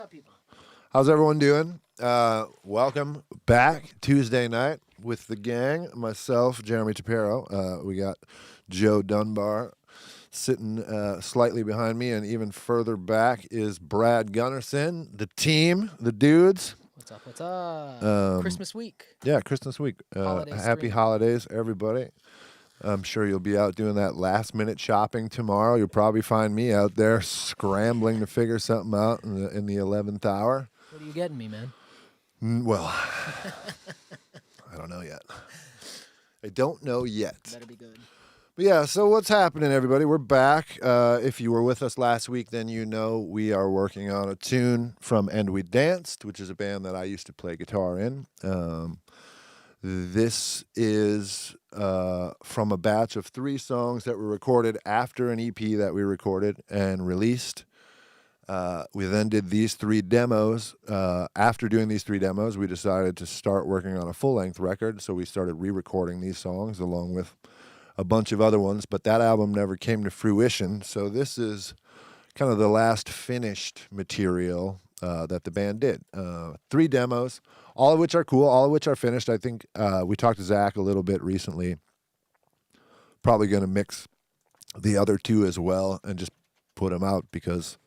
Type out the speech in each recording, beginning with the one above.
People. How's everyone doing? Welcome back Tuesday night with the gang. Myself, Jeremy Tapero. We got Joe Dunbar sitting slightly behind me, and even further back is Brad Gunnarsson, the team, the dudes. What's up? What's up? Christmas week. Yeah, Christmas week. Happy holidays, everybody. I'm sure you'll be out doing that last-minute shopping tomorrow. You'll probably find me out there scrambling to figure something out in the 11th hour. What are you getting me, man? Well, I don't know yet. I don't know yet. Better be good. But yeah, so what's happening, everybody? We're back. If you were with us last week, then you know we are working on a tune from And We Danced, which is a band that I used to play guitar in. This is from a batch of 3 songs that were recorded after an EP that we recorded and released. We then did these 3 demos. After doing these 3 demos, we decided to start working on a full-length record, so we started re-recording these songs along with a bunch of other ones, but that album never came to fruition, so this is kind of the last finished material that the band did. 3 demos, all of which are cool, all of which are finished. I think we talked to Zach a little bit recently. Probably going to mix the other 2 as well and just put them out because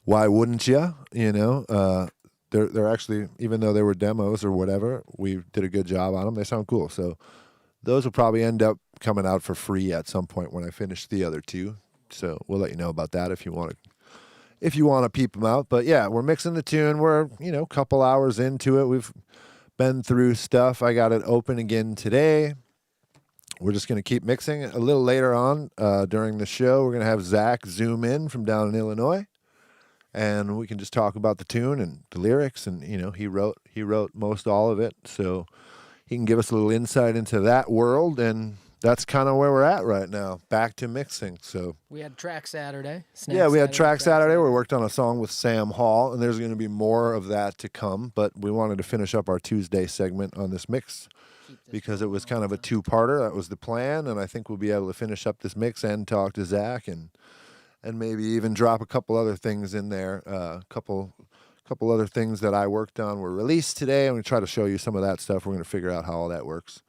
why wouldn't you? You know, they're actually, even though they were demos or whatever, we did a good job on them. They sound cool. So those will probably end up coming out for free at some point when I finish the other 2. So we'll let you know about that if you want to peep them out. But yeah, we're mixing the tune. We're, a couple hours into it. We've been through stuff. I got it open again today. We're just going to keep mixing. A little later on during the show, we're going to have Zach zoom in from down in Illinois. And we can just talk about the tune and the lyrics. And, he wrote most all of it. So he can give us a little insight into that world. And that's kind of where we're at right now. Back to mixing. So we had track Saturday. We had track Saturday. We worked on a song with Sam Hall, and there's going to be more of that to come. But we wanted to finish up our Tuesday segment on this mix because it was kind of a 2-parter. That was the plan, and I think we'll be able to finish up this mix and talk to Zach and maybe even drop a couple other things in there. A couple other things that I worked on were released today. I'm going to try to show you some of that stuff. We're going to figure out how all that works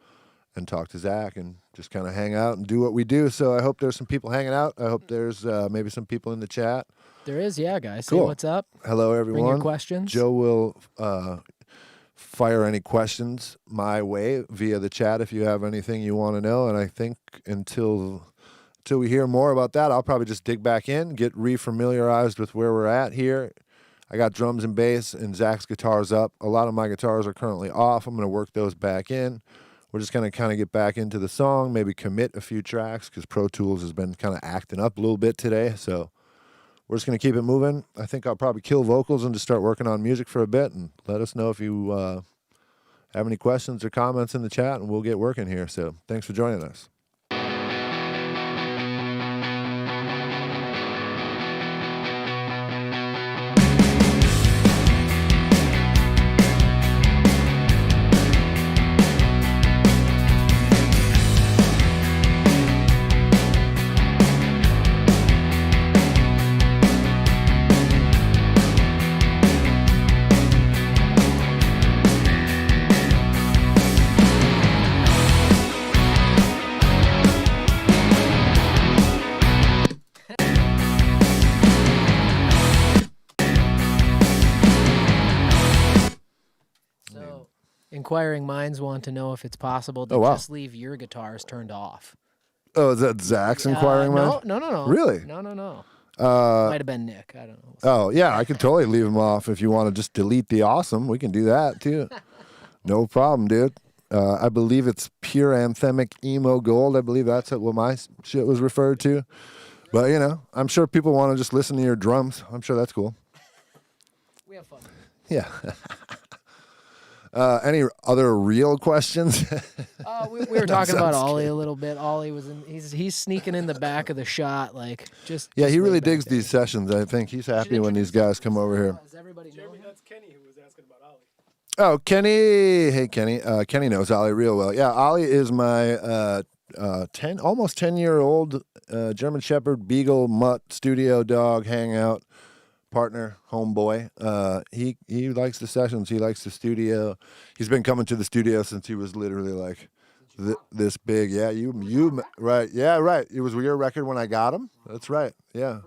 and talk to Zach and just kind of hang out and do what we do. So I hope there's some people hanging out. I hope there's maybe some people in the chat. There is, yeah, guys. Cool. Say what's up. Hello, everyone. Bring your questions. Joe will fire any questions my way via the chat if you have anything you want to know. And I think until we hear more about that, I'll probably just dig back in, get re-familiarized with where we're at here. I got drums and bass, and Zach's guitar's up. A lot of my guitars are currently off. I'm going to work those back in. We're just going to kind of get back into the song, maybe commit a few tracks because Pro Tools has been kind of acting up a little bit today. So we're just going to keep it moving. I think I'll probably kill vocals and just start working on music for a bit, and let us know if you have any questions or comments in the chat, and we'll get working here. So thanks for joining us. Inquiring minds want to know if it's possible to just leave your guitars turned off. Oh, is that Zach's inquiring mind? No. Really? No. Might have been Nick. I don't know. Oh, yeah, I could totally leave them off if you want to just delete the awesome. We can do that, too. No problem, dude. I believe it's pure anthemic emo gold. I believe that's what my shit was referred to. But, I'm sure people want to just listen to your drums. I'm sure that's cool. We have fun. Yeah. Any other real questions? We were talking about Ollie a little bit. Ollie was he's sneaking in the back of the shot, he really digs these sessions. I think he's happy when these guys come over here. Does everybody know Jeremy, him? that's Kenny who was asking about Ollie. Oh, Kenny. Hey, Kenny. Kenny knows Ollie real well. Yeah, Ollie is my almost 10-year-old German Shepherd, Beagle, Mutt, studio dog, hangout. partner, homeboy. He likes the sessions. He likes the studio. He's been coming to the studio since he was literally like this big. Yeah, you right. Yeah, right. It was your record when I got him. That's right. Yeah.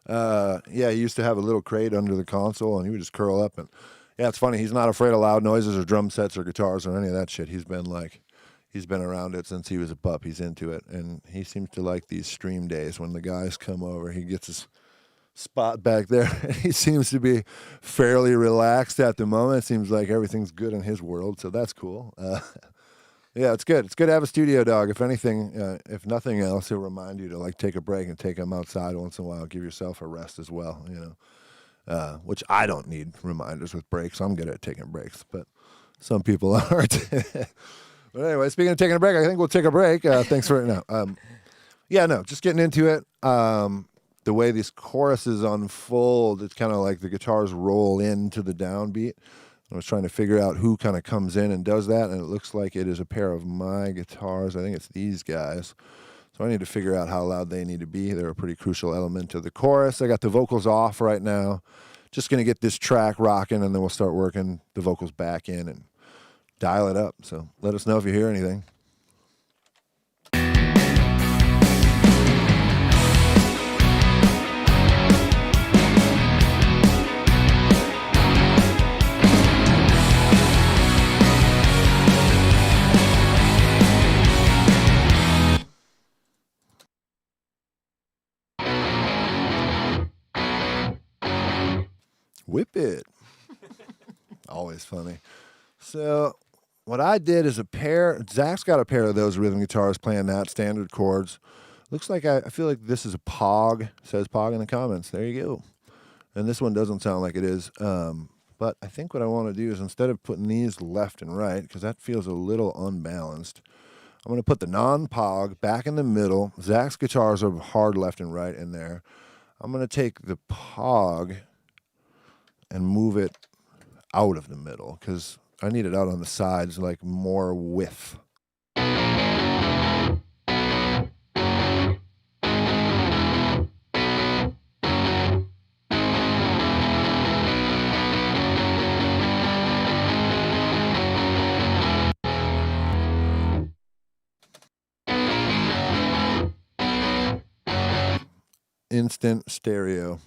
Yeah, he used to have a little crate under the console, and he would just curl up. And yeah, it's funny. He's not afraid of loud noises or drum sets or guitars or any of that shit. He's been around it since he was a pup. He's into it, and he seems to like these stream days when the guys come over. He gets his spot back there. He seems to be fairly relaxed at the moment. It seems like everything's good in his world, so that's cool. Yeah, it's good. It's good to have a studio dog. If anything, if nothing else, he'll remind you to like take a break and take him outside once in a while. Give yourself a rest as well, which I don't need reminders with breaks. I'm good at taking breaks, but some people aren't. But anyway, speaking of taking a break, I think we'll take a break. Thanks for it now. Just getting into it. The way these choruses unfold, it's kind of like the guitars roll into the downbeat. I was trying to figure out who kind of comes in and does that, and it looks like it is a pair of my guitars. I think it's these guys. So I need to figure out how loud they need to be. They're a pretty crucial element to the chorus. I got the vocals off right now. Just going to get this track rocking, and then we'll start working the vocals back in and dial it up. So let us know if you hear anything. Whip it. Always funny. So what I did is Zach's got a pair of those rhythm guitars playing that standard chords. Looks like I feel like this is a Pog. It says Pog in the comments. There you go. And this one doesn't sound like it is. But I think what I want to do is instead of putting these left and right, because that feels a little unbalanced, I'm going to put the non-Pog back in the middle. Zach's guitars are hard left and right in there. I'm going to take the Pog and move it out of the middle because I need it out on the sides, like more width. Instant stereo.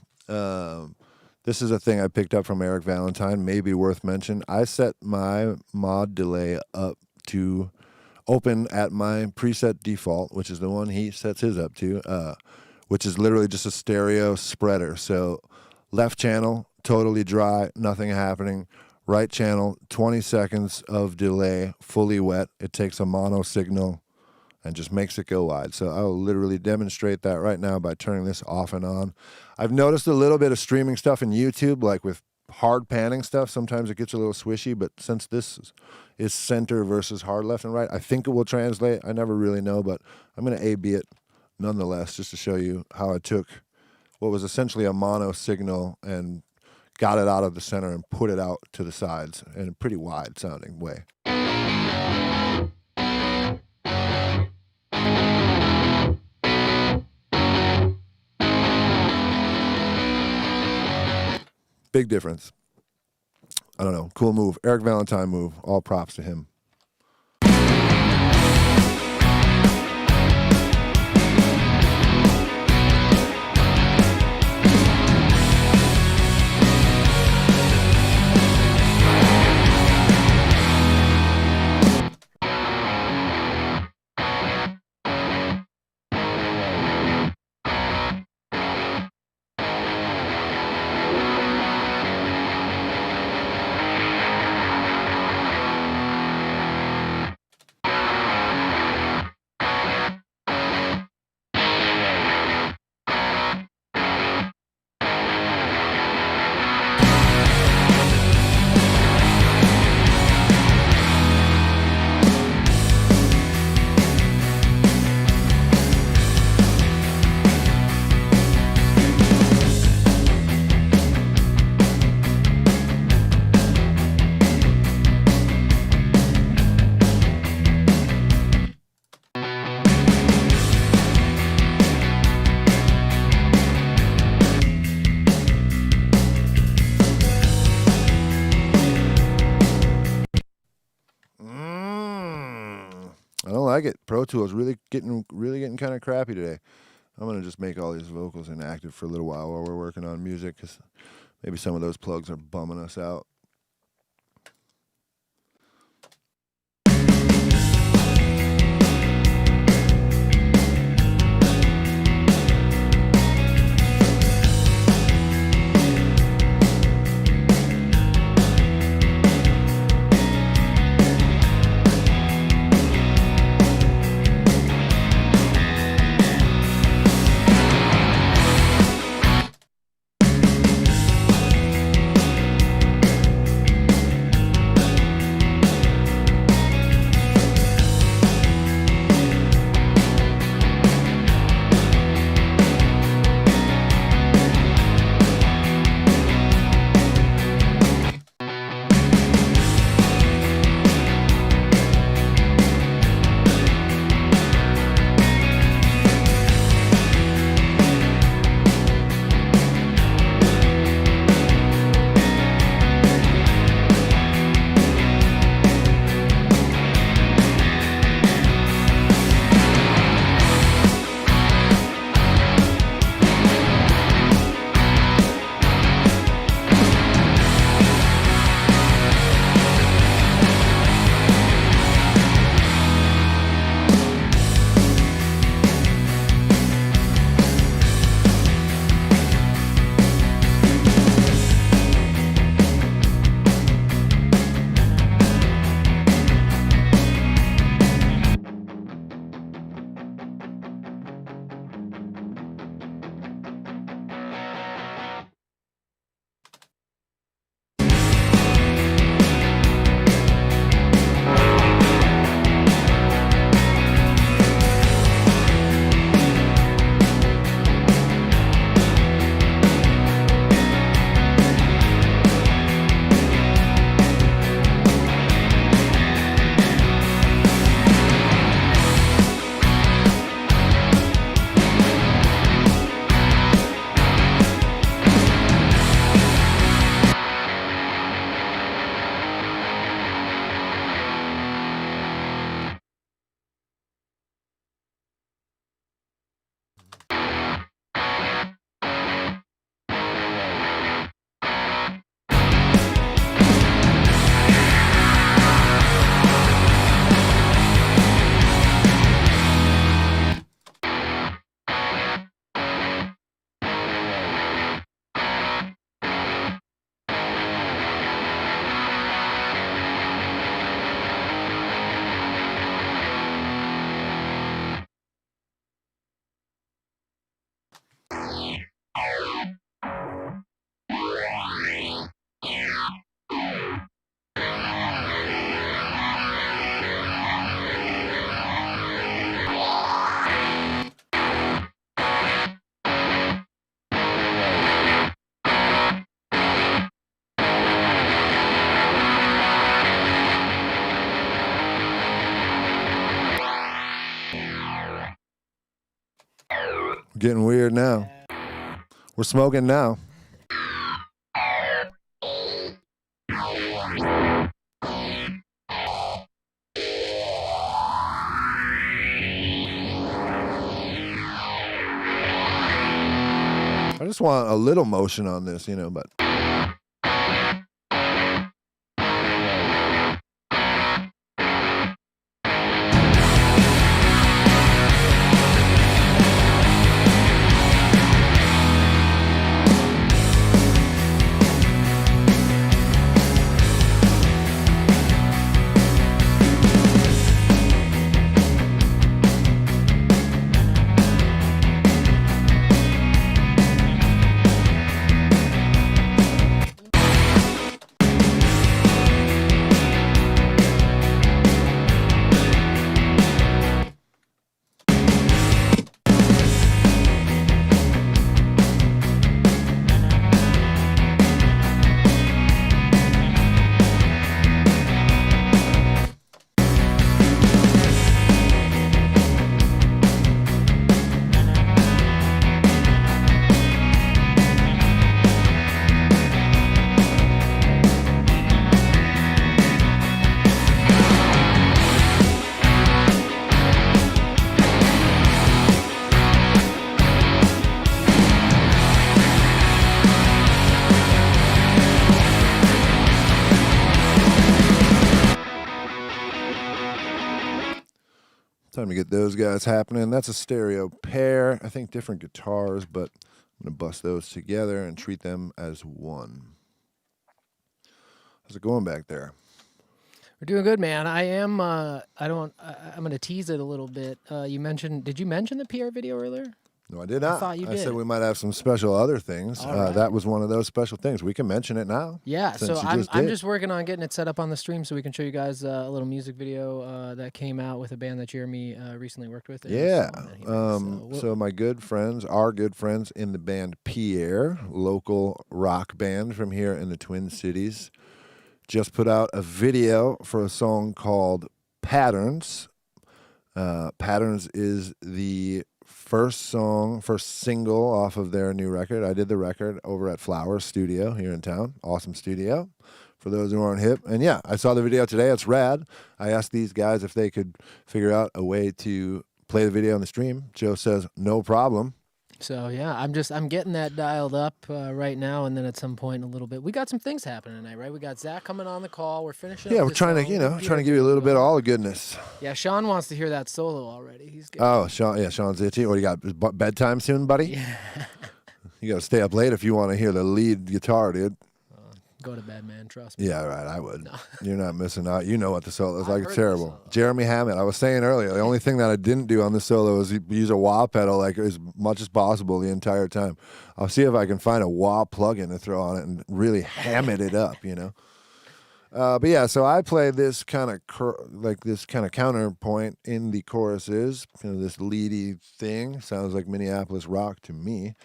This is a thing I picked up from Eric Valentine, maybe worth mention. I set my mod delay up to open at my preset default, which is the one he sets his up to, which is literally just a stereo spreader. So left channel, totally dry, nothing happening. Right channel, 20 seconds of delay, fully wet. It takes a mono signal and just makes it go wide. So I'll literally demonstrate that right now by turning this off and on. I've noticed a little bit of streaming stuff in YouTube, like with hard panning stuff. Sometimes it gets a little swishy, but since this is center versus hard left and right, I think it will translate. I never really know, but I'm going to A-B it nonetheless just to show you how I took what was essentially a mono signal and got it out of the center and put it out to the sides in a pretty wide sounding way. Big difference. I don't know. Cool move. Eric Valentine move. All props to him. Pro Tools really getting kind of crappy today. I'm gonna just make all these vocals inactive for a little while we're working on music, because maybe some of those plugs are bumming us out. Getting weird now. We're smoking now. I just want a little motion on this, but. Time to get those guys happening. That's a stereo pair. I think different guitars, but I'm going to bust those together and treat them as one. How's it going back there? We're doing good, man. I'm going to tease it a little bit. Did you mention the PR video earlier? No, I did not. I thought you did. I said we might have some special other things. Right. That was one of those special things. We can mention it now. Yeah, so I'm just working on getting it set up on the stream so we can show you guys a little music video that came out with a band that Jeremy recently worked with. Yeah. So my good friends, our good friends in the band Pierre, local rock band from here in the Twin Cities, just put out a video for a song called Patterns. Patterns is the first single off of their new record. I did the record over at Flowers Studio here in town. Awesome studio for those who aren't hip. And yeah, I saw the video today. It's rad. I asked these guys if they could figure out a way to play the video on the stream. Joe says, no problem. So yeah, I'm getting that dialed up right now, and then at some point in a little bit, we got some things happening tonight, right? We got Zach coming on the call. We're finishing. Yeah, up we're trying to give you a little bit of all the goodness. Yeah, Sean wants to hear that solo already. He's good. Oh, Sean, yeah, Sean's itchy. What do you got? Bedtime soon, buddy? Yeah. You got to stay up late if you want to hear the lead guitar, dude. Go to bed, man. Trust me. Yeah, right. I would. No. You're not missing out. You know what the solo is like. It's heard terrible. Jeremy Hammett. I was saying earlier, the only thing that I didn't do on the solo is use a wah pedal like as much as possible the entire time. I'll see if I can find a wah plug-in to throw on it and really hammer it up, you know. But yeah, so I play this kind of counterpoint in the choruses. You know, this leady thing sounds like Minneapolis rock to me.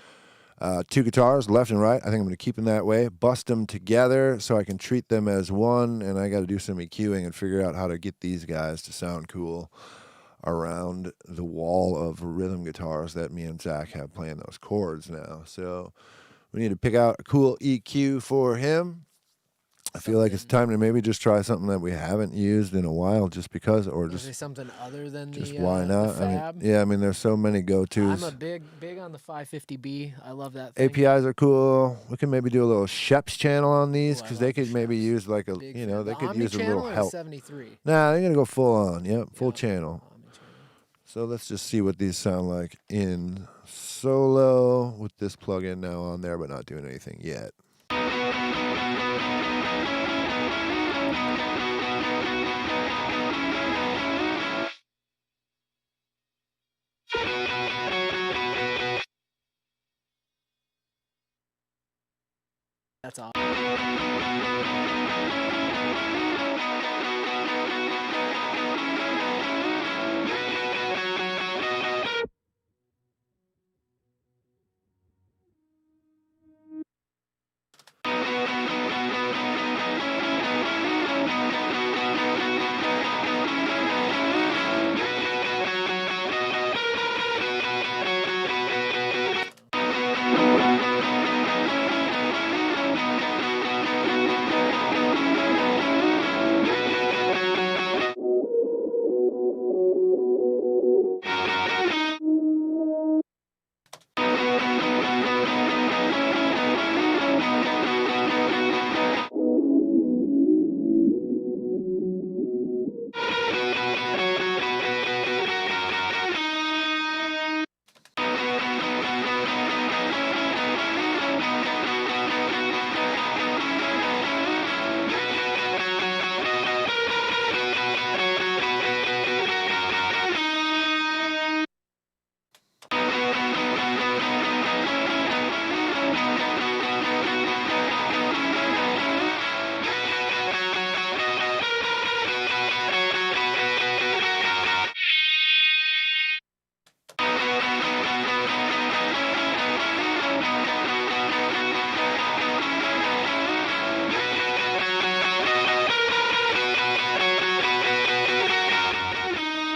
2 guitars, left and right. I think I'm going to keep them that way. Bust them together so I can treat them as one, and I got to do some EQing and figure out how to get these guys to sound cool around the wall of rhythm guitars that me and Zach have playing those chords now. So we need to pick out a cool EQ for him. I feel like it's time to maybe just try something that we haven't used in a while, just because, or just something other than just the why not? the Fab. I mean, there's so many go-tos. I'm a big on the 550B. I love that thing. APIs are cool. We can maybe do a little Sheps channel on these because they could maybe use like a, Big you know, fan. they The could Omni use a channel little or help. 73. Nah, they're gonna go full on. Yep, full channel. Omni channel. So let's just see what these sound like in solo with this plugin now on there, but not doing anything yet. That's all.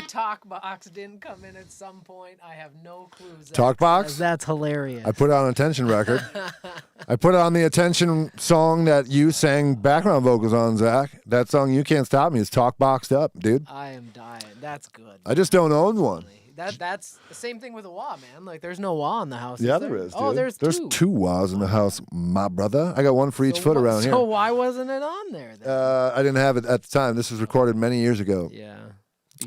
Talkbox didn't come in at some point. I have no clues. Talkbox? That's hilarious. I put it on attention record. I put it on the attention song that you sang background vocals on, Zach. That song, You Can't Stop Me, is Talkboxed up, dude. I am dying. That's good. I just don't own one. That's the same thing with a wah, man. Like, there's no wah in the house. Yeah, there is. Oh, dude. there's two wahs in the house, my brother. I got one for each foot around here. So why wasn't it on there then? I didn't have it at the time. This was recorded many years ago. Yeah.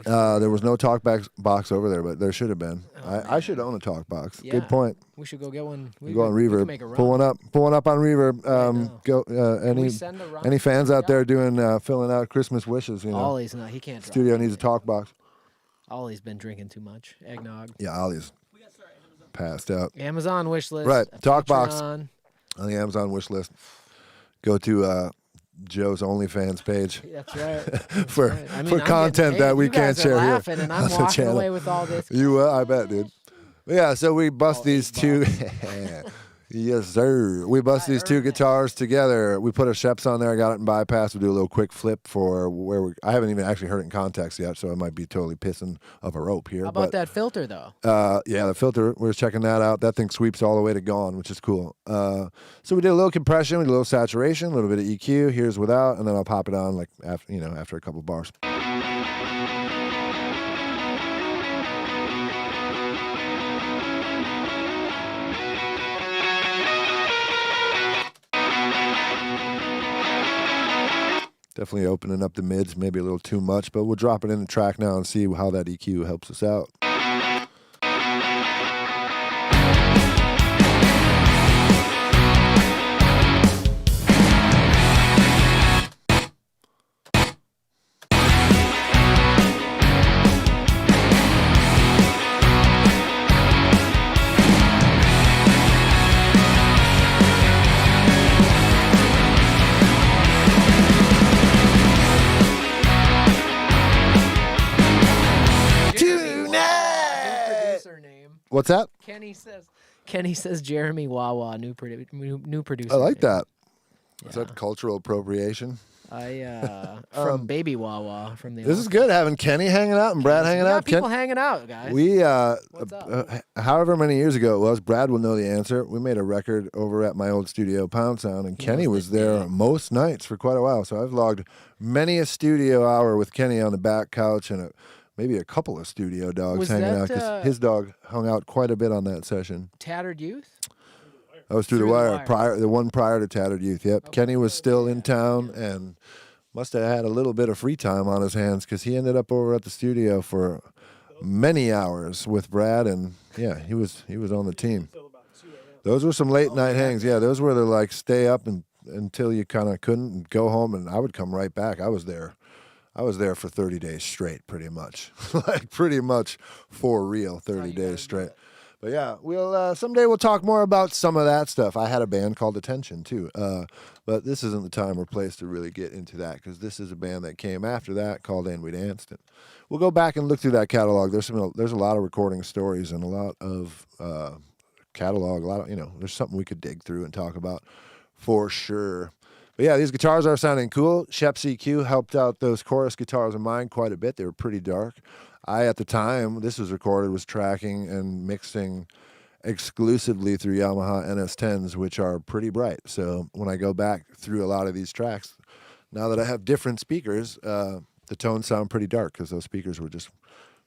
There was no talk box over there, but there should have been. Oh, I should own a talk box. Yeah. Good point. We should go get one. Go on we Reverb. could make a run. Pulling up on Reverb. now. Go. Can we send a run? Any fans out there doing filling out Christmas wishes? You know, Ollie's not. He can't. Drive studio needs a anything. talk box. Ollie's been drinking too much eggnog. Yeah, Ollie's passed out. Amazon wish list. Right. Talk box. Patreon. On the Amazon wish list. Go to Joe's OnlyFans page. That's right. for right. I mean, for I'm content getting that paid. we You can't guys are share here laughing, and I'm on the walking channel. away with all this. You will, I bet, dude. Yeah, so we bust these two. Yes, sir. We bust these two guitars together. We put a Sheps on there. I got it in bypass. We do a little quick flip for where I haven't even actually heard it in context yet, so I might be totally pissing of a rope here. How about that filter, though? Yeah, the filter. We're checking that out. That thing sweeps all the way to gone, which is cool. So we did a little compression, we did a little saturation, a little bit of EQ. Here's without, and then I'll pop it on like after a couple bars. Definitely opening up the mids, maybe a little too much, but we'll drop it in the track now and see how that EQ helps us out. What's that? Kenny says Jeremy Wawa, new producer. I like name. that. Is that cultural appropriation? From Baby Wawa from the. This is good having Kenny hanging out and Brad hanging out. People hanging out, guys. We What's up? however many years ago it was, Brad will know the answer. We made a record over at my old studio, Pound Sound, and Kenny was there most nights for quite a while. So I've logged many a studio hour with Kenny on the back couch and maybe a couple of studio dogs hanging out because his dog hung out quite a bit on that session. Tattered Youth? I was through the wire. The one prior to Tattered Youth. Yep. Okay. Kenny was still in town and must have had a little bit of free time on his hands because he ended up over at the studio for many hours with Brad, and yeah, he was on the team. Those were some late night hangs. Yeah, those were the like stay up until you kind of couldn't and go home, and I would come right back. I was there for 30 days straight, pretty much. Like pretty much for real, 30 days straight. But yeah, we'll someday we'll talk more about some of that stuff. I had a band called Attention too, but this isn't the time or place to really get into that because this is a band that came after that called And We Danced. And we'll go back and look through that catalog. There's a lot of recording stories and a lot of catalog. A lot of there's something we could dig through and talk about for sure. But yeah, these guitars are sounding cool. Sheps EQ helped out those chorus guitars of mine quite a bit. They were pretty dark. At the time this was recorded, was tracking and mixing exclusively through Yamaha NS10s, which are pretty bright. So when I go back through a lot of these tracks, now that I have different speakers, the tones sound pretty dark because those speakers were just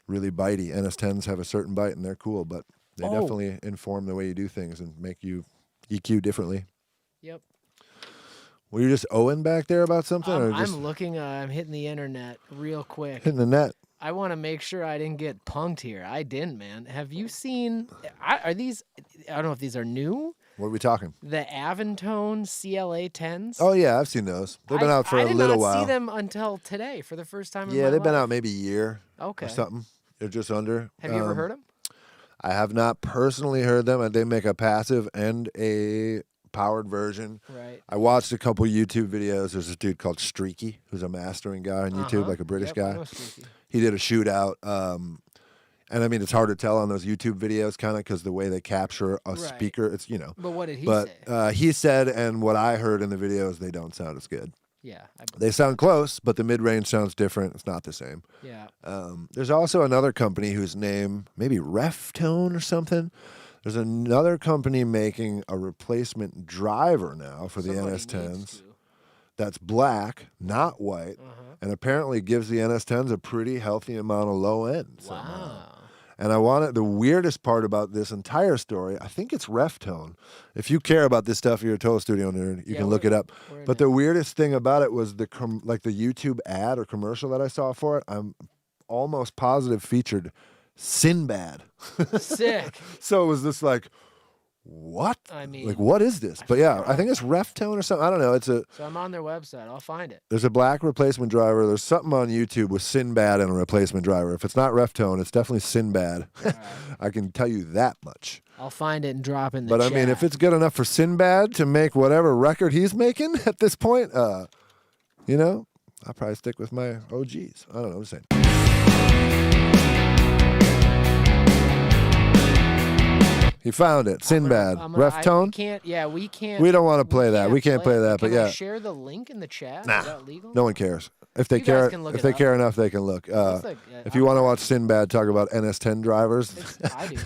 really bitey. NS10s have a certain bite and they're cool, but they definitely inform the way you do things and make you EQ differently. Yep. Were you just Owen back there about something? Or just I'm looking. I'm hitting the internet real quick. hitting the net? I want to make sure I didn't get punked here. I didn't, man. Have you seen? Are these? I don't know if these are new. What are we talking? The Aventone CLA 10s. Oh yeah, I've seen those. They've been out for a little while. I did not see them until today for the first time. Yeah, they've been out maybe a year. Okay. Or something. They're just under. Have you ever heard them? I have not personally heard them, and they make a passive and a powered version. Right. I watched a couple YouTube videos. There's this dude called Streaky, who's a mastering guy on YouTube, like a British guy. I know Streaky. He did a shootout, and I mean it's hard to tell on those YouTube videos, kind of because the way they capture a speaker, it's But what did he say? He said, and what I heard in the videos, they don't sound as good. Yeah. They sound close, but the mid-range sounds different. It's not the same. Yeah. There's also another company whose name, maybe Reftone or something. There's another company making a replacement driver now for the NS10s that's black, not white, and apparently gives the NS10s a pretty healthy amount of low end somehow. Wow. And the weirdest part about this entire story, I think it's Reftone. If you care about this stuff, you're a total studio nerd, you can look it up. But the weirdest thing about it was the YouTube ad or commercial that I saw for it. Almost Positive featured Sinbad. Sick. So it was just like, what? I mean, like, what is this? But yeah, I think it's Reftone or something. I don't know. So I'm on their website. I'll find it. There's a black replacement driver. There's something on YouTube with Sinbad and a replacement driver. If it's not Reftone, it's definitely Sinbad. Right. I can tell you that much. I'll find it and drop in the But chat. I mean, if it's good enough for Sinbad to make whatever record he's making at this point, I'll probably stick with my OGs. I don't know what I'm saying. He found it. Sinbad. Reftone? We can't. We don't want to play that. We can't play that, but Can I yeah. share the link in the chat? Nah, Is that legal? no one cares. If they You guys care, can look if it they up. care enough, they can look. If you want to watch Sinbad talk about NS10 drivers, I do.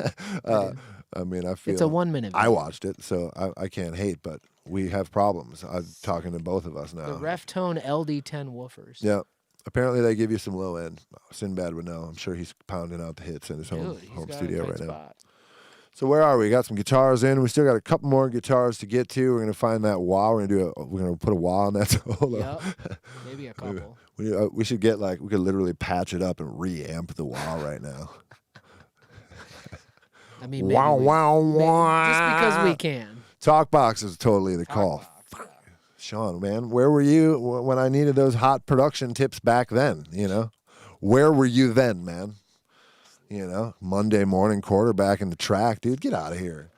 I mean, I feel It's a 1 minute I video. watched it, so I can't hate, but we have problems. I'm talking to both of us now. The Reftone LD10 woofers. Yeah. Apparently they give you some low end. Sinbad would know. I'm sure he's pounding out the hits in his home He's home got a studio tight right now. spot. So where are we? Got some guitars in. We still got a couple more guitars to get to. We're gonna find that wah. We're gonna put a wah on that solo. Yep. Maybe a couple. We should get we could literally patch it up and reamp the wah right now. I mean, maybe Wow, wow, maybe- wow. just because we can. Talkbox is totally the call. Talkbox, yeah. Sean, man, where were you when I needed those hot production tips back then? Where were you then, man? Monday morning quarterback in the track, dude. Get out of here.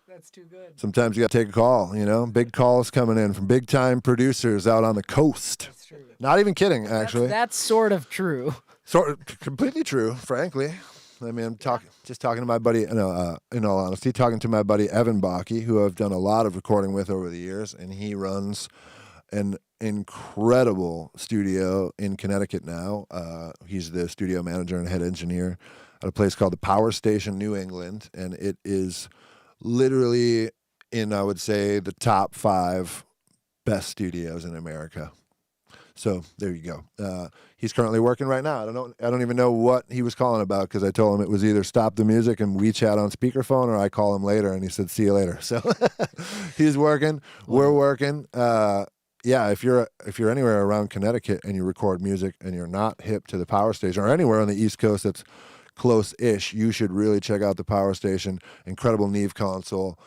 That's too good. Sometimes you got to take a call, Big calls coming in from big time producers out on the coast. That's true. Not even kidding, actually. That's sort of true. Completely true, frankly. I mean, I'm talking to my buddy, in all honesty, talking to my buddy Evan Bakke, who I've done a lot of recording with over the years, and he runs an incredible studio in Connecticut now. He's the studio manager and head engineer at a place called the Power Station, New England, and it is literally I would say, the top 5 best studios in America. So there you go. He's currently working right now. I don't even know what he was calling about, because I told him it was either stop the music and we chat on speakerphone, or I call him later and he said, see you later. So he's working. We're working. Yeah, if you're anywhere around Connecticut and you record music and you're not hip to the Power Station, or anywhere on the East Coast that's close-ish, you should really check out the Power Station. Incredible Neve console,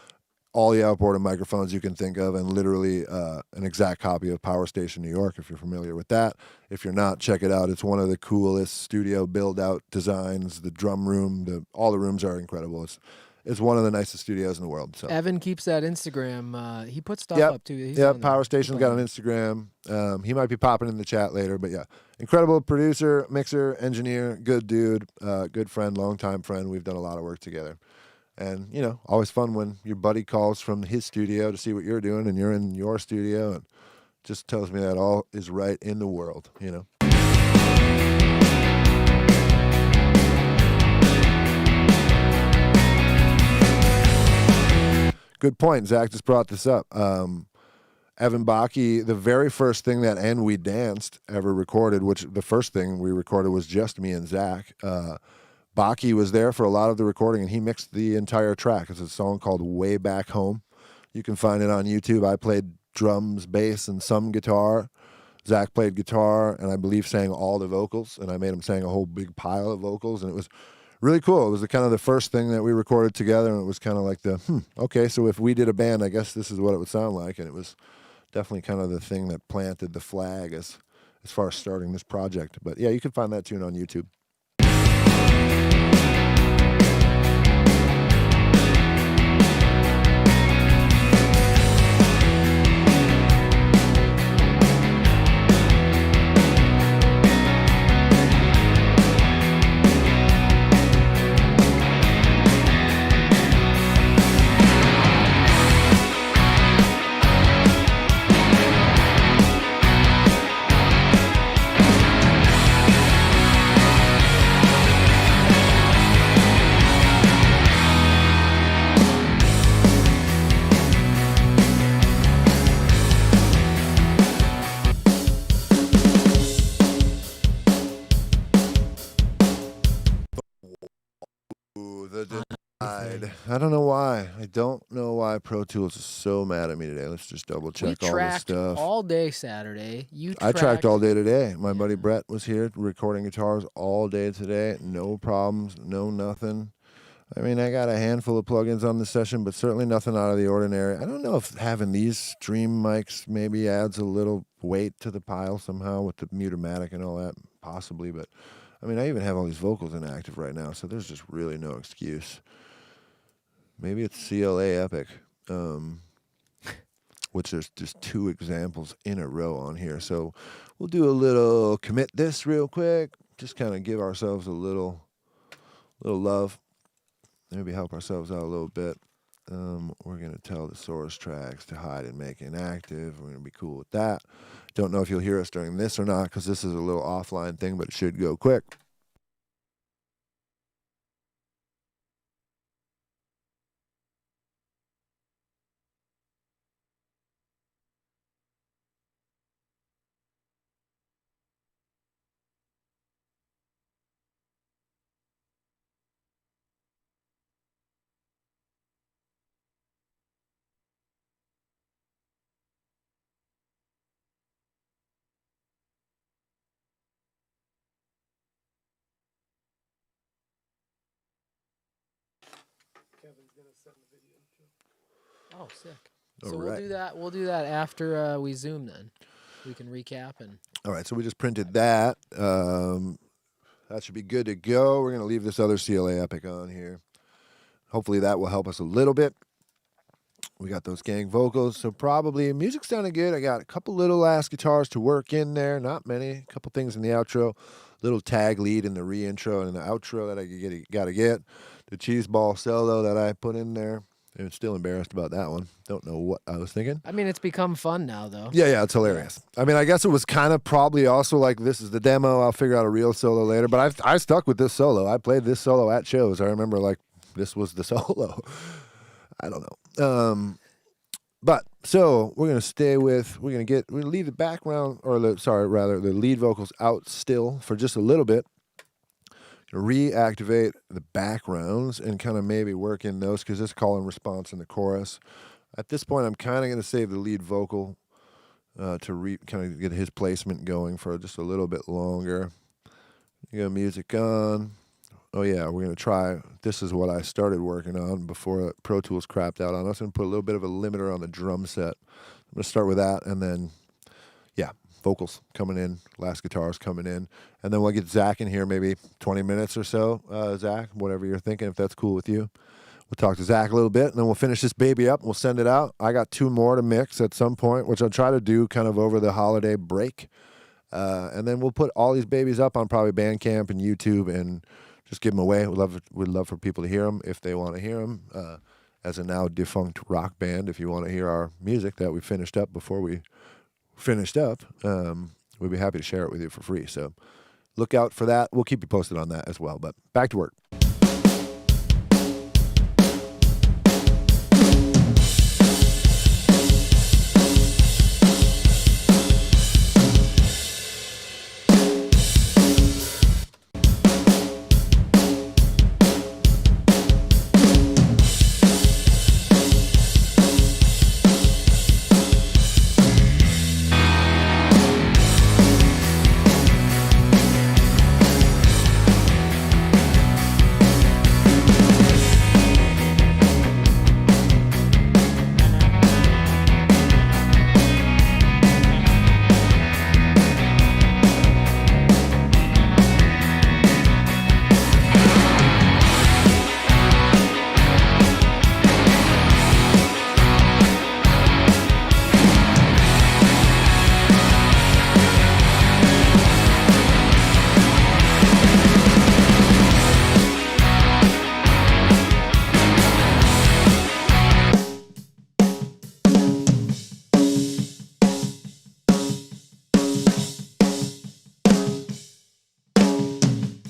all the outboard microphones you can think of, and literally an exact copy of Power Station New York, if you're familiar with that. If you're not, check it out. It's one of the coolest studio build-out designs. The drum room, all the rooms are incredible. It's one of the nicest studios in the world. So Evan keeps that Instagram. He puts stuff up too. He's yeah, on there. Power Station's got an Instagram. He might be popping in the chat later, but yeah, incredible producer, mixer, engineer, good dude, good friend, longtime friend. We've done a lot of work together. And, always fun when your buddy calls from his studio to see what you're doing, and you're in your studio, and just tells me that all is right in the world, Good point. Zach just brought this up. Evan Bakke, the very first thing that And We Danced ever recorded, which the first thing we recorded was just me and Zach. Bakke was there for a lot of the recording, and he mixed the entire track. It's a song called Way Back Home. You can find it on YouTube. I played drums, bass, and some guitar. Zach played guitar, and I believe sang all the vocals, and I made him sing a whole big pile of vocals, and it was really cool. It was the first thing that we recorded together, and it was kind of like okay, so if we did a band, I guess this is what it would sound like, and it was definitely kind of the thing that planted the flag as far as starting this project. But yeah, you can find that tune on YouTube. Ooh, the denied. I don't know why. I don't know why Pro Tools is so mad at me today. Let's just double We check all this tracked stuff. all day Saturday. You I tracked all day today. My buddy Yeah. Brett was here recording guitars all day today. No problems, no nothing. I mean, I got a handful of plugins on the session, but certainly nothing out of the ordinary. I don't know if having these stream mics maybe adds a little weight to the pile somehow with the Mutamatic and all that, possibly. But, I mean, I even have all these vocals inactive right now, so there's just really no excuse. Maybe it's CLA Epic, which there's just 2 examples in a row on here. So we'll do a little commit this real quick, just kind of give ourselves a little love. Maybe help ourselves out a little bit. We're going to tell the source tracks to hide and make inactive. We're going to be cool with that. Don't know if you'll hear us during this or not because this is a little offline thing, but it should go quick. Kevin's gonna send the video too. Oh, sick. All So right. we'll do that. We'll do that after we Zoom. Then we can recap and. All right, so we just printed that. That should be good to go. We're going to leave this other CLA Epic on here. Hopefully that will help us a little bit. We got those gang vocals, so probably music's sounding good. I got a couple little last guitars to work in there, not many. A couple things in the outro, little tag lead in the re-intro and in the outro that I got to get. The cheese ball solo that I put in there. I'm still embarrassed about that one. Don't know what I was thinking. I mean, it's become fun now, though. Yeah, it's hilarious. I mean, I guess it was kind of probably also like this is the demo. I'll figure out a real solo later. But I stuck with this solo. I played this solo at shows. I remember like this was the solo. I don't know. But so we're gonna stay with we're gonna leave the background or the lead vocals out still for just a little bit. Reactivate the backgrounds and kind of maybe work in those because this call and response in the chorus. At this point, I'm kind of going to save the lead vocal to kind of get his placement going for just a little bit longer. You got music on. Oh yeah, we're going to try. This is what I started working on before Pro Tools crapped out on us. I'm going to put a little bit of a limiter on the drum set. I'm going to start with that and then, yeah. Vocals coming in, last guitars coming in, and then we'll get Zach in here maybe 20 minutes or so. Zach, whatever you're thinking, if that's cool with you. We'll talk to Zach a little bit, and then we'll finish this baby up, and we'll send it out. I got 2 more to mix at some point, which I'll try to do kind of over the holiday break. And then we'll put all these babies up on probably Bandcamp and YouTube and just give them away. We'd love for people to hear them if they want to hear them. As a now defunct rock band, if you want to hear our music that we finished up before we finished up, we'd be happy to share it with you for free. So look out for that. We'll keep you posted on that as well. But back to work.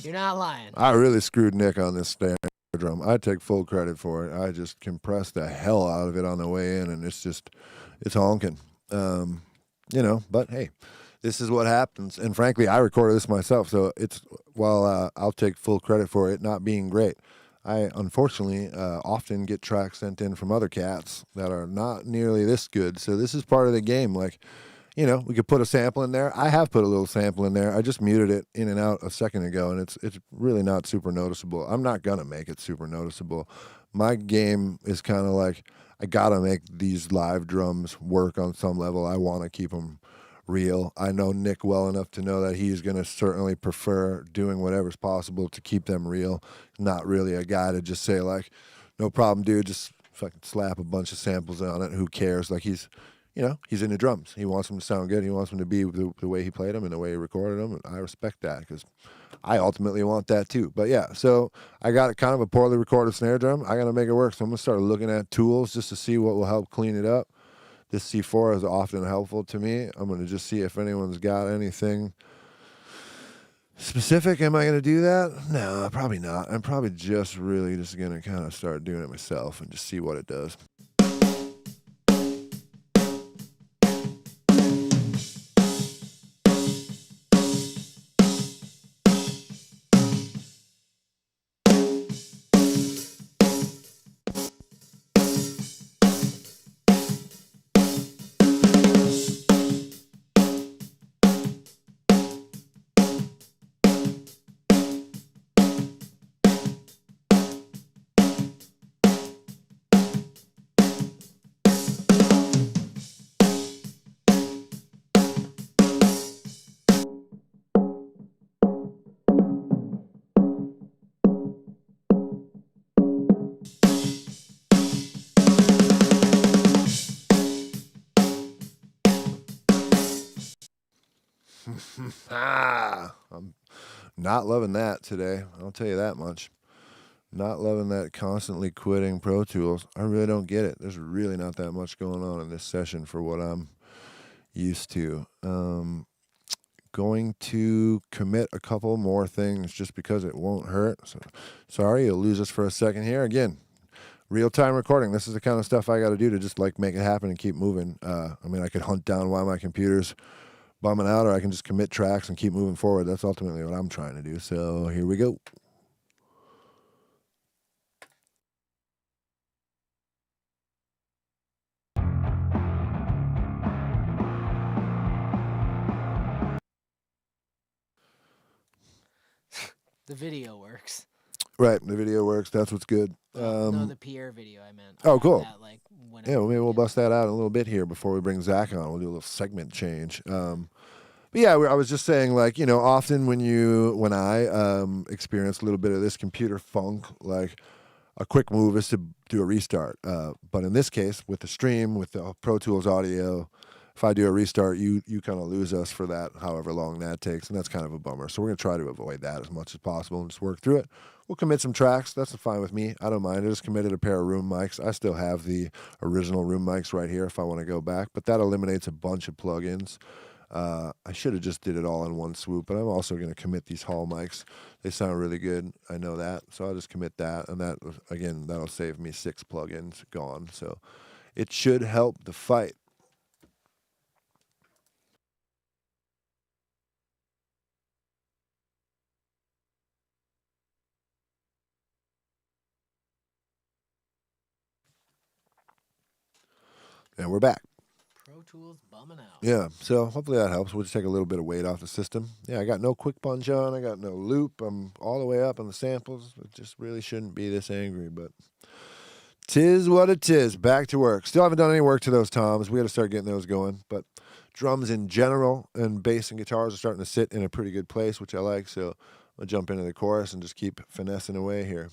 You're not lying. I really screwed Nick on this snare drum. I take full credit for it. I just compressed the hell out of it on the way in, and it's honking. But hey, this is what happens. And frankly, I recorded this myself, so I'll take full credit for it not being great. I unfortunately often get tracks sent in from other cats that are not nearly this good. So this is part of the game. Like, we could put a sample in there. I have put a little sample in there. I just muted it in and out a second ago, and it's really not super noticeable. I'm not gonna make it super noticeable. My game is kind of like I gotta make these live drums work on some level. I want to keep them real. I know Nick well enough to know that he's gonna certainly prefer doing whatever's possible to keep them real. Not really a guy to just say like, no problem, dude. Just fucking slap a bunch of samples on it. Who cares? Like he's into drums. He wants them to sound good. He wants them to be the way he played them and the way he recorded them. And I respect that because I ultimately want that too. But yeah, so I got kind of a poorly recorded snare drum. I got to make it work. So I'm going to start looking at tools just to see what will help clean it up. This C4 is often helpful to me. I'm going to just see if anyone's got anything specific. Am I going to do that? No, probably not. I'm probably just really just going to kind of start doing it myself and just see what it does. I'm not loving that today. I'll tell you that much. Not loving that constantly quitting Pro Tools. I really don't get it. There's really not that much going on in this session for what I'm used to. Going to commit a couple more things just because it won't hurt. So, sorry, you'll lose us for a second here. Again, real-time recording. This is the kind of stuff I got to do to just like make it happen and keep moving. I could hunt down why my computer's bumming out, or I can just commit tracks and keep moving forward. That's ultimately what I'm trying to do. So here we go. The video works. Right, the video works. That's what's good. No, the Pierre video I meant. Oh, cool. That, Yeah, well, maybe we'll bust that out in a little bit here before we bring Zach on. We'll do a little segment change. But yeah, I was just saying, like, often when I experience a little bit of this computer funk, like a quick move is to do a restart. But in this case, with the stream, with the Pro Tools audio, if I do a restart, you kind of lose us for that, however long that takes, and that's kind of a bummer. So we're going to try to avoid that as much as possible and just work through it. We'll commit some tracks. That's fine with me. I don't mind. I just committed a pair of room mics. I still have the original room mics right here if I want to go back, but that eliminates a bunch of plugins. I should have just did it all in one swoop, but I'm also going to commit these hall mics. They sound really good. I know that, so I'll just commit that, and that, again, that'll save me 6 plugins gone. So it should help the fight. And we're back. Pro Tools bumming out. Yeah, so hopefully that helps. We'll just take a little bit of weight off the system. Yeah, I got no quick punch on. I got no loop. I'm all the way up on the samples. It just really shouldn't be this angry, but 'tis what it is. Back to work. Still haven't done any work to those toms. We got to start getting those going. But drums in general and bass and guitars are starting to sit in a pretty good place, which I like. So I'll jump into the chorus and just keep finessing away here.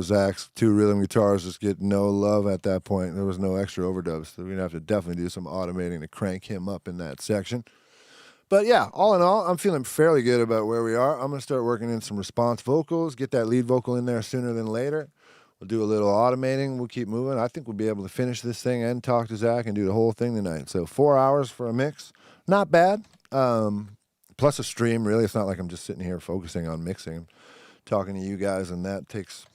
Zach's 2 rhythm guitars just get no love at that point. There was no extra overdubs, so we're going to have to definitely do some automating to crank him up in that section. But yeah, all in all, I'm feeling fairly good about where we are. I'm going to start working in some response vocals, get that lead vocal in there sooner than later. We'll do a little automating. We'll keep moving. I think we'll be able to finish this thing and talk to Zach and do the whole thing tonight. So 4 hours for a mix. Not bad. Plus a stream, really. It's not like I'm just sitting here focusing on mixing, talking to you guys, and that takes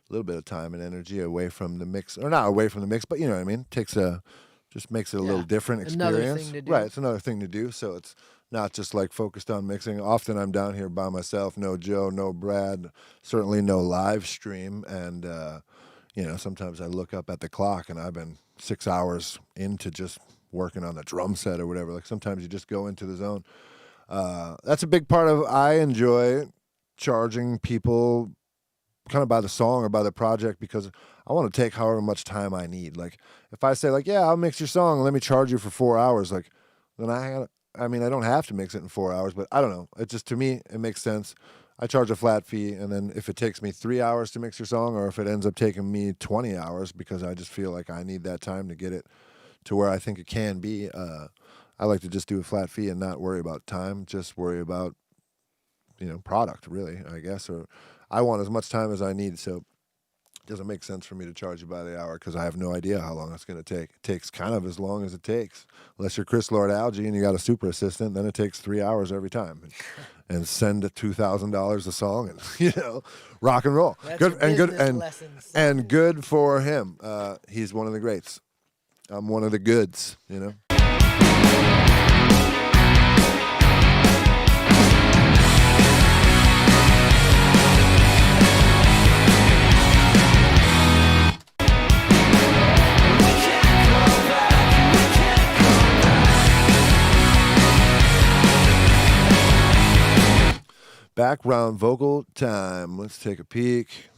a little bit of time and energy away from the mix. Or not away from the mix, but you know what I mean? Just makes it a little different experience. Another thing to do. Right, it's another thing to do. So it's not just like focused on mixing. Often I'm down here by myself, no Joe, no Brad, certainly no live stream. And, sometimes I look up at the clock and I've been 6 hours into just working on the drum set or whatever. Like sometimes you just go into the zone. That's a big part of, I enjoy charging people kind of by the song or by the project because I want to take however much time I need. Like if I say like, yeah, I'll mix your song, let me charge you for 4 hours. Like then I don't have to mix it in 4 hours, but I don't know. It just, to me, it makes sense. I charge a flat fee, and then if it takes me 3 hours to mix your song, or if it ends up taking me 20 hours because I just feel like I need that time to get it to where I think it can be, I like to just do a flat fee and not worry about time, just worry about, product, really, I guess. Or I want as much time as I need, so it doesn't make sense for me to charge you by the hour because I have no idea how long it's going to take. It takes kind of as long as it takes. Unless you're Chris Lord Alge and you got a super assistant, then it takes 3 hours every time. And send $2,000 a song and, rock and roll. That's good and good lessons. and good for him. He's one of the greats. I'm one of the goods, Background vocal time. Let's take a peek.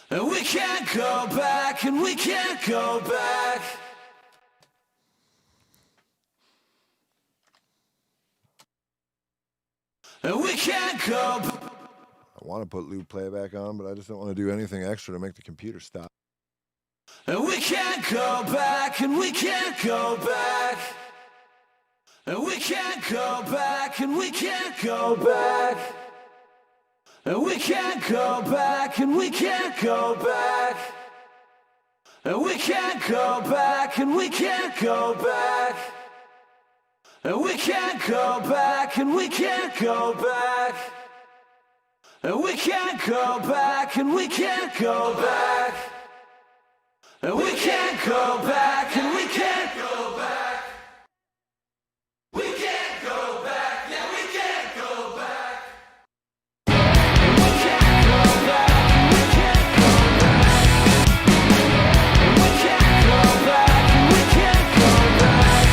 And we can't go back, and we can't go back. And we can't go back. I want to put loop playback on, but I just don't want to do anything extra to make the computer stop. And we can't go back, and we can't go back. And we can't go back, and we can't go back. And we can't go back, and we can't go back. And we can't go back, and we can't go back. And we can't go back, and we can't go back. And we can't go back, and we can't go back. And we can't go back, and we can't go back. We can't go back, yeah, we can't go back. We can't go back, and we can't go back.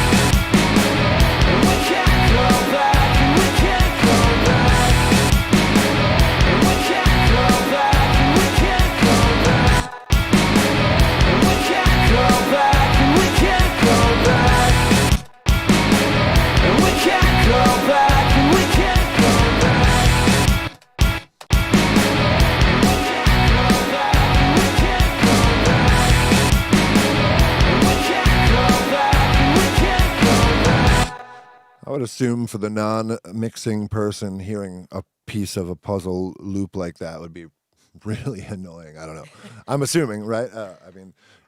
We can't go back, and we can't go back. We can't go back, and we can't go back. We can't go back, and we can't go back. We can't go back, and we can't go back. And we can't go back, and we can't go back. I would assume for the non-mixing person, hearing a piece of a puzzle loop like that would be really annoying. I don't know. I'm assuming, right?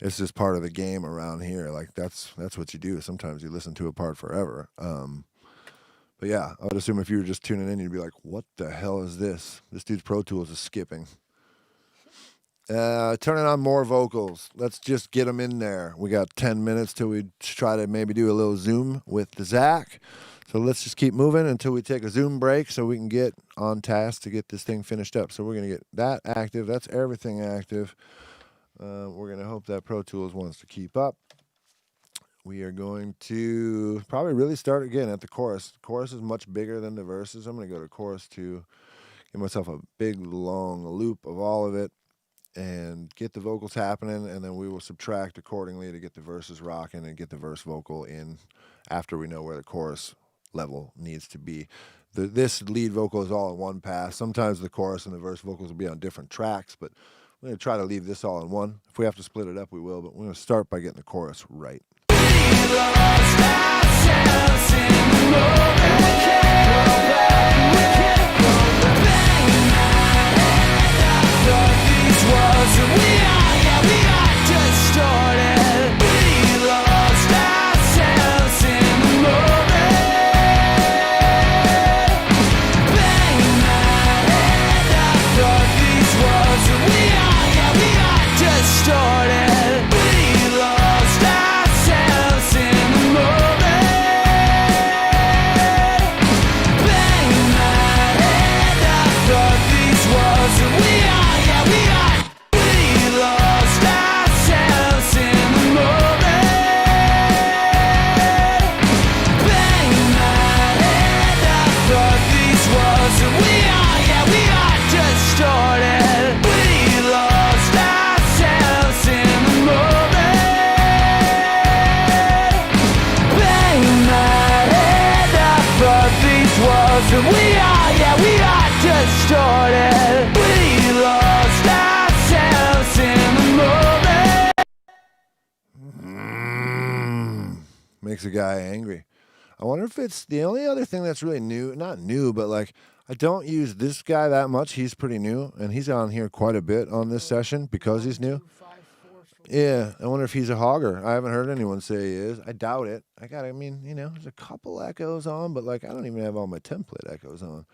It's just part of the game around here. Like that's what you do. Sometimes you listen to a part forever. But yeah, I would assume if you were just tuning in, you'd be like, "What the hell is this? This dude's Pro Tools is skipping." Turning on more vocals. Let's just get them in there. We got 10 minutes till we try to maybe do a little Zoom with the Zach. So let's just keep moving until we take a Zoom break so we can get on task to get this thing finished up. So we're going to get that active. That's everything active. We're going to hope that Pro Tools wants to keep up. We are going to probably really start again at the chorus. The chorus is much bigger than the verses. I'm going to go to chorus 2, give myself a big, long loop of all of it. and get the vocals happening, and then we will subtract accordingly to get the verses rocking and get the verse vocal in after we know where the chorus level needs to be. This lead vocal is all in one pass. Sometimes the chorus and the verse vocals will be on different tracks, but we're going to try to leave this all in one. If we have to split it up, we will, but we're going to start by getting the chorus right. Makes a guy angry. I wonder if it's the only other thing that's really new, not new, but like I don't use this guy that much. He's pretty new, and he's on here quite a bit on this session because he's new. Yeah, I wonder if he's a hogger. I haven't heard anyone say he is. I doubt it. I mean, there's a couple echoes on, but like I don't even have all my template echoes on.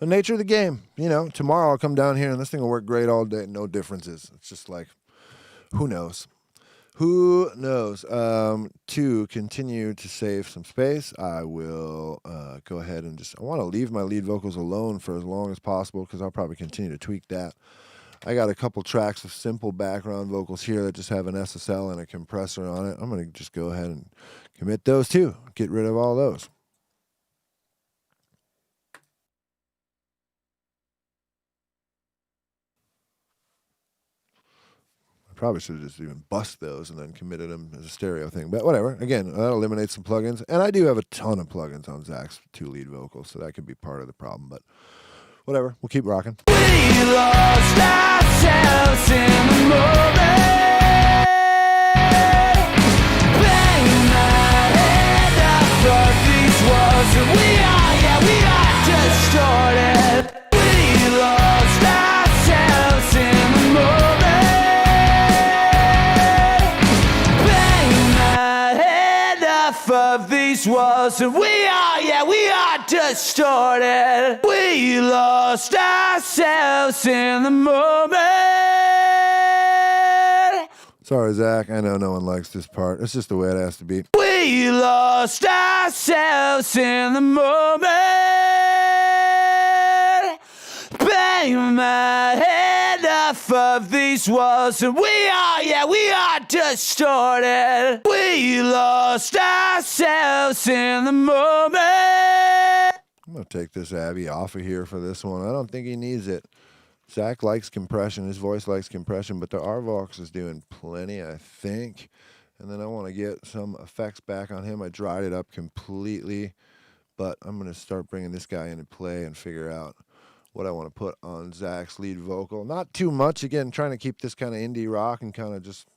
The nature of the game, tomorrow I'll come down here and this thing will work great all day. No differences. It's just like, who knows? Who knows? To continue to save some space, I will go ahead and I want to leave my lead vocals alone for as long as possible because I'll probably continue to tweak that. I got a couple tracks of simple background vocals here that just have an SSL and a compressor on it. I'm going to just go ahead and commit those too. Get rid of all those. Probably should have just even bust those and then committed them as a stereo thing. But whatever. Again, that eliminates some plugins. And I do have a ton of plugins on Zach's 2 lead vocals, so that could be part of the problem. But whatever. We'll keep rocking. We lost ourselves in the moment. Bang my head off of these walls. And we are distorted. We lost ourselves in the moment. Of these walls, and we are distorted. We lost ourselves in the moment. Sorry, Zach. I know no one likes this part. It's just the way it has to be. We lost ourselves in the moment. Bang my head off of these walls, and we are distorted. We lost ourselves in the moment. I'm going to take this Abby off of here for this one. I don't think he needs it. Zach likes compression. His voice likes compression, but the RVox is doing plenty, I think. And then I want to get some effects back on him. I dried it up completely, but I'm going to start bringing this guy into play and figure out what I want to put on Zach's lead vocal. Not too much. Again, trying to keep this kind of indie rock and kind of just,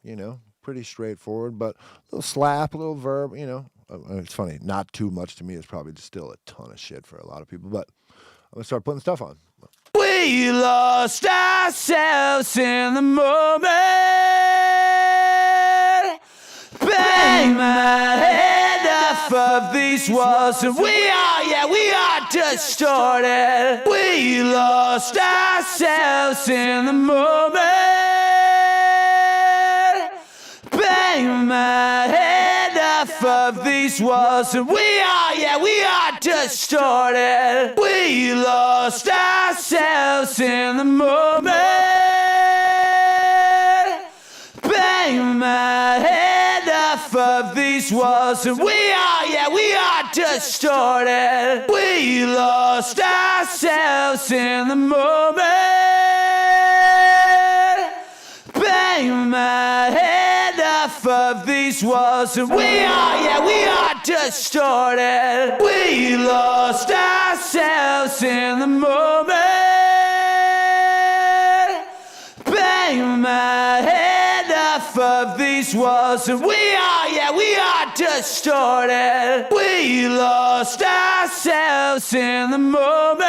pretty straightforward, but a little slap, a little verb, It's funny. Not too much to me is probably just still a ton of shit for a lot of people, but I'm going to start putting stuff on. We lost ourselves in the moment. Bang my head off of these walls, and we are distorted. We lost ourselves in the moment. Bang my head off of these walls, and we are distorted. We lost ourselves in the moment. Bang my head off of these walls, and we are distorted. We lost ourselves in the moment. bang my head off of these walls, and we are distorted. We lost ourselves in the moment. Bang my head off of these walls, and we are distorted. We lost ourselves in the moment.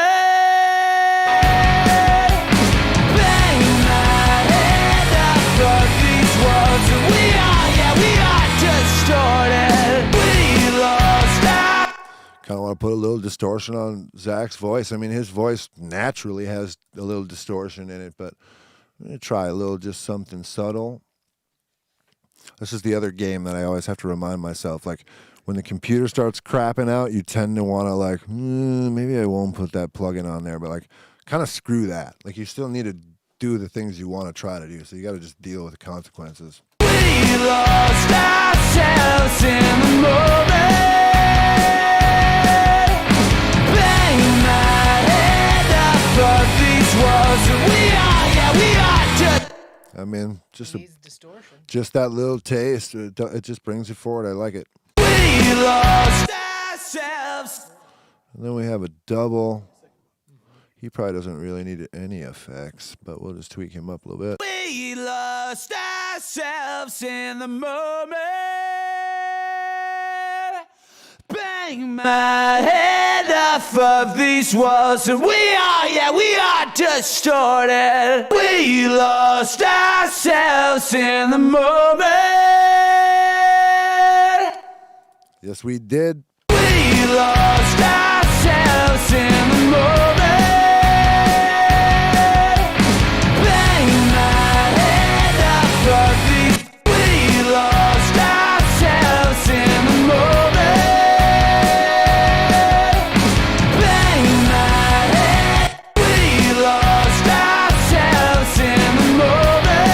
Bang my head off of these walls, and we are distorted. We lost our. Kind of want to put a little distortion on Zach's voice. I mean, his voice naturally has a little distortion in it, but I'm going to try a little, just something subtle. This is the other game that I always have to remind myself. Like, when the computer starts crapping out, you tend to want to, like, maybe I won't put that plugin on there, but, like, kind of screw that. Like, you still need to do the things you want to try to do, so you got to just deal with the consequences. We lost ourselves in the moment. Bang my head off of these walls, and we are just. I mean, just Needs distortion. just that little taste, it just brings you forward. I like it. We lost ourselves. And then we have a double. He probably doesn't really need any effects, but we'll just tweak him up a little bit. We lost ourselves in the moment. Bang my head off of these walls, and we are distorted. We lost ourselves in the moment. Yes, we did. We lost ourselves in the moment. Bang my head off of these. We lost ourselves in the moment. Bang my head. We lost ourselves in the moment.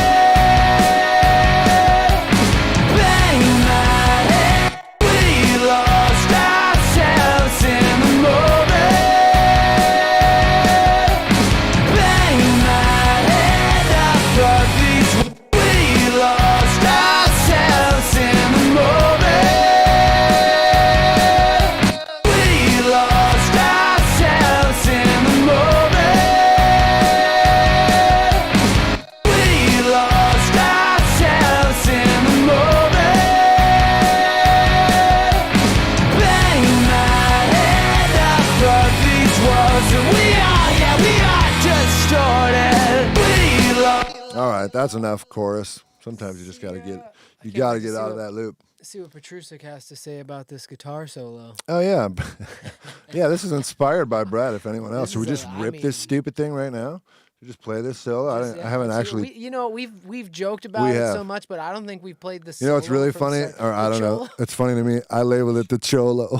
Bang my head. We lost ourselves in the moment. Bang my head off of these. We lost ourselves in the moment. We lost ourselves in the moment. We lost ourselves in the moment. Bang my head off of these walls, and we are distorted. We lost. All right, that's enough chorus. Sometimes you just got to I can't got to wait to get see out of what- that loop. See what Petrusik has to say about this guitar solo. Oh, yeah. Yeah, this is inspired by Brad, if anyone else. This Should we is just I rip mean- this stupid thing right now? We just play this solo? I haven't actually... We've joked about it have. so much, but I don't think we've played this. You know what's really funny? Or I don't know. It's funny to me. I labeled it the Cholo.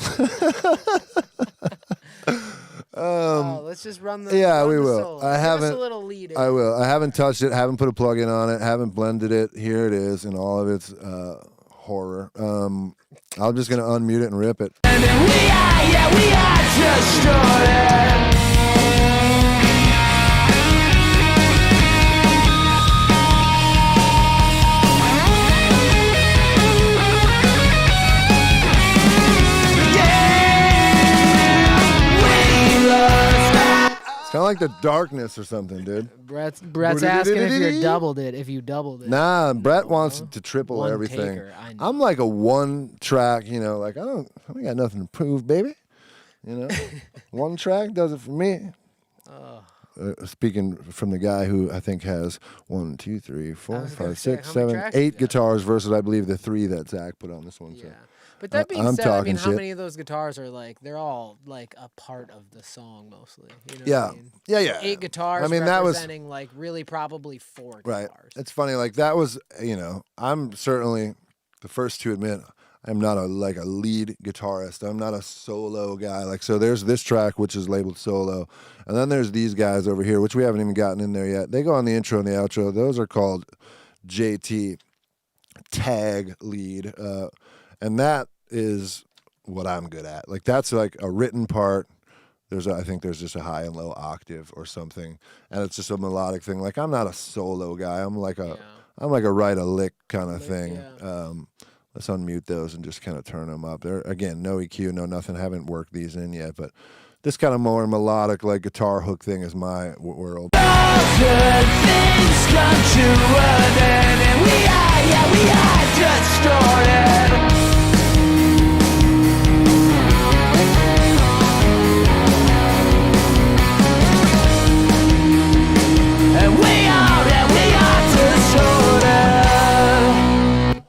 Let's just run the. yeah, run we the will. solo. I Give us haven't- a little lead in. I will. I haven't touched it, haven't put a plug-in on it, haven't blended it. Here it is in all of its horror. I'm just going to unmute it and rip it. And then we are distorted. It's kind of like the darkness or something, dude. Brett's asking if you doubled it. Nah, Brett wants to triple One everything. taker, I know. I'm like a one track, like I got nothing to prove, baby. One track does it for me. Speaking from the guy who I think has 1, 2, 3, 4, was gonna 5, say, 6, how many 7, tracks you 8 got? guitars versus I believe the 3 that Zach put on this one. So. Yeah. But that being I'm said, I talking mean, how shit. many of those guitars are like they're all like a part of the song mostly? You know Yeah. what I mean? Yeah. 8 guitars I mean, that was representing like really probably 4 right. guitars. It's funny, like that was, I'm certainly the first to admit I'm not a lead guitarist. I'm not a solo guy. Like, so there's this track which is labeled solo, and then there's these guys over here which we haven't even gotten in there yet. They go on the intro and the outro. Those are called JT, tag lead, and that is what I'm good at. Like, that's like a written part. I think there's just a high and low octave or something, and it's just a melodic thing. Like, I'm not a solo guy. I'm like I'm like a write a lick kind of Lick, thing. yeah. Let's unmute those and just kind of turn them up. There again, no EQ, no nothing. Haven't worked these in yet, but this kind of more melodic, like guitar hook thing is my world. All good things come to an end, and we are distorted. And we are distorted.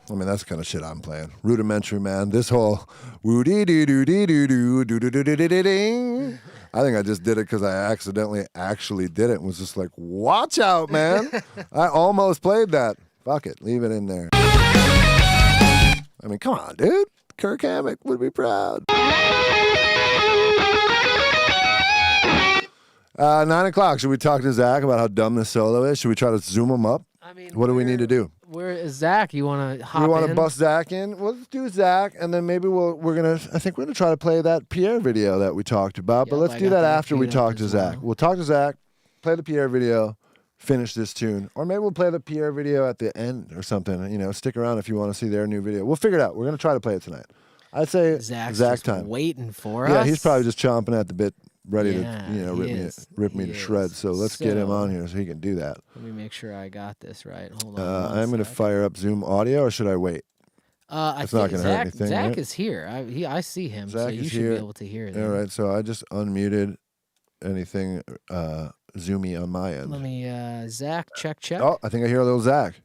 I mean, that's the kind of shit I'm playing. Rudimentary, man. This whole woody doo doo doo doo doo doo doo doo doo doo ding. I think I just did it because I accidentally actually did it and was just like, watch out, man. I almost played that. Fuck it. Leave it in there. I mean, come on, dude. Kirk Hammett would be proud. 9 o'clock. Should we talk to Zach about how dumb this solo is? Should we try to zoom him up? I mean, What do we need to do? Where is Zach? You want to hop We in? want to bust Zach in. Well, let's do Zach, and then maybe I think we're gonna try to play that Pierre video that we talked about. But Yep, let's I do got that that after we queued up talk to as Zach. well. We'll talk to Zach, play the Pierre video, finish this tune, or maybe we'll play the Pierre video at the end or something. You know, stick around if you want to see their new video. We'll figure it out. We're gonna try to play it tonight. I'd say Zach's Zach just time. waiting for us. Yeah, he's probably just chomping at the bit, ready Yeah, to he rip is. me He to is. shreds. So let's get him So- on here so he can do that. Let me make sure I got this right. Hold on. one I'm gonna sec. fire up Zoom audio, or should I wait? I It's not think gonna hurt Zach, anything, Zach right? is here. I see him, so Zach you is should here. be able to hear All him. right, so I just unmuted anything zoomy on my end. Let me, Zach, check. Oh, I think I hear a little Zach.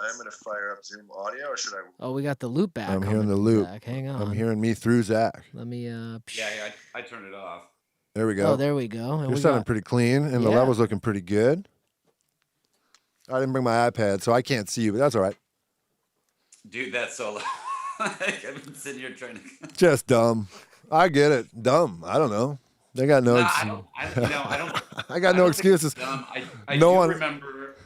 I'm going to fire up Zoom audio, or should I? Oh, we got the loop back. I'm hearing coming the from loop. Zach. Hang on. I'm hearing me through Zach. Let me. Yeah, I turned it off. There we go. Oh, there we go. And You're we sounding got, pretty clean, and the Yeah. level's looking pretty good. I didn't bring my iPad, so I can't see you, but that's all right. Dude, that's so loud. I've been sitting here trying to. Just dumb. I get it. Dumb. I don't know. They got no. Nah, I don't. I got no don't think it's excuses. dumb. I No do one- remember.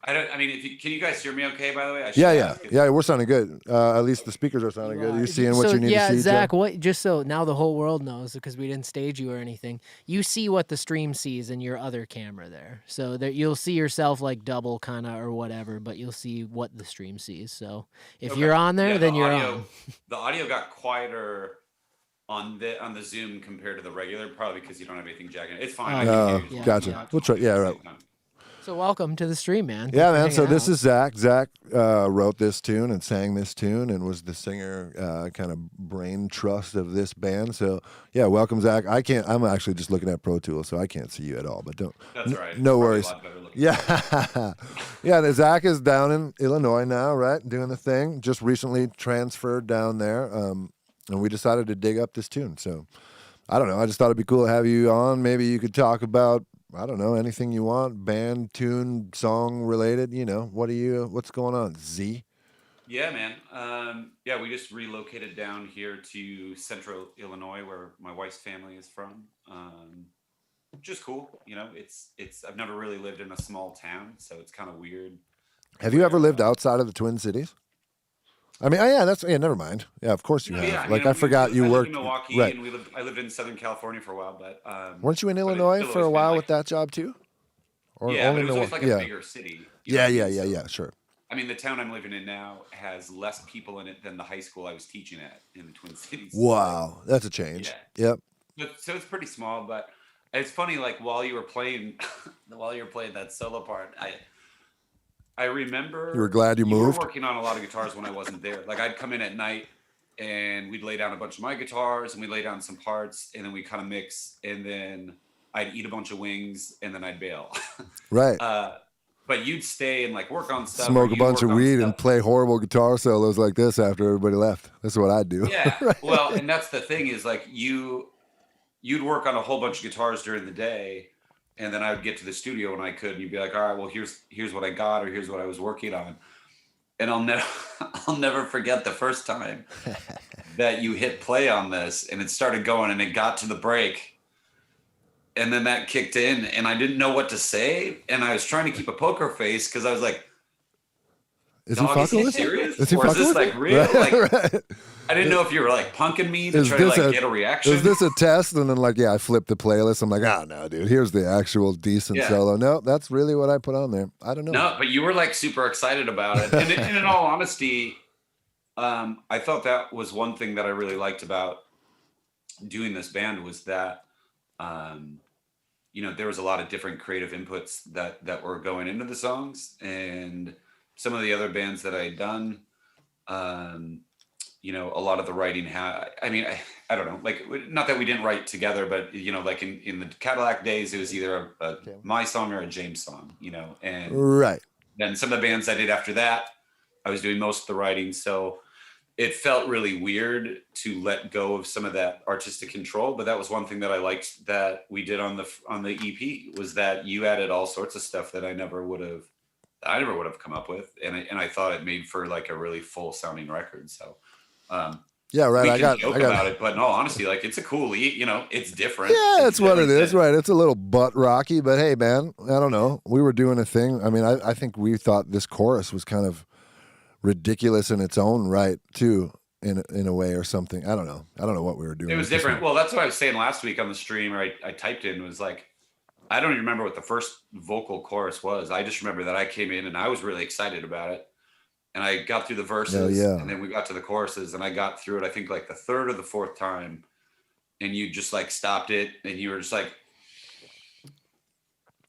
I don't. I mean, can you guys hear me okay? By the way, I should Yeah, ask if- we're sounding good. At least the speakers are sounding good. Are you seeing what so, you need yeah, to see, Zach, Joe? what? Just so now the whole world knows, because we didn't stage you or anything. You see what the stream sees in your other camera there, so that you'll see yourself like double kind of or whatever, but you'll see what the stream sees. So if Okay. you're on there, Yeah, then you're audio, on. The audio got quieter on the Zoom compared to the regular, probably because you don't have anything jacking it. It's fine. I can Oh, hear you. Yeah, gotcha. yeah. We'll try. Yeah, right. So welcome to the stream, man. Yeah, Thanks for man. So hanging this out. is Zach. Zach wrote this tune and sang this tune and was the singer, kind of brain trust of this band. So yeah, welcome, Zach. I'm actually just looking at Pro Tools, so I can't see you at all. But don't. That's right. No Probably a worries. lot better looking. Yeah, yeah. Zach is down in Illinois now, right? Doing the thing. Just recently transferred down there, and we decided to dig up this tune. So I don't know. I just thought it'd be cool to have you on. Maybe you could talk about, I don't know, anything you want, band, tune, song related. You know, what's going on, Z? Yeah, man. Yeah, we just relocated down here to central Illinois, where my wife's family is from. Just cool, you know. It's. I've never really lived in a small town, so it's kind of weird. Have you ever lived outside of the Twin Cities? I mean, never mind. Yeah, of course you No, have. yeah, Like, mean, I forgot you I lived worked. in Milwaukee, Right. and I lived in Southern California for a while, but Weren't you in but it's Illinois still for a always been, while like- with that job too? Or yeah, but it was always Milwaukee? like a Yeah. bigger city. you know Yeah, what I yeah, mean? yeah, So, yeah, sure. I mean, the town I'm living in now has less people in it than the high school I was teaching at in the Twin Cities. Wow, that's a change. Yep. So it's pretty small, but it's funny. Like while you were playing, that solo part, I remember You were glad you moved? were working on a lot of guitars when I wasn't there. Like I'd come in at night and we'd lay down a bunch of my guitars and we'd lay down some parts and then we kind of mix and then I'd eat a bunch of wings and then I'd bail. Right. But you'd stay and like work on stuff. or Smoke a you'd bunch of work on weed stuff. and play horrible guitar solos like this after everybody left. That's what I do. Yeah. Well, and that's the thing is like you'd work on a whole bunch of guitars during the day, and then I would get to the studio when I could, and you'd be like, all right, well, here's what I got, or here's what I was working on. And I'll never forget the first time that you hit play on this and it started going and it got to the break. And then that kicked in and I didn't know what to say. And I was trying to keep a poker face because I was like, Is he dog, fucking is he with you? serious? Is he Or is fucking this with like you? real? Right, Like, right. I didn't know if you were like punking me to Is try to this like a- get a reaction. Is this a test? And then like, yeah, I flipped the playlist. I'm like, oh no, dude, here's the actual decent Yeah. solo. No, that's really what I put on there. I don't know. No, but you were like super excited about it. And in all honesty, I thought that was one thing that I really liked about doing this band was that, you know, there was a lot of different creative inputs that were going into the songs, and some of the other bands that I had done, you know, a lot of the writing I don't know, like, not that we didn't write together, but, you know, like in the Cadillac days, it was either my song or a James song, you know, and Right. then some of the bands I did after that, I was doing most of the writing. So it felt really weird to let go of some of that artistic control. But that was one thing that I liked that we did on the EP, was that you added all sorts of stuff that I never would have come up with. And I thought it made for like a really full sounding record. So, Yeah, right. we I can got joke about it, but no, honestly, like, it's a cool, you know, it's different. Yeah, it's what it different is, than- right? It's a little butt rocky, but hey, man, I don't know. We were doing a thing. I mean, I think we thought this chorus was kind of ridiculous in its own right, too, in a way or something. I don't know. I don't know what we were doing. It was with this different. one. Well, that's what I was saying last week on the stream, or I typed in, was like, I don't even remember what the first vocal chorus was. I just remember that I came in and I was really excited about it. And I got through the verses, yeah. and then we got to the choruses, and I got through it, I think like the third or the fourth time. And you just like stopped it, and you were just like,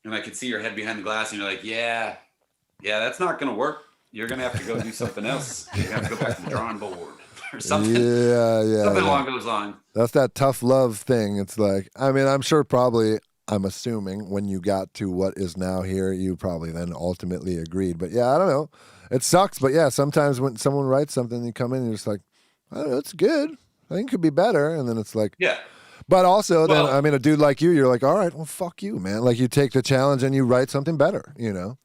and I could see your head behind the glass, and you're like, yeah, that's not going to work. You're going to have to go do something else. You have to go back to the drawing board or something. Yeah. Something along those lines. That's that tough love thing. It's like, I mean, I'm sure I'm assuming when you got to what is now here, you probably then ultimately agreed. But yeah, I don't know. It sucks. But yeah, sometimes when someone writes something, you come in and you're just like, I don't know, it's good. I think it could be better. And then it's like, Yeah. But also, Well- then, I mean, a dude like you're like, all right, well, fuck you, man. Like, you take the challenge and you write something better, you know?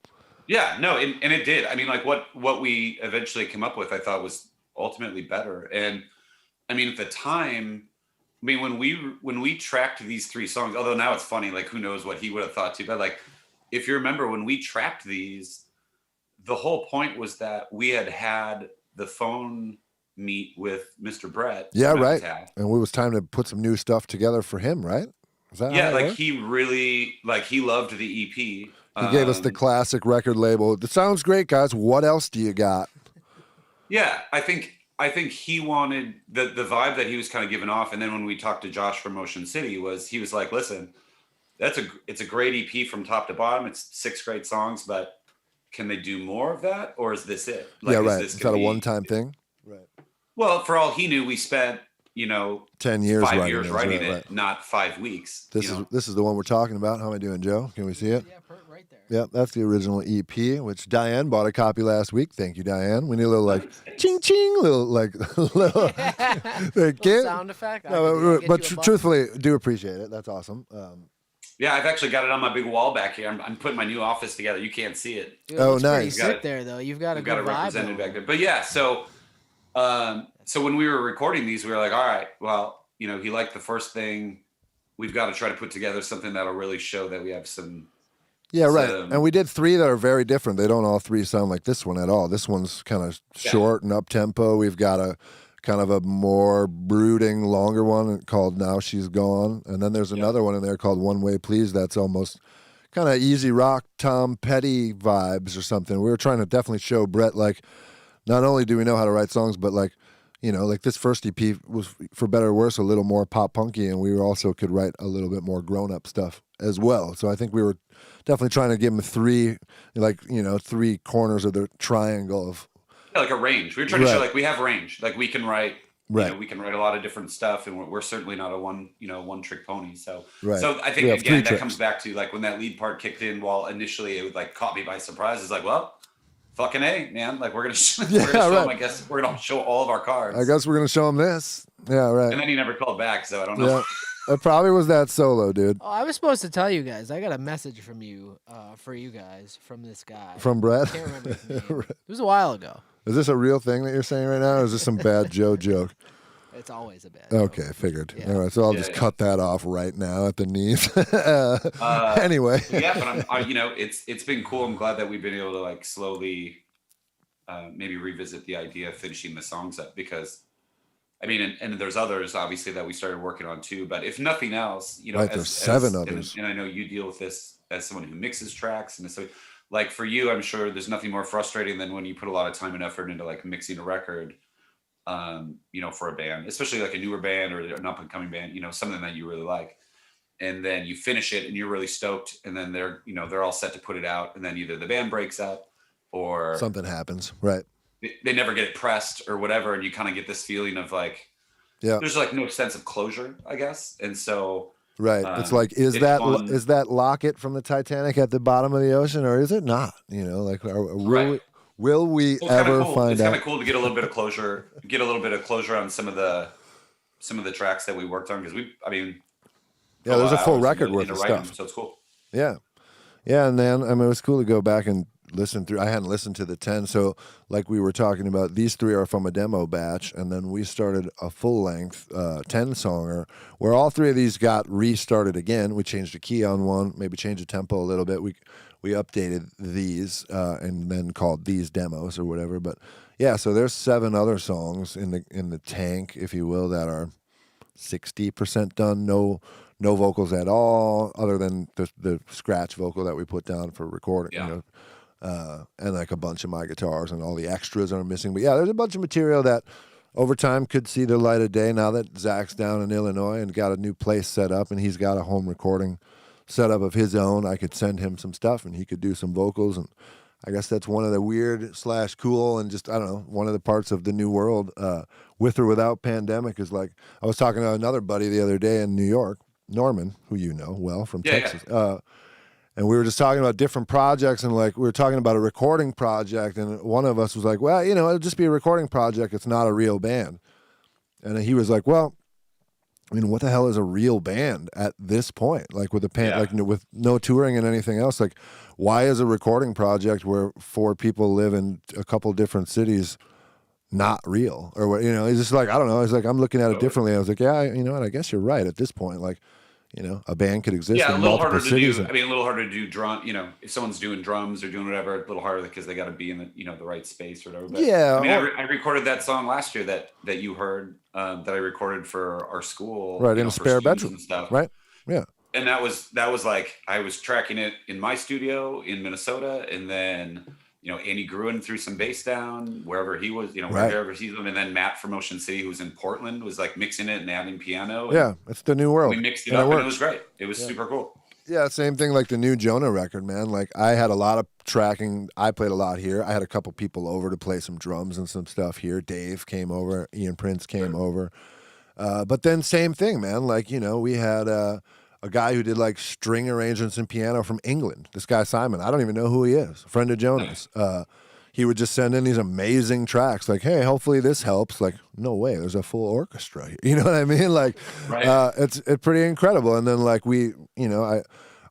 Yeah, no, and it did. I mean, like what we eventually came up with, I thought was ultimately better. And I mean, at the time, I mean, when we tracked these three songs, although now it's funny, like, who knows what he would have thought too, but like, if you remember when we tracked these, the whole point was that we had the phone meet with Mr. Brett. Yeah, from right. Epitaph. And it was time to put some new stuff together for him, right? Is that Yeah, how it like worked? he really, like, he loved the EP. He gave us the classic record label. It sounds great, guys. What else do you got? Yeah, I think he wanted the vibe that he was kind of giving off. And then when we talked to Josh from Motion City, he was like, listen, it's a great EP from top to bottom. It's 6 great songs, but can they do more of that, or is this it? Like, yeah, is right. this Is gonna that a be- one-time thing? Right. Well, for all he knew, we spent 10 years 5 writing years this, writing right, it, right. not 5 weeks. This is the one we're talking about. How am I doing, Joe? Can we see it? Yeah, right there. Yep, that's the original EP, which Diane bought a copy last week. Thank you, Diane. We need a little like Nice. ching ching, little like little. They Little can't- sound effect. No, but truthfully, do appreciate it. That's awesome. Yeah, I've actually got it on my big wall back here. I'm putting my new office together. You can't see it. Dude, Oh, it's pretty nice. sick there though. You've got a I've good got it vibe. represented going. back there. But yeah, so when we were recording these, we were like, all right, well, he liked the first thing. We've got to try to put together something that'll really show that we have some. Yeah, right. So- And we did 3 that are very different. They don't all 3 sound like this one at all. This one's kind of Yeah. short and up tempo. We've got a kind of a more brooding, longer one called Now She's Gone. And then there's another one in there called One Way Please that's almost kind of easy rock, Tom Petty vibes or something. We were trying to definitely show Brett, like, not only do we know how to write songs, but like, like this first EP was, for better or worse, a little more pop punky, and we also could write a little bit more grown up stuff as well. So I think we were definitely trying to give him 3, 3 corners of the triangle of. Yeah, like a range. We were trying to show, Right. like, we have range. Like, we can write. Right. We can write a lot of different stuff, and we're certainly not a one trick pony. So, Right. so I We think have 3 again that tricks. comes back to, like, when that lead part kicked in. While initially it would, like, caught me by surprise. It's like, well, fucking A, man. Like, we're gonna show Yeah, him. right. I guess we're gonna show all of our cards. I guess we're gonna show him this. Yeah, right. And then he never called back, so I don't know. Yeah, it probably was that solo, dude, Oh, I was supposed to tell you guys. I got a message from you, for you guys, from this guy. from Brett. I can't remember his name. It was a while ago. Is this a real thing that you're saying right now, or is this some bad Joe joke? It's always a bad. joke. Okay, figured. Yeah. All right, so I'll Yeah, just yeah. cut that off right now at the knees. Anyway, Yeah, but it's been cool. I'm glad that we've been able to, like, slowly maybe revisit the idea of finishing the songs up, because I mean, and there's others obviously that we started working on too. But if nothing else, you know, Right, there's 7 others. and I know you deal with this as someone who mixes tracks, and so like for you, I'm sure there's nothing more frustrating than when you put a lot of time and effort into like mixing a record, you know, for a band, especially like a newer band or an up and coming band, you know, something that you really like, and then you finish it and you're really stoked, and then they're, you know, they're all set to put it out, and then either the band breaks up or Something happens, right? they never get it pressed or whatever, and you kind of get this feeling of like Yeah, there's like no sense of closure, I guess. And so right. It's like, is it's that fun. locket from the Titanic at the bottom of the ocean, or is it not? You know, like, Right. will we Well, it's kind of ever cool. find It's kind out? of cool to get a little bit of closure, on some of the tracks that we worked on, because I mean, Yeah, a there's lot a of full hours record worth into of writing them, stuff. so it's cool. Yeah. Yeah, and then I mean, it was cool to go back and listen through. I hadn't listened to the 10, so like we were talking about, these 3 are from a demo batch, and then we started a full length 10-songer where all 3 of these got restarted again. We changed the key on one, maybe changed the tempo a little bit. We updated these and then called these demos or whatever. But yeah, so there's 7 other songs in the tank, if you will, that are 60% done. No vocals at all, other than the scratch vocal that we put down for recording. Yeah. You know, and like a bunch of my guitars, and all the extras are missing. But yeah, there's a bunch of material that over time could see the light of day. Now that Zach's down in Illinois and got a new place set up, and he's got a home recording setup of his own, I could send him some stuff, and he could do some vocals. And I guess that's one of the weird / cool, and just, I don't know, one of the parts of the new world, with or without pandemic, is like, I was talking to another buddy the other day in New York, Norman, who you know well from Yeah, Texas. And we were just talking about different projects, and like we were talking about a recording project, and one of us was like, well, you know, it'll just be a recording project. It's not a real band. And he was like, well, I mean, what the hell is a real band at this point? Like with Yeah. like with no touring and anything else, like why is a recording project where 4 people live in a couple different cities not real? Or what, you know, he's just like, I don't know. He's like, I'm looking at it differently. I was like, yeah, you know what? I guess you're right at this point. Like, you know, a band could exist Yeah, a in little multiple harder to cities. do. I mean, a little harder to do drum. You know, if someone's doing drums or doing whatever, a little harder because they got to be in the, you know, the right space or whatever. But Yeah, I mean, I recorded that song last year that you heard, that I recorded for our school, right, you in know, a for spare students bedroom, and stuff. right? Yeah. And that was like I was tracking it in my studio in Minnesota, and then, you know, Andy Gruen threw some bass down wherever he was, you know, Right. wherever he's living, and then Matt from Ocean City, who's in Portland, was like mixing it and adding piano. And Yeah, it's the new world. we mixed it and up, and it works. was great. It was super cool. Yeah, same thing like the new Jonah record, man. Like I had a lot of tracking. I played a lot here. I had a couple people over to play some drums and some stuff here. Dave came over. Ian Prince came over. But then same thing, man. Like, you know, we had a guy who did like string arrangements and piano from England. This guy, Simon, I don't even know who he is. A friend of Jonah's. He would just send in these amazing tracks like, hey, hopefully this helps. Like, no way, there's a full orchestra here. You know what I mean? Like, Right. it's pretty incredible. And then like we, you know,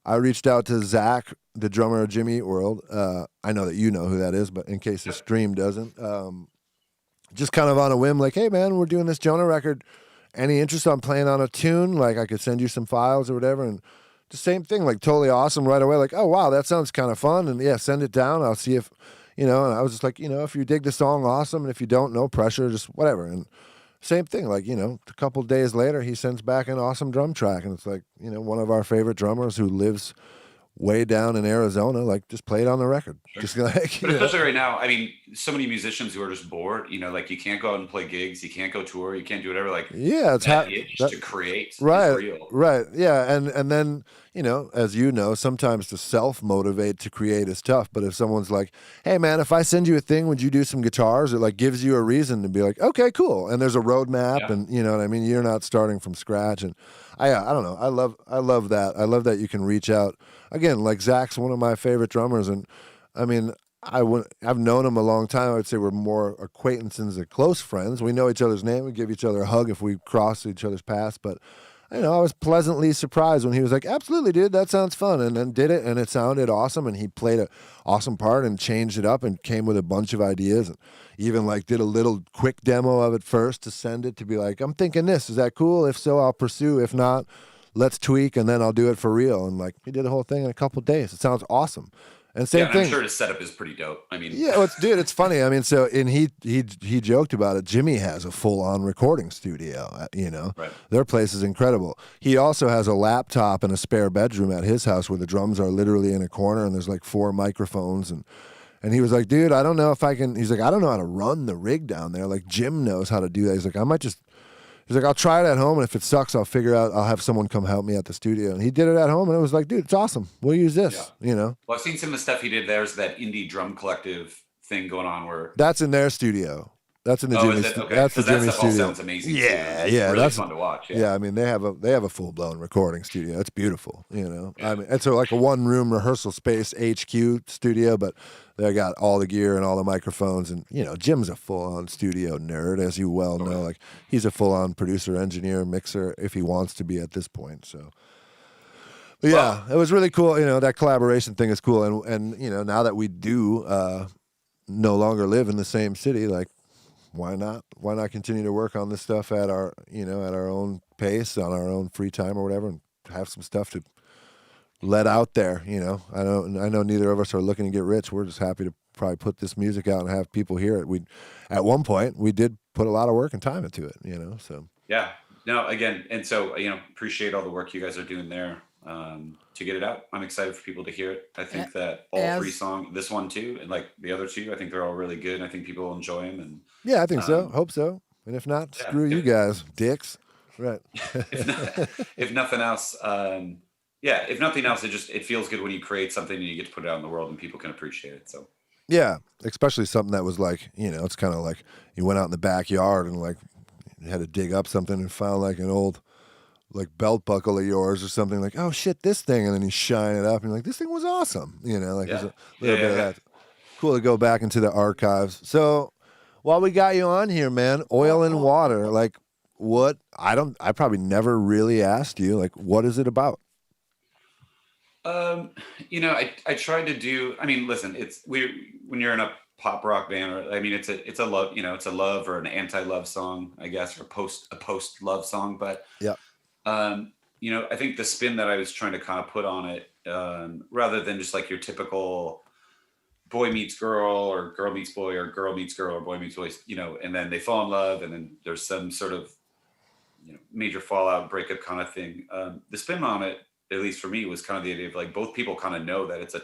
I reached out to Zach, the drummer of Jimmy Eat World. I know that you know who that is, but in case the stream doesn't, just kind of on a whim, like, hey man, we're doing this Jonah record. Any interest on playing on a tune? Like I could send you some files or whatever. And the same thing, like totally awesome right away. Like, oh wow, that sounds kind of fun. And yeah, send it down. I'll see if, you know, and I was just like, you know, if you dig the song, awesome. And if you don't, no pressure, just whatever. And same thing, like, you know, a couple days later, he sends back an awesome drum track. And it's like, you know, one of our favorite drummers who lives way down in Arizona, like just play it on the record. Just like, But especially right now, I mean, so many musicians who are just bored, you know, like you can't go out and play gigs, you can't go tour, you can't do whatever. Like, yeah, it's that itch to create right, is real. right, yeah, and then, you know, as you know, sometimes to self-motivate to create is tough. But if someone's like, hey man, if I send you a thing, would you do some guitars? It like gives you a reason to be like, okay, cool. And there's a roadmap, Yeah. and you know what I mean. You're not starting from scratch, and I don't know. I love that. I love that you can reach out. Again, like Zach's one of my favorite drummers, and I mean, I've known him a long time. I would say we're more acquaintances than close friends. We know each other's name. We give each other a hug if we cross each other's paths. But you know, I was pleasantly surprised when he was like, "Absolutely, dude, that sounds fun," and then did it, and it sounded awesome. And he played an awesome part and changed it up and came with a bunch of ideas, and even like did a little quick demo of it first to send it to be like, "I'm thinking this. Is that cool? If so, I'll pursue. If not, let's tweak, and then I'll do it for real." And like he did the whole thing in a couple of days. It sounds awesome. And same and thing. I'm sure his setup is pretty dope. I mean, Yeah, well, dude, it's funny. I mean, so and he joked about it. Jimmy has a full-on recording studio. Right. Their place is incredible. He also has a laptop and a spare bedroom at his house where the drums are literally in a corner and there's like 4 microphones and he was like, dude, I don't know if I can. He's like, I don't know how to run the rig down there. Like Jim knows how to do that. He's like, He's like, I'll try it at home, and if it sucks, I'll have someone come help me at the studio. And he did it at home, and it was like, dude, it's awesome. We'll use this, Well, I've seen some of the stuff he did. There's that indie drum collective thing going on where That's in their studio. That's in the Jimmy. Okay. That's the Jimmy stuff all studio. sounds amazing. Yeah, too. yeah, really that's fun to watch. Yeah, I mean they have a full blown recording studio. It's beautiful, I mean, it's like a 1-room rehearsal space HQ studio, but they got all the gear and all the microphones, and Jim's a full on studio nerd, as you well know. Like he's a full on producer, engineer, mixer, if he wants to be at this point. So. But yeah, it was really cool. That collaboration thing is cool, and now that we do no longer live in the same city, like. Why not? Why not continue to work on this stuff at our own pace, on our own free time or whatever, and have some stuff to let out there? I know neither of us are looking to get rich. We're just happy to probably put this music out and have people hear it. At one point, we did put a lot of work and time into it. So yeah, no, again, and so appreciate all the work you guys are doing there to get it out. I'm excited for people to hear it. I think that all 3 songs, this one too, and like the other 2, I think they're all really good. And I think people will enjoy them. And yeah, I think so. Hope so. And if not, screw you guys, dicks. Right. if nothing else, if nothing else, it feels good when you create something and you get to put it out in the world and people can appreciate it. So yeah, especially something that was like, it's kind of like you went out in the backyard and like you had to dig up something and found like an old like belt buckle of yours or something, like, oh shit, this thing, and then you shine it up and you're like, this thing was awesome. There's a little bit of that. Cool to go back into the archives. So while we got you on here, man, Oil and Water, like I probably never really asked you, like, what is it about? I tried to do, I mean, listen, when you're in a pop rock band, or I mean, it's a love, it's a love or an anti-love song, I guess, or a post love song. But yeah, I think the spin that I was trying to kind of put on it, rather than just like your typical boy meets girl or girl meets boy or girl meets girl or boy meets boy, and then they fall in love and then there's some sort of major fallout, breakup kind of thing. The spin on it, at least for me, was kind of the idea of like both people kind of know that it's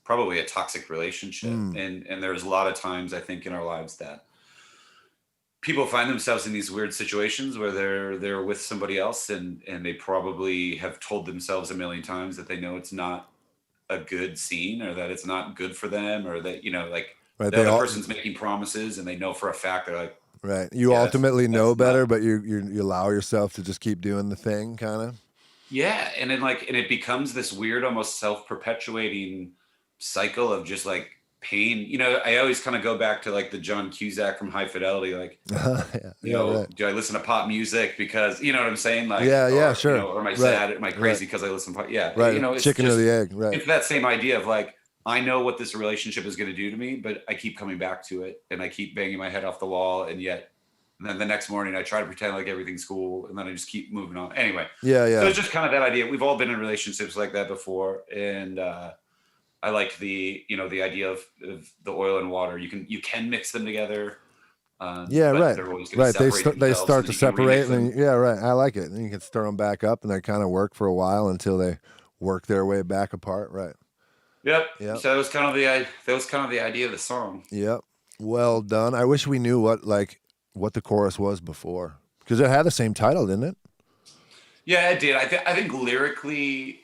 probably a toxic relationship. And there's a lot of times I think in our lives that people find themselves in these weird situations where they're with somebody else and they probably have told themselves a million times that they know it's not a good scene or that it's not good for them, or that, right, the other person's making promises and they know for a fact they're like, right. You ultimately know better, but you allow yourself to just keep doing the thing kind of. Yeah. And then and it becomes this weird, almost self-perpetuating cycle of just like pain. I always kind of go back to like the John Cusack from High Fidelity, like, right. Do I listen to pop music because, you know what I'm saying? Like, sure. Or am I sad? Am I crazy because I listen to pop? Yeah. Right. It's chicken or the egg. Right. It's that same idea of like, I know what this relationship is going to do to me, but I keep coming back to it and I keep banging my head off the wall. And then the next morning I try to pretend like everything's cool. And then I just keep moving on. Anyway. Yeah. So it's just kind of that idea. We've all been in relationships like that before. And, I like the idea of the oil and water. You can mix them together. Right. They start to separate. And right. I like it. And you can stir them back up, and they kind of work for a while until they work their way back apart. Right. Yep. So that was kind of the idea of the song. Yep. Well done. I wish we knew what the chorus was before, because it had the same title, didn't it? Yeah, it did. I think lyrically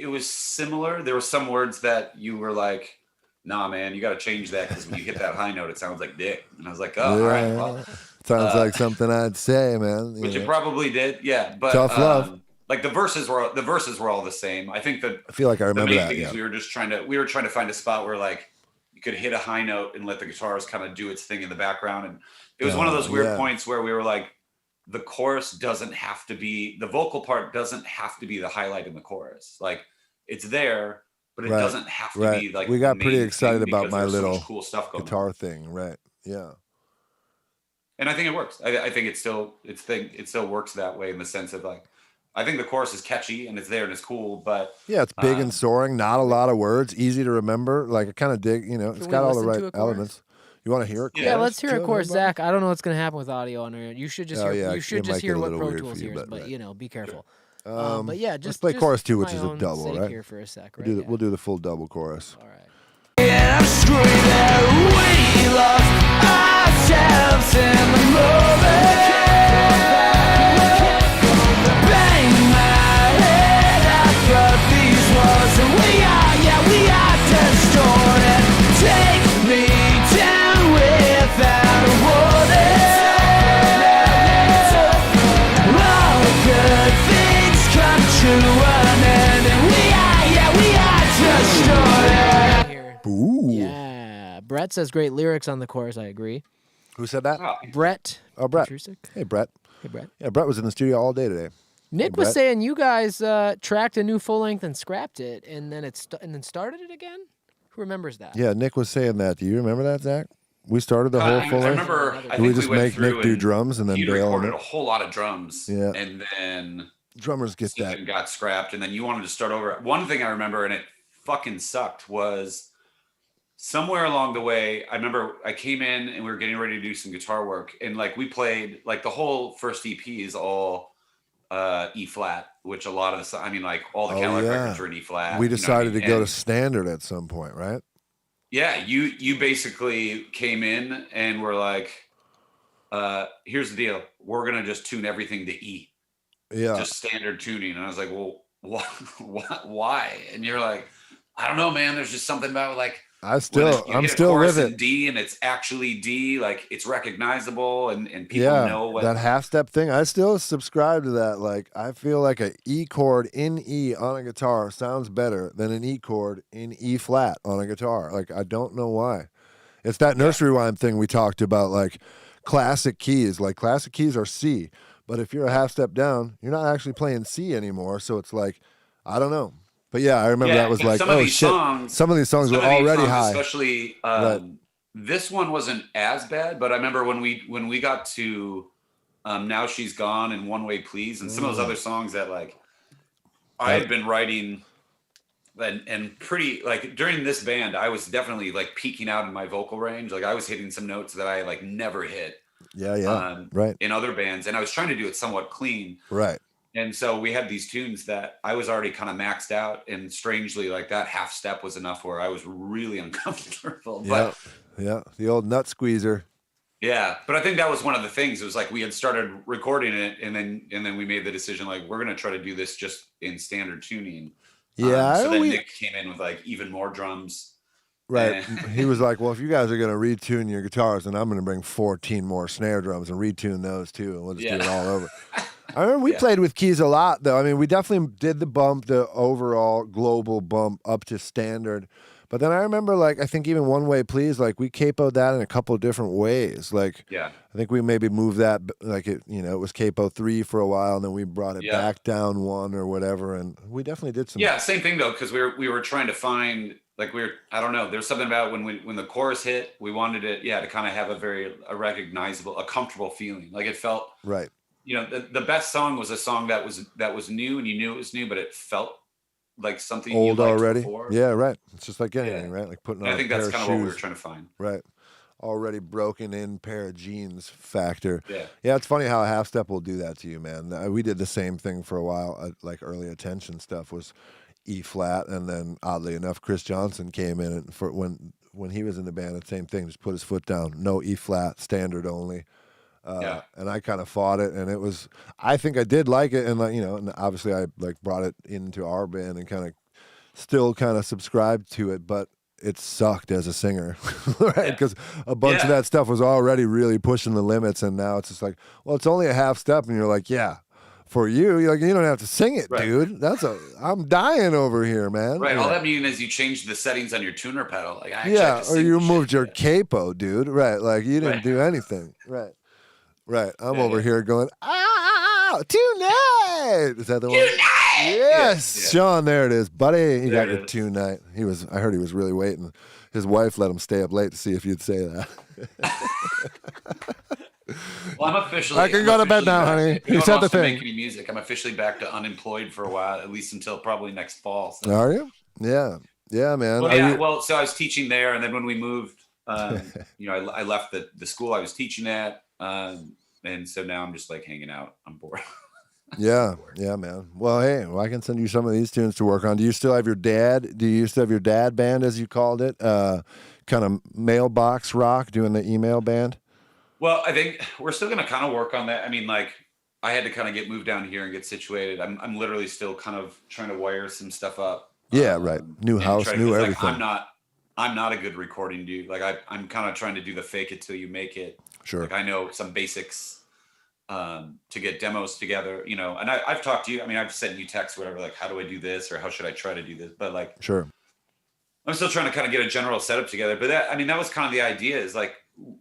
it was similar. There were some words that you were like, nah, man, you got to change that because when you hit that high note, it sounds like dick. And I was like, oh, all right. Well, sounds like something I'd say, man. Which it probably did. Yeah. But tough love. Like the verses were all the same. I think that I feel like I remember the main that. thing is we were trying to find a spot where like you could hit a high note and let the guitars kind of do its thing in the background. And it was one of those weird points where we were like, the chorus doesn't have to be, the vocal part doesn't have to be the highlight in the chorus. Like it's there, but it doesn't have to be like. We got pretty excited about my little cool stuff going guitar on. thing, right? Yeah. And I think it works. I think it still works that way in the sense of like, I think the chorus is catchy and it's there and it's cool, but Yeah, it's big and soaring, not a lot of words, easy to remember. Like I kind of dig, it's we got all the listen to right a chorus? elements. You want to hear it? Yeah, let's hear a chorus, Zach. I don't know what's gonna happen with audio on here. You should just Oh, hear. yeah, You should it just might hear get a what little Pro weird Tools for you, hears, but right. be careful. But yeah, Let's just play chorus 2, for which my is a own double, sake right? Here for a sec, right? We'll do the full double chorus. All right. And I'm screaming, we lost ourselves in the moment. Bang my head up of these walls, and we are distorted. Take me down without a warning. All good things come to an end, and we are distorted. Here. Ooh. Yeah, Brett says great lyrics on the chorus. I agree. Who said that? oh, Brett. Oh, Brett. Patrusic? Hey, Brett. Hey, Brett. Yeah, Brett was in the studio all day today. Nick Hey, was Brett. saying you guys tracked a new full length and scrapped it, and then started it again. Who remembers that? Yeah, Nick was saying that. Do you remember that, Zach? We started the whole I full length. remember. I Did we think just we went make through Nick do and drums and then he bail on recorded it? a whole lot of drums. Yeah. And then Drummers get that. Stephen got scrapped, and then you wanted to start over. One thing I remember, and it fucking sucked, was somewhere along the way, I remember I came in and we were getting ready to do some guitar work, and like we played, like the whole first EP is all E flat, which a lot of the, I mean, like all the Oh, Cadillac yeah. records are in E flat. We you know what I decided mean? to go to And, standard at some point, right? yeah, you basically came in and were like, here's the deal, we're gonna just tune everything to E. Yeah. Just standard tuning. And I was like, well, why? And you're like, I don't know, man. There's just something about like, I'm when still you hit a with chorus in it. D and it's actually D, like it's recognizable and people Yeah, know what. that half step thing. I still subscribe to that. Like, I feel like an E chord in E on a guitar sounds better than an E chord in E flat on a guitar. Like, I don't know why. It's that nursery rhyme thing we talked about, like classic keys. Like, classic keys are C, but if you're a half step down, you're not actually playing C anymore. So it's like, I don't know. But yeah, I remember that was but like, some of oh these shit. songs, Some of these songs were some of these already songs, high. especially Right. this one wasn't as bad, but I remember when we got to Now She's Gone and One Way Please and some of those other songs that like I had been writing and pretty like during this band, I was definitely like peaking out in my vocal range. Like I was hitting some notes that I like never hit Yeah. Right. in other bands, and I was trying to do it somewhat clean. Right. And so we had these tunes that I was already kind of maxed out, and strangely, like that half step was enough where I was really uncomfortable. Yeah. But Yeah. The old nut squeezer. yeah, but I think that was one of the things. It was like we had started recording it, and then we made the decision like we're gonna try to do this just in standard tuning. Yeah. So then Nick came in with like even more drums. Right. He was like, well, if you guys are going to retune your guitars, then I'm going to bring 14 more snare drums and retune those too. And we'll just do it all over. I remember we played with keys a lot, though. I mean, we definitely did the bump, the overall global bump up to standard. But then I remember, like, I think even One Way Please, like, we capoed that in a couple of different ways. Like, Yeah. I think we maybe moved that, like, it was capo 3 for a while, and then we brought it back down 1 or whatever. And we definitely did some. Yeah, same thing, though, because we were trying to find, like, I don't know, there's something about when the chorus hit, we wanted it, to kind of have a recognizable, a comfortable feeling. Like, it felt. Right. The best song was a song that was new, and you knew it was new, but it felt like something Old you liked already. before. Yeah, right. It's just like anything, right? Like putting on I think a that's pair kind of of what we were shoes. trying to find. Right. Already broken in pair of jeans factor. Yeah. Yeah, it's funny how a half step will do that to you, man. We did the same thing for a while. Like early Attention stuff was E flat, and then oddly enough, Chris Johnson came in and for when he was in the band, the same thing, just put his foot down, no E flat, standard only. And I kind of fought it, and it was. I think I did like it, and and obviously I like brought it into our band and kind of still kind of subscribed to it, but it sucked as a singer, right? Because a bunch of that stuff was already really pushing the limits, and now it's just like, well, it's only a half step, and you're like, yeah. For you, you're like, you don't have to sing it, dude. I'm dying over here, man. Right. Yeah. All that means is you changed the settings on your tuner pedal. Like, or you moved your capo, dude. Right. Like you didn't do anything. Right. Right. I'm over here going, tonight. Is that the one? Tonight! Yes. Sean, there it is, buddy. You got There it your is. tonight. I heard he was really waiting. His wife let him stay up late to see if you'd say that. Well, I'm officially. I can I'm go to bed officially now, back. honey. If You anyone said the wants to make thing. any music, I'm officially back to unemployed for a while, at least until probably next fall. So. Are you? Yeah. Yeah, man. Well, Are yeah. you? Well, so I was teaching there, and then when we moved, I left the school I was teaching at, and so now I'm just like hanging out. I'm bored. Yeah, yeah, man. Well, hey, I can send you some of these tunes to work on. Do you still have your dad? Do you still have your dad band, as you called it? Kind of mailbox rock, doing the email band. Well, I think we're still going to kind of work on that. I mean, like I had to kind of get moved down here and get situated. I'm literally still kind of trying to wire some stuff up. Yeah, right. New And house, new like, everything. I'm not a good recording dude. Like I'm kind of trying to do the fake it till you make it. Sure. Like I know some basics to get demos together, and I've talked to you. I mean, I've sent you texts, whatever, like, how do I do this? Or how should I try to do this? But like, Sure. I'm still trying to kind of get a general setup together. But that was kind of the idea is like,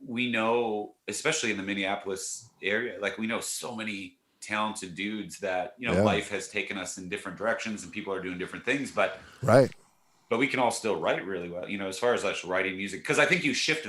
we know, especially in the Minneapolis area, like we know so many talented dudes that, life has taken us in different directions and people are doing different things, but we can all still write really well, as far as like writing music. Cause I think you shift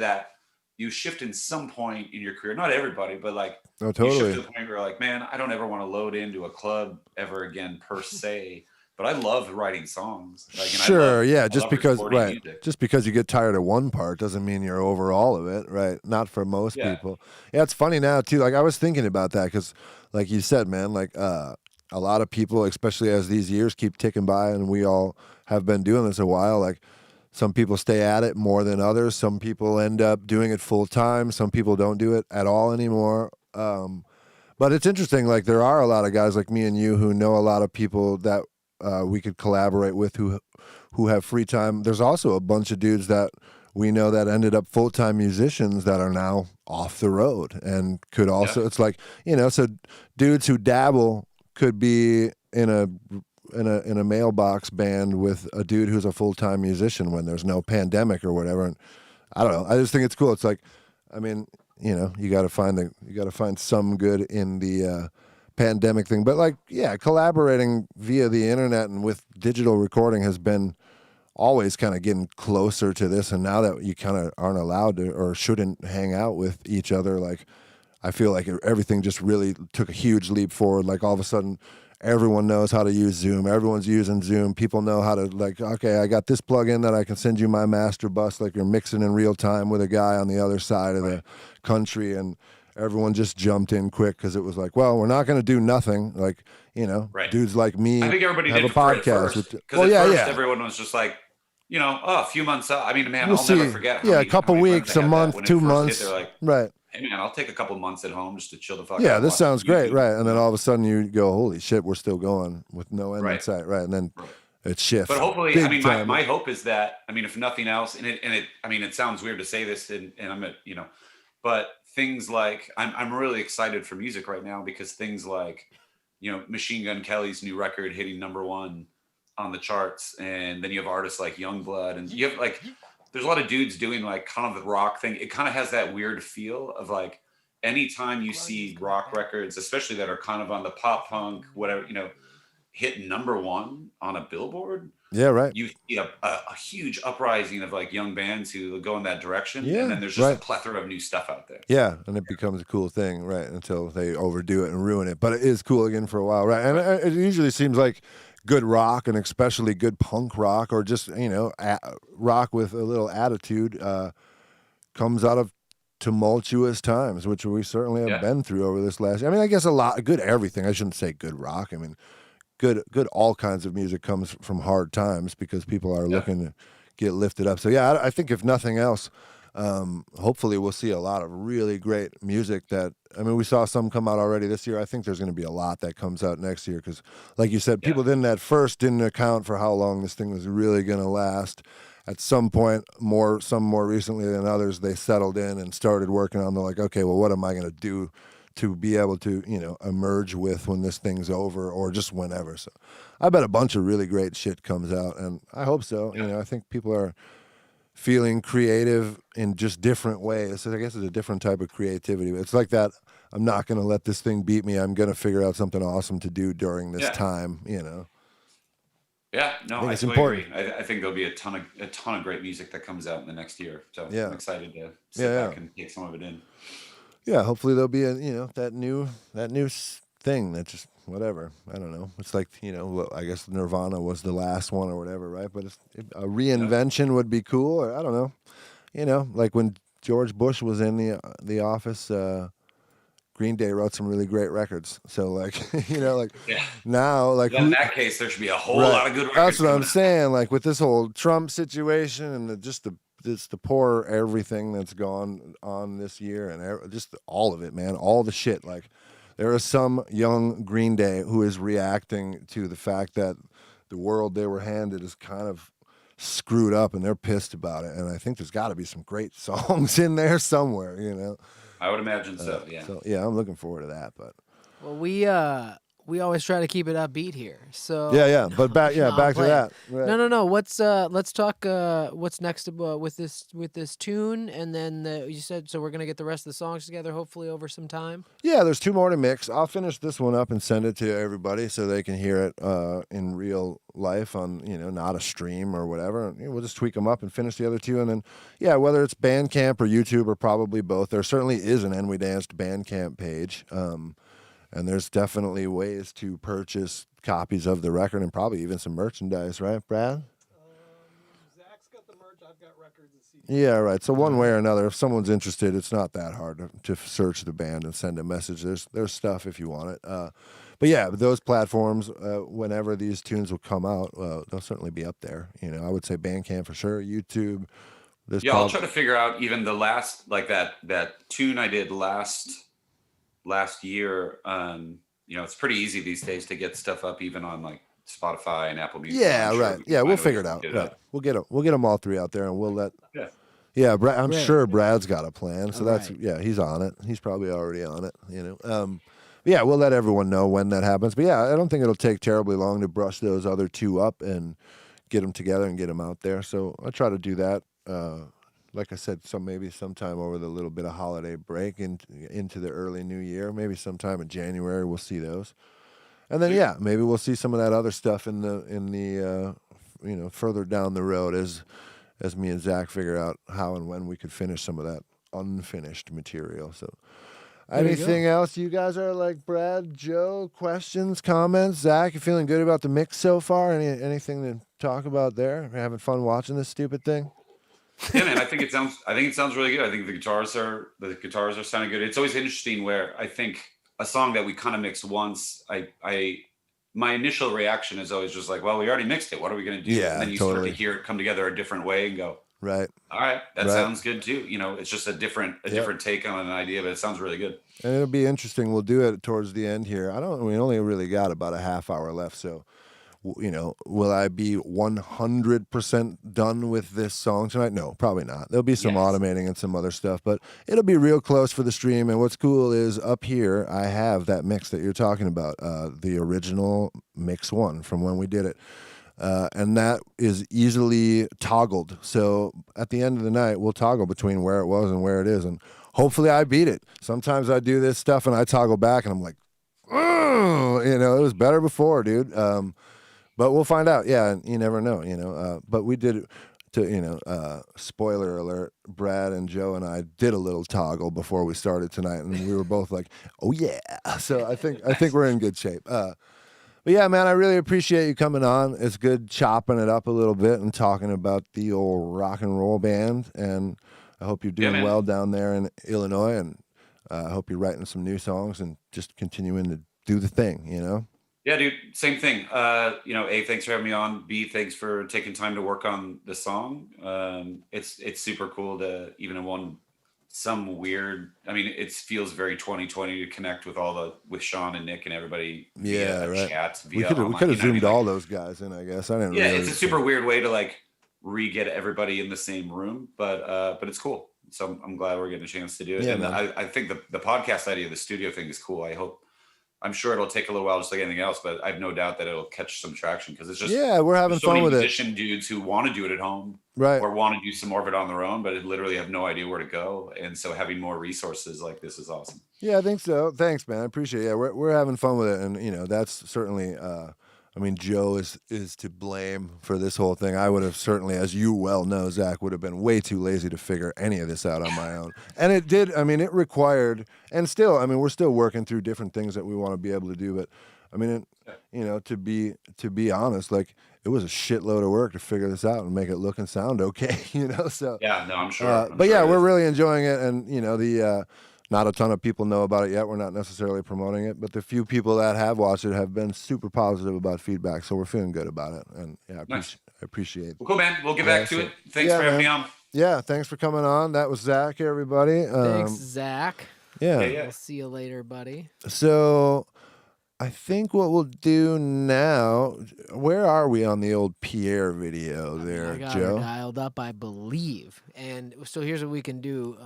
in some point in your career, not everybody, but like, oh, totally. You shift to the point where you're like, man, I don't ever want to load into a club ever again per se. But I love writing songs. Like, sure, yeah. Just because, right? Music. Just because you get tired of one part doesn't mean you're over all of it, right? Not for most people. Yeah, it's funny now too. Like I was thinking about that because, like you said, man, like a lot of people, especially as these years keep ticking by, and we all have been doing this a while. Like some people stay at it more than others. Some people end up doing it full time. Some people don't do it at all anymore. But it's interesting. Like there are a lot of guys like me and you who know a lot of people that. We could collaborate with who have free time. There's also a bunch of dudes that we know that ended up full-time musicians that are now off the road and could also, it's like, so dudes who dabble could be in a mailbox band with a dude who's a full-time musician when there's no pandemic or whatever. And I don't know. I just think it's cool. It's like, I mean, you got to find some good in the pandemic thing, but like, yeah, collaborating via the internet and with digital recording has been always kind of getting closer to this. And now that you kind of aren't allowed to or shouldn't hang out with each other, like I feel like everything just really took a huge leap forward. Like all of a sudden everyone knows how to use Zoom. Everyone's using Zoom. People know how to like, okay, I got this plugin that I can send you my master bus. Like you're mixing in real time with a guy on the other side of the country, and everyone just jumped in quick because it was like, well, we're not going to do nothing. Like, dudes like me I think everybody have did a podcast. Because at first everyone was just like, a few months out. I mean, man, I'll never forget. A couple weeks, a month, 2 months. They're like, right. Hey, man, I'll take a couple months at home just to chill the fuck out. Yeah, this sounds great. Right. And then all of a sudden you go, holy shit, we're still going with no end in sight. Right. And then it shifts. But hopefully, I mean, my hope is that, I mean, if nothing else, it sounds weird to say this and I'm but things like I'm really excited for music right now because things like, Machine Gun Kelly's new record hitting #1 on the charts, and then you have artists like Youngblood, and you have like there's a lot of dudes doing like kind of the rock thing. It kind of has that weird feel of like anytime you see rock records, especially that are kind of on the pop punk, whatever, hit #1 on a Billboard. Yeah, right. You see a huge uprising of like young bands who go in that direction. Yeah, and then there's just a plethora of new stuff out there. Yeah, and it becomes a cool thing, right? Until they overdo it and ruin it. But it is cool again for a while, right? And it usually seems like good rock, and especially good punk rock, or just rock with a little attitude, comes out of tumultuous times, which we certainly have been through over this last year. I mean, I guess a lot good everything. I shouldn't say good rock. I mean, good all kinds of music comes from hard times because people are looking to get lifted up. So yeah, I think if nothing else, hopefully we'll see a lot of really great music that, I mean, we saw some come out already this year. I think there's going to be a lot that comes out next year because, like you said, people didn't account for how long this thing was really going to last. At some point, some more recently than others, they settled in and started working on, they're like, okay, well, what am I going to do to be able to, emerge with when this thing's over, or just whenever. So I bet a bunch of really great shit comes out, and I hope so. I think people are feeling creative in just different ways. So I guess it's a different type of creativity. It's like that, I'm not going to let this thing beat me. I'm going to figure out something awesome to do during this time, Yeah, no, I it's totally important. agree. I think there'll be a ton of great music that comes out in the next year. So I'm excited to sit back and take some of it in. Yeah, hopefully there'll be that new thing that just whatever. I don't know. It's like I guess Nirvana was the last one or whatever, right? But a reinvention would be cool. Or I don't know. Like when George Bush was in the office. Green Day wrote some really great records. So like, like Yeah. now, like Then in that case, there should be a whole right. lot of good records. That's what I'm coming out. saying. Like with this whole Trump situation and just the poor everything that's gone on this year and just all of it, man, all the shit. Like there is some young Green Day who is reacting to the fact that the world they were handed is kind of screwed up and they're pissed about it. And I think there's got to be some great songs in there somewhere, I would imagine so. Yeah. So yeah, I'm looking forward to that. But Well, we always try to keep it upbeat here. So yeah. But back No, I'm back to playing. that. Right. No. Let's talk. What's next with this tune, and then you said so we're gonna get the rest of the songs together, hopefully over some time. Yeah, there's 2 more to mix. I'll finish this one up and send it to everybody so they can hear it in real life on, not a stream or whatever. And, we'll just tweak them up and finish the other 2. And then, yeah, whether it's Bandcamp or YouTube or probably both, there certainly is an And We Danced Bandcamp page. And there's definitely ways to purchase copies of the record and probably even some merchandise, right, Brad? Zach's got the merch. I've got records and CDs. Yeah, right. So one way or another, if someone's interested, it's not that hard to search the band and send a message. There's stuff if you want it. But yeah, those platforms, whenever these tunes will come out, they'll certainly be up there. I would say Bandcamp for sure, YouTube. I'll try to figure out even the last, like that tune I did last year. It's pretty easy these days to get stuff up even on like Spotify and Apple Music. Yeah, sure right. Yeah, we'll figure it out. Right. We'll get them all 3 out there, and we'll let. Yeah. Yeah, Brad, I'm Great. sure Brad's got a plan, so All that's right. yeah, he's on it. He's probably already on it. Yeah, we'll let everyone know when that happens. But yeah, I don't think it'll take terribly long to brush those other 2 up and get them together and get them out there. So I'll try to do that. Like I said, maybe sometime over the little bit of holiday break into the early new year. Maybe sometime in January we'll see those, and then yeah, maybe we'll see some of that other stuff in the further down the road as me and Zach figure out how and when we could finish some of that unfinished material. So. There you Anything else you guys are like Brad, Joe, questions, comments? Zach, you feeling good about the mix so far? Anything to talk about there? Are you having fun watching this stupid thing? Yeah, man, I think it sounds really good. I think the guitars are sounding good. It's always interesting where I think a song that we kind of mixed once, my initial reaction is always just like, well, we already mixed it. What are we going to do? Yeah, And then you totally. start to hear it come together a different way and go, Right. all right, that Right. sounds good too. It's just a different take on an idea, but it sounds really good. And it'll be interesting. We'll do it towards the end here. We only really got about a half hour left, so will I be 100% done with this song tonight? No, probably not. There'll be some Yes. automating and some other stuff, but it'll be real close for the stream. And what's cool is up here, I have that mix that you're talking about, the original mix 1 from when we did it. And that is easily toggled. So at the end of the night, we'll toggle between where it was and where it is. And hopefully I beat it. Sometimes I do this stuff and I toggle back and I'm like, oh, it was better before, dude. But we'll find out. Yeah, and you never know, but we did spoiler alert, Brad and Joe and I did a little toggle before we started tonight, and we were both like, oh yeah. So I think we're in good shape. But yeah, man, I really appreciate you coming on. It's good chopping it up a little bit and talking about the old rock and roll band, and I hope you're doing well down there in Illinois, and I hope you're writing some new songs and just continuing to do the thing, Yeah, dude, same thing. A, thanks for having me on. B, thanks for taking time to work on the song. It's super cool to even in it feels very 2020 to connect with Sean and Nick and everybody. Yeah, via right. Chat, We via could online, have zoomed like, all those guys in, I guess. I didn't. Yeah, really it's a super weird way to like get everybody in the same room, but it's cool. So I'm glad we're getting a chance to do it. Yeah, And man. I think the podcast idea, the studio thing is cool. I'm sure it'll take a little while, just like anything else, but I have no doubt that it'll catch some traction because it's just we're having there's so fun many with it. musician dudes who want to do it at home, Right. or want to do some more of it on their own, but literally have no idea where to go. And so having more resources like this is awesome. Yeah, I think so. Thanks, man. I appreciate it. Yeah, we're having fun with it, and that's certainly a I mean, Joe is to blame for this whole thing. I would have certainly, as you well know, Zach, would have been way too lazy to figure any of this out on my own. And it did. I mean, it required, and still, I mean, we're still working through different things that we want to be able to do. But I mean, to be honest, like it was a shitload of work to figure this out and make it look and sound okay. So yeah, no, I'm sure. but yeah, we're really enjoying it, and the. Not a ton of people know about it yet. We're not necessarily promoting it, but the few people that have watched it have been super positive about feedback, so we're feeling good about it. And yeah, I appreciate it. Well, cool, man. We'll get back to it. Thanks for having me on. Yeah, thanks for coming on. That was Zach, everybody. Thanks, Zach. Yeah. We'll see you later, buddy. So I think what we'll do now, where are we on the old Pierre video there, I got Joe? her dialed up, I believe. And so here's what we can do.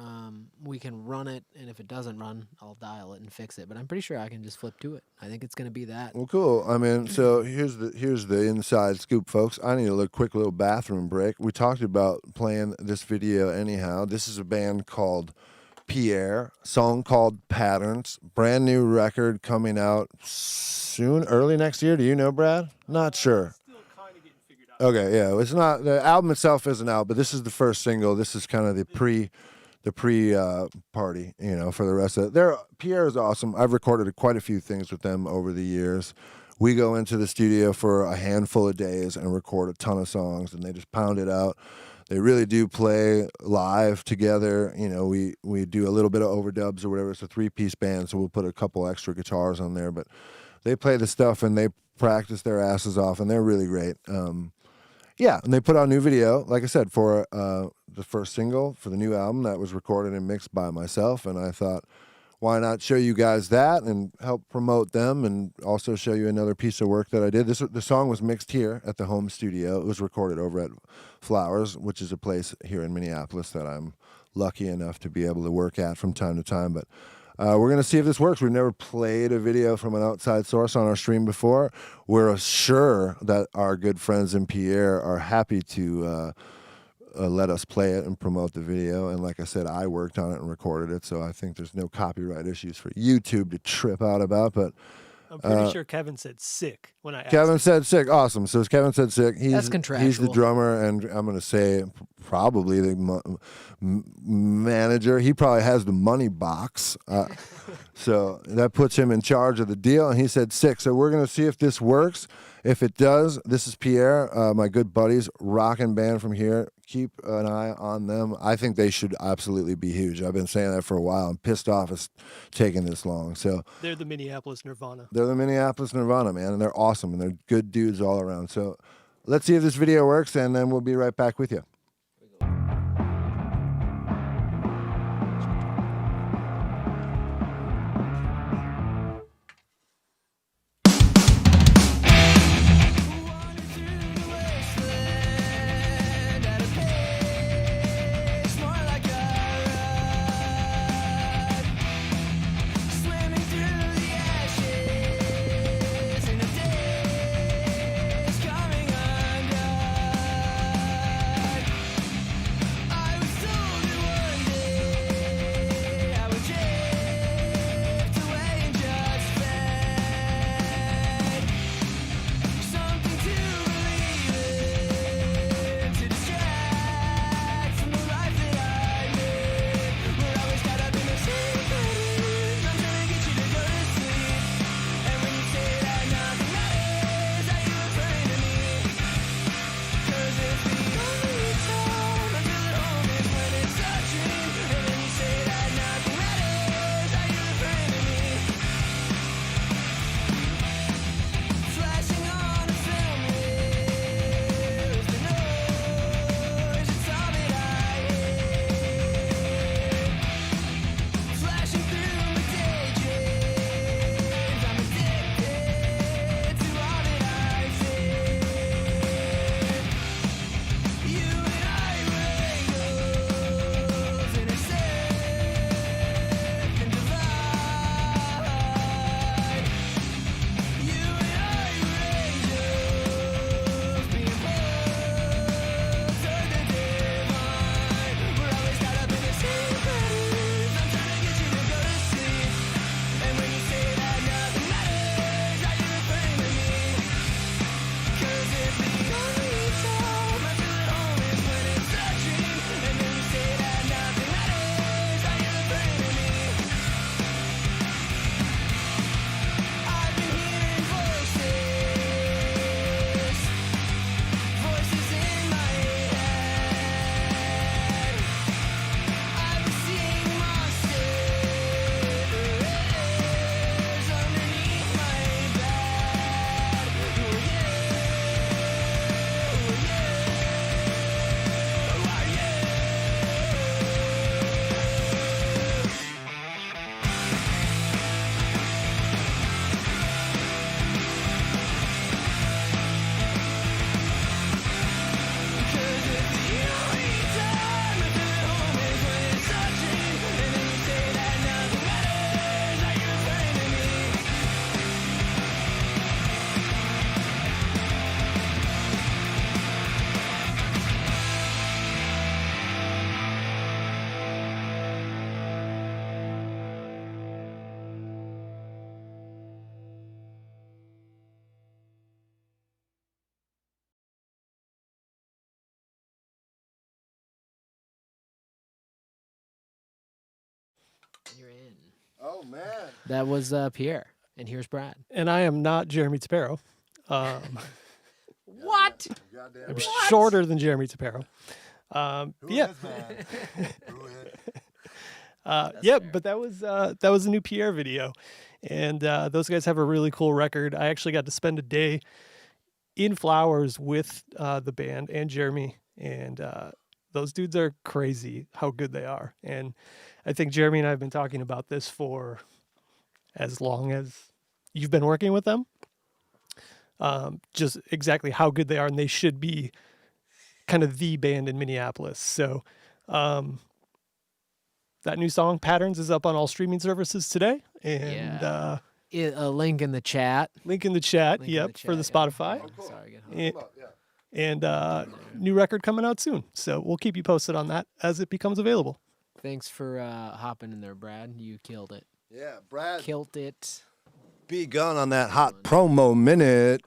We can run it, and if it doesn't run, I'll dial it and fix it. But I'm pretty sure I can just flip to it. I think it's going to be that. Well, cool. I mean, so here's the inside scoop, folks. I need a quick little bathroom break. We talked about playing this video anyhow. This is a band called Pierre, song called Patterns, brand new record coming out soon, early next year. Do you know, Brad? Not sure. Still kind of getting figured out. Okay, yeah, it's not, the album itself isn't out, but this is the first single. This is kind of the pre party, for the rest of it. Pierre is awesome. I've recorded quite a few things with them over the years. We go into the studio for a handful of days and record a ton of songs, and they just pound it out. They really do play live together. We do a little bit of overdubs or whatever. It's a 3-piece band, so we'll put a couple extra guitars on there. But they play the stuff and they practice their asses off, and they're really great. Yeah, and they put out a new video, like I said, for the first single for the new album that was recorded and mixed by myself. And I thought, why not show you guys that and help promote them, and also show you another piece of work that I did. The song was mixed here at the home studio. It was recorded over at Flowers, which is a place here in Minneapolis that I'm lucky enough to be able to work at from time to time. But we're going to see if this works. We've never played a video from an outside source on our stream before. We're sure that our good friends in Pierre are happy to let us play it and promote the video. And like I said, I worked on it and recorded it, so I think there's no copyright issues for YouTube to trip out about. But I'm pretty sure Kevin said sick when I asked. Kevin said sick. Awesome. So Kevin said sick. That's contractual. He's the drummer, and I'm going to say probably the manager. He probably has the money box. So that puts him in charge of the deal, and he said sick. So we're going to see if this works. If it does, this is Pierre, my good buddies, rockin' band from here. Keep an eye on them. I think they should absolutely be huge. I've been saying that for a while. I'm pissed off it's taking this long. So They're the Minneapolis Nirvana. they're the Minneapolis Nirvana, man, and they're awesome, and they're good dudes all around. So let's see if this video works, and then we'll be right back with you. in. Oh man. That was Pierre, and here's Brad. And I am not Jeremy Tapero. What? Goddamn I'm right. shorter than Jeremy Tapero. Who Yeah. is, man? Who is? Yeah, fair. but that was a new Pierre video, and those guys have a really cool record. I actually got to spend a day in Flowers with the band and Jeremy, and those dudes are crazy how good they are. And I think Jeremy and I have been talking about this for as long as you've been working with them. Just exactly how good they are, and they should be kind of the band in Minneapolis. So that new song, Patterns, is up on all streaming services today. And A link in the chat. link in the chat, Link in yep, the for the chat, yeah. Spotify. Oh, cool. Sorry, get hung. And, Yeah. new record coming out soon. So we'll keep you posted on that as it becomes available. Thanks for hopping in there, Brad. You killed it. Yeah, Brad. Killed it. Begun on that hot promo minute.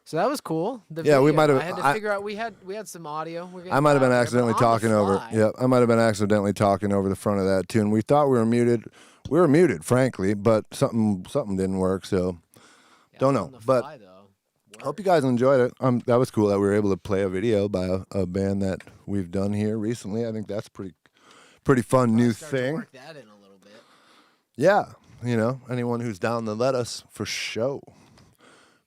So that was cool. The Yeah, we video, might have- I had to I- figure out. We had some audio. We're getting I might have been loud here, but accidentally on the talking over. fly. Yep, I might have been accidentally talking over the front of that tune. We thought we were muted. We were muted, frankly, but something didn't work. So Yeah, don't on know, the but fly, though. hope you guys enjoyed it. That was cool that we were able to play a video by a band that we've done here recently. I think that's pretty fun new Start to thing. work that in a little bit. Yeah, anyone who's down to let us for show.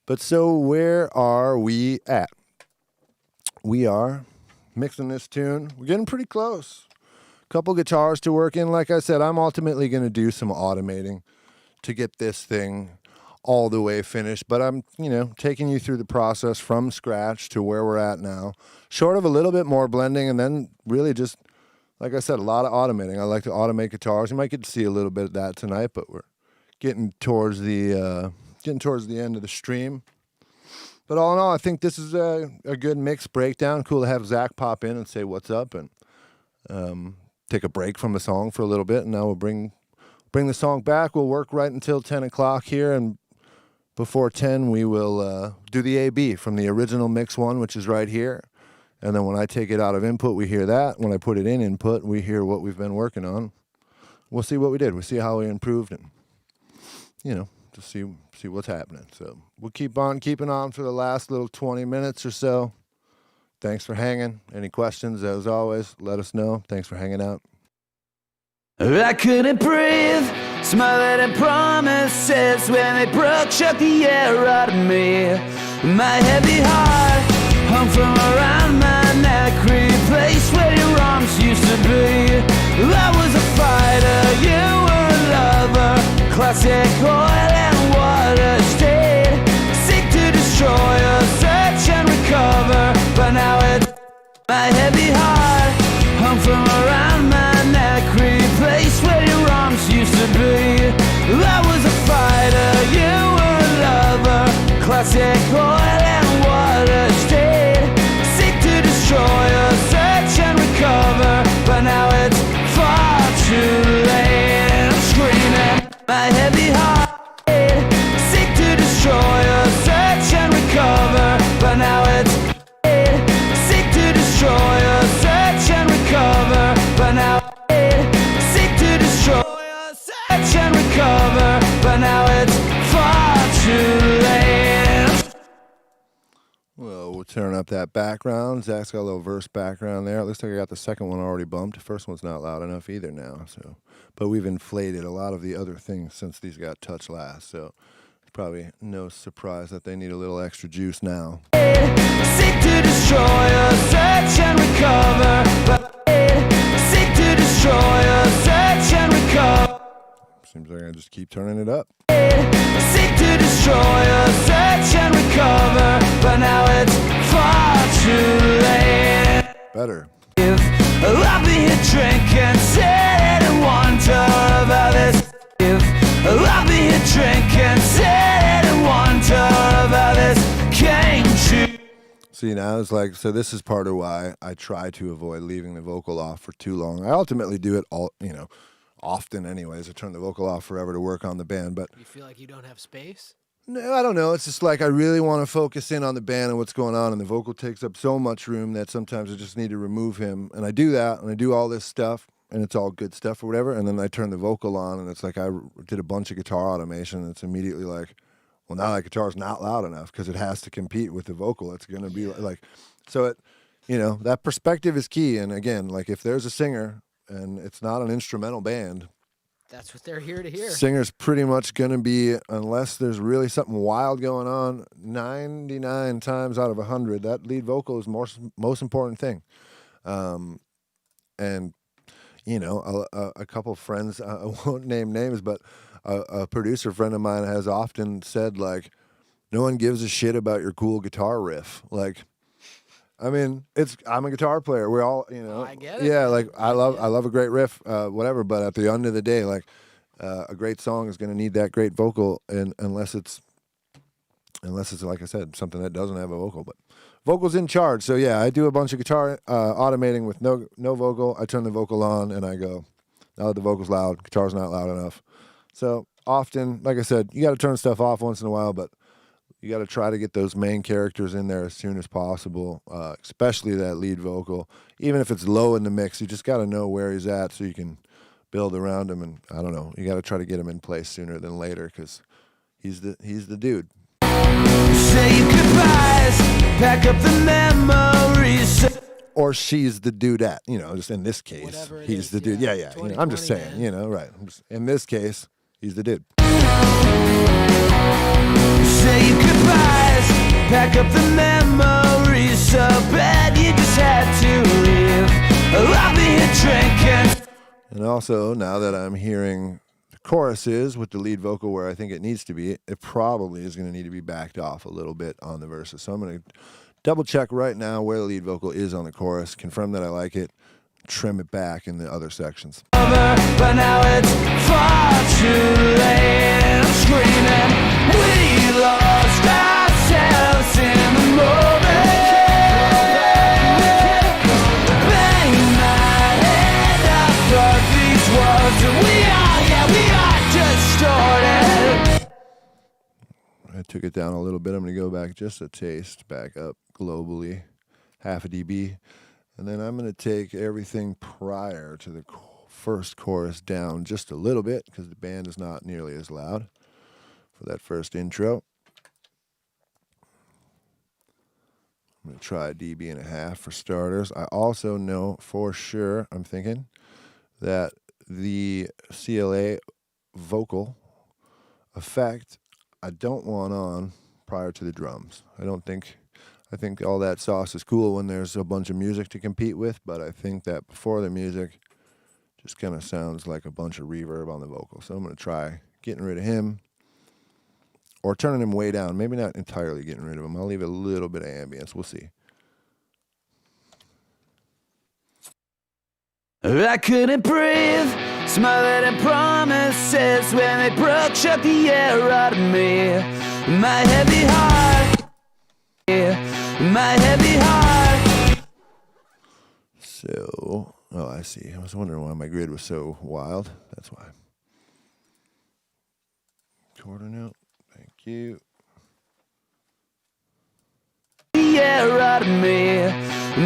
But so where are we at? We are mixing this tune. We're getting pretty close. Couple guitars to work in. Like I said, I'm ultimately going to do some automating to get this thing all the way finished. But I'm, taking you through the process from scratch to where we're at now. Short of a little bit more blending, and then really just, like I said, a lot of automating. I like to automate guitars. You might get to see a little bit of that tonight, but we're getting towards the end of the stream. But all in all, I think this is a good mix breakdown. Cool to have Zaq pop in and say what's up, and take a break from the song for a little bit. And now we'll bring the song back. We'll work right until 10 o'clock here, and before 10 we will do the A-B from the original mix one, which is right here. And then when I take it out of input, we hear that. When I put it in input, we hear what we've been working on. We'll see what we did. We'll see how we improved, and to see what's happening. So we'll keep on keeping on for the last little 20 minutes or so. Thanks for hanging. Any questions, as always, let us know. Thanks for hanging out. I couldn't breathe, smiling at promises when they broke, shut the air out of me. My heavy heart hung from around my neck, replaced where your arms used to be. I was a fighter, you were a lover, classic oil and water state, seek to destroy or search and recover. But now it's my heavy heart hung from around my neck, replaced where your arms used to be. I was a fighter, you were a lover, classic oil and water state, seek to destroy or search and recover. But now it's far too late. I'm screaming, my heavy heart, seek to destroy or search and recover. But now it's seek to destroy or search and recover. But now seek to destroy or search and recover. But now it's far too late. Well, we'll turn up that background. Zach's got a little verse background there. It looks like I got the second one already bumped. The first one's not loud enough either now. So, but we've inflated a lot of the other things since these got touched last. So it's probably no surprise that they need a little extra juice now. Seek to destroy or search and recover. But seek to destroy or search and recover. Seems like I just keep turning it up. Seek to destroy or search and recover. But now it's far too late. Better. I'll be here drinking, sitting in wonder about this. I'll be here drinking, sitting in wonder about this. Came true. See, now it's like, so this is part of why I try to avoid leaving the vocal off for too long. I ultimately do it all, often anyways. I turn the vocal off forever to work on the band, but You feel like you don't have space? no, I don't know. It's just like I really want to focus in on the band and what's going on, and the vocal takes up so much room that sometimes I just need to remove him. And I do that, and I do all this stuff, and it's all good stuff or whatever, and then I turn the vocal on, and it's like I did a bunch of guitar automation, and it's immediately like, well, now that guitar's not loud enough because it has to compete with the vocal. It's going to be like, so it, that perspective is key. And again, like if there's a singer and it's not an instrumental band, That's what they're here to hear. singer's pretty much going to be, unless there's really something wild going on, 99 times out of 100, that lead vocal is most important thing. And a couple of friends, I won't name names, but a producer friend of mine has often said, like, no one gives a shit about your cool guitar riff. Like, I mean, I'm a guitar player. We're all, I get it. Yeah, like I love a great riff, whatever. But at the end of the day, like a great song is going to need that great vocal, and unless it's like I said, something that doesn't have a vocal. But vocal's in charge. So yeah, I do a bunch of guitar automating with no vocal. I turn the vocal on and I go, now that the vocal's loud, guitar's not loud enough. So often, like I said, you got to turn stuff off once in a while, but you got to try to get those main characters in there as soon as possible, especially that lead vocal. Even if it's low in the mix, you just got to know where he's at so you can build around him. And I don't know, you got to try to get him in place sooner than later because he's the dude. Say goodbyes, pack up the memories. Or she's the dudette, just in this case, Whatever it he's is, the dude. yeah. Yeah. I'm just 2020, saying, right. In this case, he's the dude. Say goodbyes, pack up the memories. So bad you just had to leave. I'll be here drinking. And also, now that I'm hearing the choruses with the lead vocal where I think it needs to be, it probably is going to need to be backed off a little bit on the verses. So I'm going to double check right now where the lead vocal is on the chorus, confirm that I like it, trim it back in the other sections. But now it's far too late. I'm screaming, we lost ourselves in the moment. Bang my head up of these walls, and we are distorted. I took it down a little bit. I'm going to go back just a taste, back up globally, half a dB. And then I'm going to take everything prior to the first chorus down just a little bit because the band is not nearly as loud for that first intro. I'm going to try a dB and a half for starters. I also know for sure, I'm thinking, that the CLA vocal effect I don't want on prior to the drums. I think all that sauce is cool when there's a bunch of music to compete with, but I think that before the music just kind of sounds like a bunch of reverb on the vocal. So I'm going to try getting rid of him or turning him way down. Maybe not entirely getting rid of him. I'll leave a little bit of ambience. We'll see. I couldn't breathe, smothered in promises when they broke, shut the air out of me. My heavy heart, my heavy heart. So, oh, I see. I was wondering why my grid was so wild. That's why. Quarter note. Thank you. The air out of me.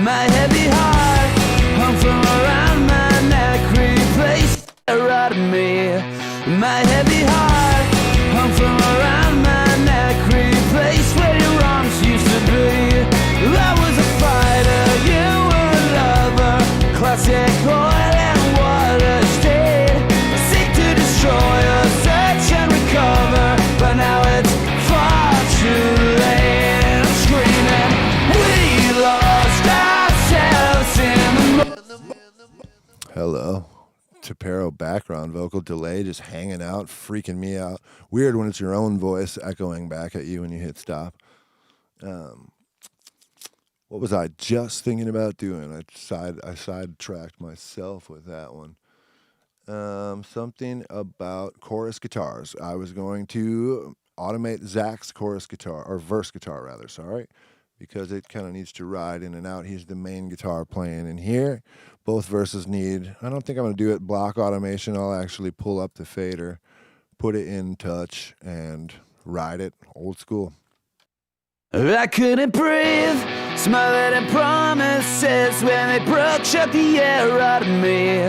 My heavy heart hung from around my neck, replaced the air out of me. My heavy heart hung from around my neck, replaced where your arms used to be. I was a fighter, you were a lover, classic oil and water state. Seek to destroy or search and recover, but now it's far too late. I'm screaming, we lost ourselves in the Hello. Tapero background vocal delay just hanging out, freaking me out. Weird when it's your own voice echoing back at you when you hit stop. What was I just thinking about doing? I sidetracked myself with that one. Something about chorus guitars. I was going to automate Zach's chorus guitar, or verse guitar rather, sorry, because it kind of needs to ride in and out. He's the main guitar playing in here. Both verses need, I don't think I'm going to do it block automation. I'll actually pull up the fader, put it in touch, and ride it old school. I couldn't breathe, smiling at promises when they broke, shut the air out of me.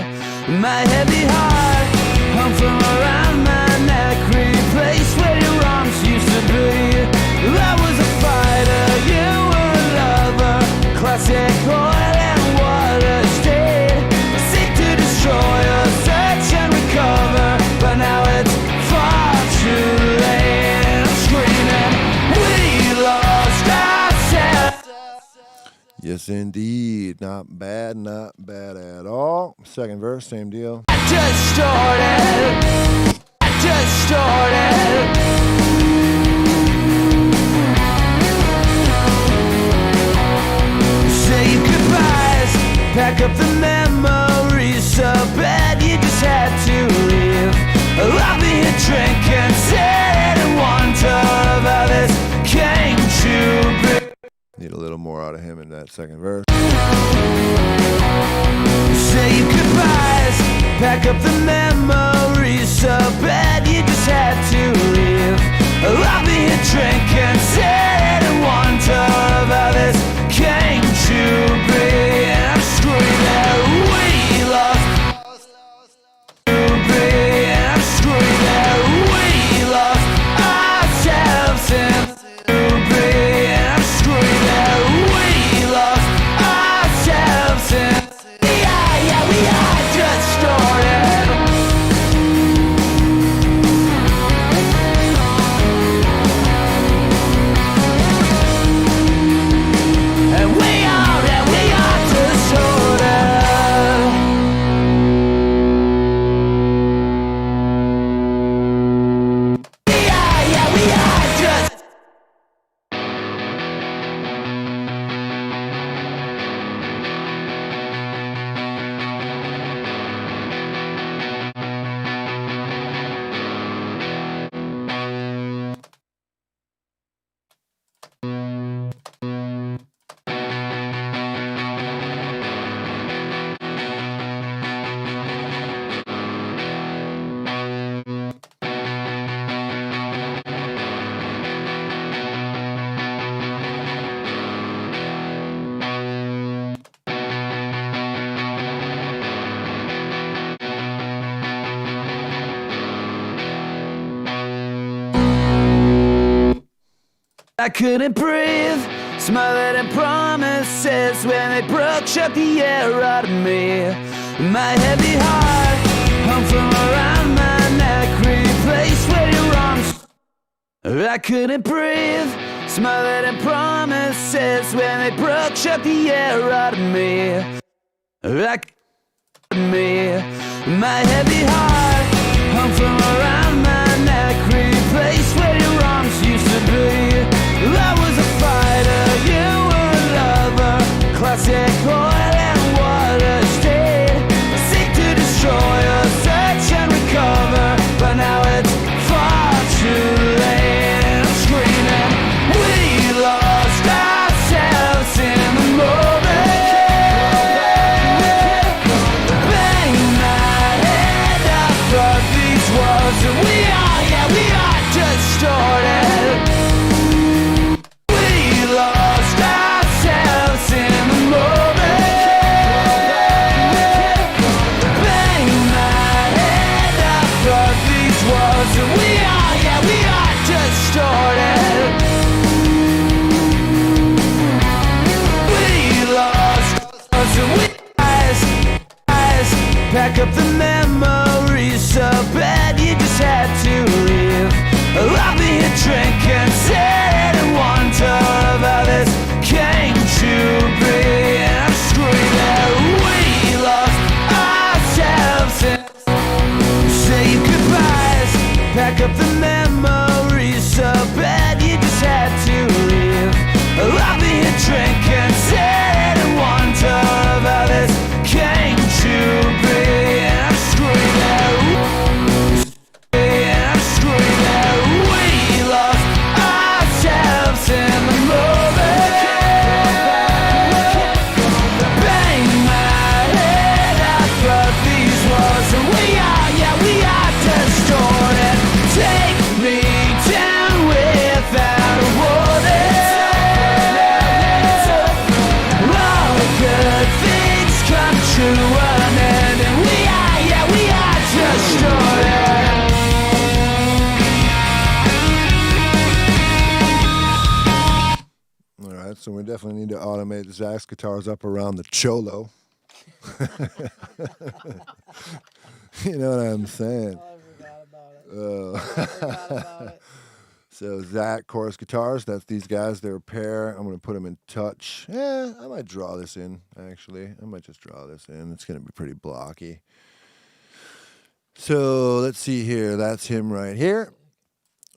My heavy heart hung from around my neck, replaced where your arms used to be. I was a fighter, you were a lover, classic oil and water state. Seek to destroy us, search and recover, but now it's far too late. I'm screaming, we lost ourselves. Yes, indeed. Not bad at all. Second verse, same deal. Distorted. Say goodbyes, pack up the memories so bad you just had to leave. I'll be here drinking, sitting in wonder of how this came to be. Need a little more out of him in that second verse. Say goodbyes, pack up the memories so bad you just had to leave. I'll be here drinking, sitting in wonder of how this came to be. And I'm screaming, we lost to be. And I'm screaming, we lost ourselves in to be. And I'm screaming, we lost ourselves in. Yeah, we are distorted. And we are distorted. Yeah, we are just. I couldn't breathe, smiling at promises when they broke, shut the air out of me. My heavy heart hung from around my neck, replaced where your arms. I couldn't breathe, smiling at promises when they broke, shut the air out of me. My heavy heart hung from around my neck, replaced where your arms used to be. I was a fighter, you were a lover, classic oil and water state. Seek to destroy us, search and recover, but now it's far too late. I'm screaming, we lost ourselves in the moment. Bang my head off of these walls, and we are distorted. All right, so we definitely need to automate Zach's guitars up around the cholo. You know what I'm saying? Oh, I forgot about it. Uh, I forgot about it. So Zach chorus guitars, that's these guys. They're a pair. I'm gonna put them in touch. Yeah, I might draw this in. Actually, I might just draw this in. It's gonna be pretty blocky. So let's see here. That's him right here.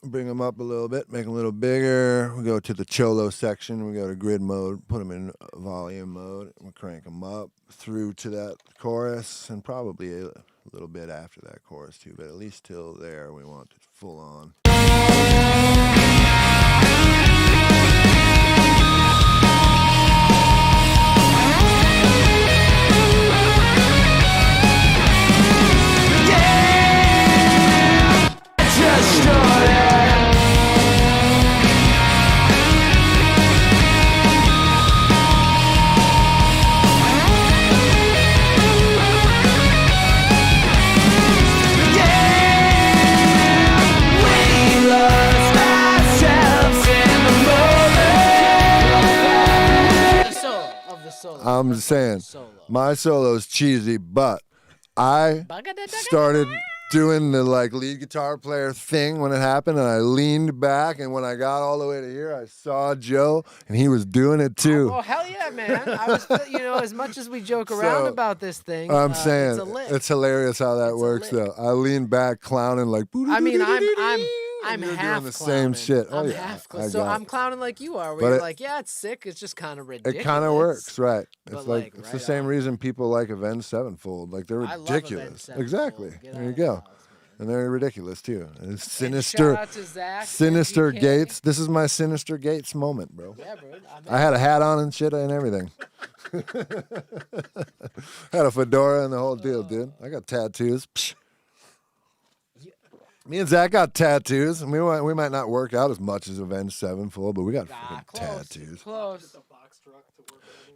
Bring him up a little bit, make him a little bigger. We go to the cholo section. We go to grid mode, put him in volume mode. We'll crank him up through to that chorus, and probably a little bit after that chorus too, but at least till there we want it full on. Just started. We lost ourselves in the moment. The solo of the solo. I'm just saying, Solo. my solo's cheesy, but I started doing the like lead guitar player thing when it happened, and I leaned back, and when I got all the way to here, I saw Joe, and he was doing it too. Oh hell yeah, man! I was, as much as we joke around So, about this thing, I'm it's saying a lick. it's hilarious how that It's a works, lick. though. I leaned back, clowning like. I mean, I'm You're half doing the clowning. same shit. Oh I'm yeah, half I so got I'm it. clowning like you are. Where But you're it- like, yeah, it's sick. It's just kind of ridiculous. It kind of works, right? But, It's like like, it's the right same on. reason people like Avenged Sevenfold. Like they're I love ridiculous. Avenged Sevenfold. Exactly. Get There out you of go. the house, man. And they're ridiculous too. And it's And sinister. shout out to Zach, Sinister MGK. Gates. This is my Sinister Gates moment, bro. Yeah, bro. I had a hat on and shit and everything. Had a fedora and the whole deal, dude. I got tattoos. Psh. Me and Zach got tattoos, and we might not work out as much as Avenged Sevenfold, but we got fucking close. tattoos. Close.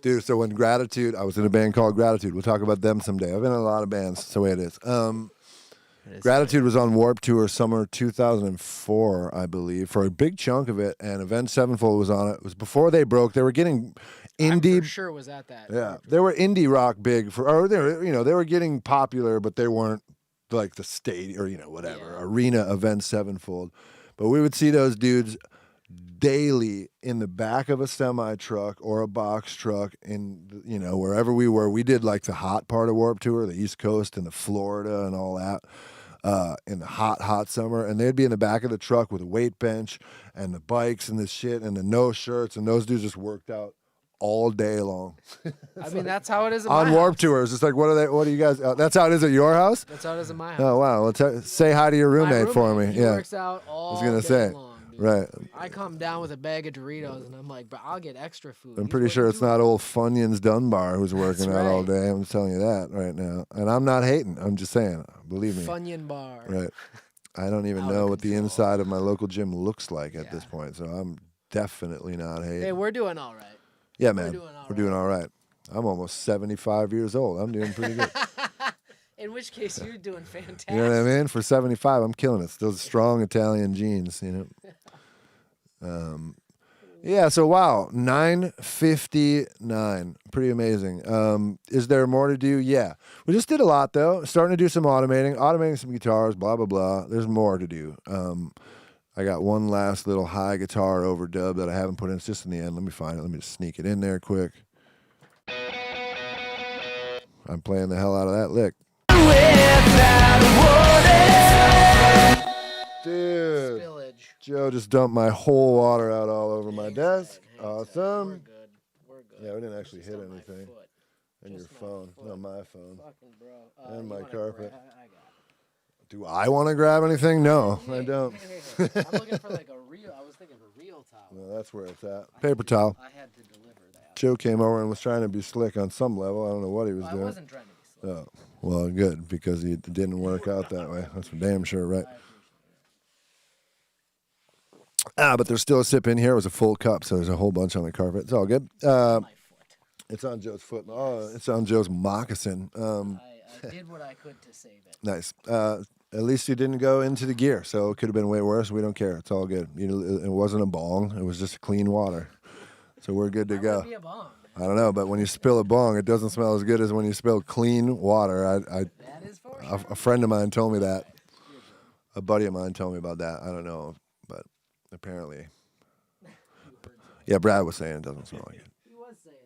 Dude, so when Gratitude, I was in a band called Gratitude. We'll talk about them someday. I've been in a lot of bands. That's the way it is. Gratitude was on Warped Tour summer 2004, I believe, for a big chunk of it, and Avenged Sevenfold was on it. It was before they broke. They were getting indie. I'm for sure was at that. Yeah, they were indie rock big or they were, they were getting popular, but they weren't like the state or whatever arena Avenged Sevenfold. But we would see those dudes daily in the back of a semi truck or a box truck in wherever we were. We did like the hot part of Warped Tour, the East Coast and the Florida and all that. In the hot summer, and they'd be in the back of the truck with a weight bench and the bikes and the shit and the no shirts, and those dudes just worked out all day long. I mean, that's how it is at On my Warped house. Tour. It's just like, what are you guys? That's how it is at your house? That's how it is at my house. Oh, wow. Well, say hi to your My roommate for me. he Yeah. works out all I was going day to say. long, dude. Right. I come down with a bag of Doritos, and I'm like, but I'll get extra food. I'm He's pretty sure working it's too. not old Funyuns Dunbar who's working out all right. day. I'm telling you that right now. And I'm not hating. I'm just saying. Believe me. Funyun bar. Right. I don't even Out of know what the control. inside of my local gym looks like at this Yeah. point. So I'm definitely not hating. Hey, we're doing all right. Yeah, man. doing all We're doing all right. I'm almost 75 years old. I'm doing pretty good. In which case, you're doing fantastic. You know what I mean? For 75, I'm killing it. Still strong Italian genes, Yeah, so wow, 9:59. Pretty amazing. Is there more to do? Yeah. We just did a lot, though. Starting to do some automating some guitars, blah, blah, blah. There's more to do. I got one last little high guitar overdub that I haven't put in. It's just in the end. Let me find it. Let me just sneak it in there quick. I'm playing the hell out of that lick. Dude, Spillage. Joe just dumped my whole water out all over my desk. We're Awesome. good. We're good. Yeah, we didn't actually Just hit on my anything. foot. And your Just my phone. foot. No, my phone. Fucking bro. And You my wanna carpet. I got it. Do I want to grab anything? No, I don't. Hey. I'm looking for like a real. I was thinking of a real towel. No, that's where it's at. Paper towel. I had to deliver that. Joe came over and was trying to be slick on some level. I don't know what he was I doing. wasn't trying to be slow. Oh, well, good, because it didn't work out that way. That's for damn sure, right? But there's still a sip in here. It was a full cup, so there's a whole bunch on the carpet. It's all good. My foot. It's on Joe's foot. Oh, it's on Joe's moccasin. I did what I could to save it. Nice. At least you didn't go into the gear, so it could have been way worse. We don't care. It's all good. It wasn't a bong. It was just clean water. So we're good to Why would go. it be a bong? I don't know, but when you spill a bong, it doesn't smell as good as when you spill clean water. That is for sure. A friend of mine told me that. A buddy of mine told me about that. I don't know, but apparently. Yeah, Brad was saying it doesn't smell like it. He was saying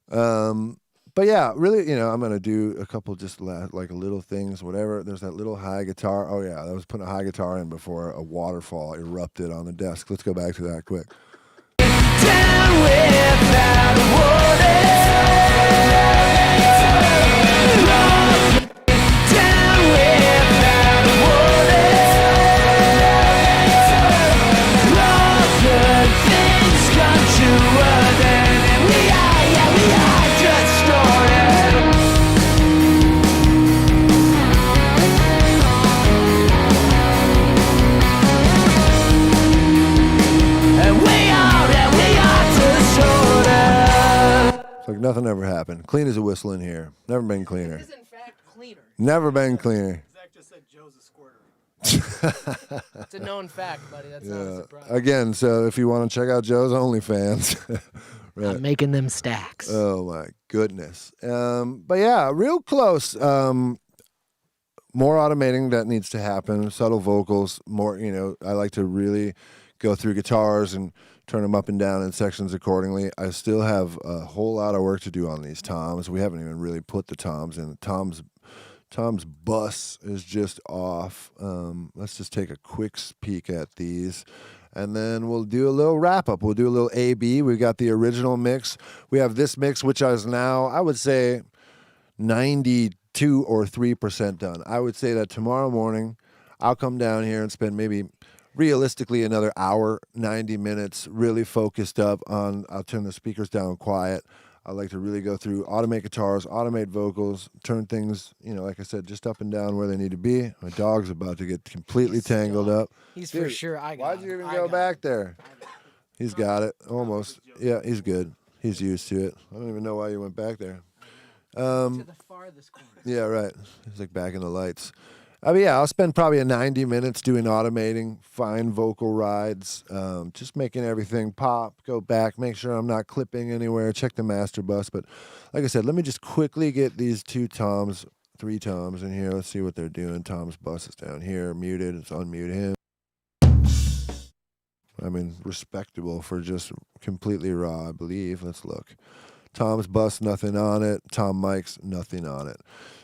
that. But yeah, really, I'm gonna do a couple just like little things, whatever. There's that little high guitar. Oh yeah, I was putting a high guitar in before a waterfall erupted on the desk. Let's go back to that quick. Down without warning. Down without warning. All good things come to an end, and we are just started. And we are disorder. It's like nothing ever happened. Clean as a whistle in here. Never been cleaner. It is in fact cleaner. Never been cleaner. Zach just said Joe's a squirter. It's a known fact, buddy. That's not a surprise. Again, so if you want to check out Joe's OnlyFans. Right. I'm making them stacks. Oh my goodness. But yeah, real close. More automating that needs to happen. Subtle vocals. More, I like to really go through guitars and turn them up and down in sections accordingly. I still have a whole lot of work to do on these toms. We haven't even really put the toms in. Tom's bus is just off. Let's just take a quick peek at these. And then we'll do a little wrap up. We'll do a little A-B. We've got the original mix. We have this mix, which is now, I would say, 92 or 3% done. I would say that tomorrow morning, I'll come down here and spend maybe realistically another hour, 90 minutes, really focused up on, I'll turn the speakers down quiet. I like to really go through, automate guitars, automate vocals, turn things, like I said, just up and down where they need to be. My dog's about to get completely tangled up. He's Dude, for sure. Why'd you even go back there? He's got it, almost. Yeah, he's good. He's used to it. I don't even know why you went back there. To the farthest corner. Yeah, right. He's like back in the lights. Yeah, I'll spend probably 90 minutes doing automating, fine vocal rides, just making everything pop, go back, make sure I'm not clipping anywhere, check the master bus. But like I said, let me just quickly get these three toms in here. Let's see what they're doing. Tom's bus is down here, muted. Let's unmute him. I mean, respectable for just completely raw, I believe. Let's look. Tom's bus, nothing on it. Tom Mike's, nothing on it.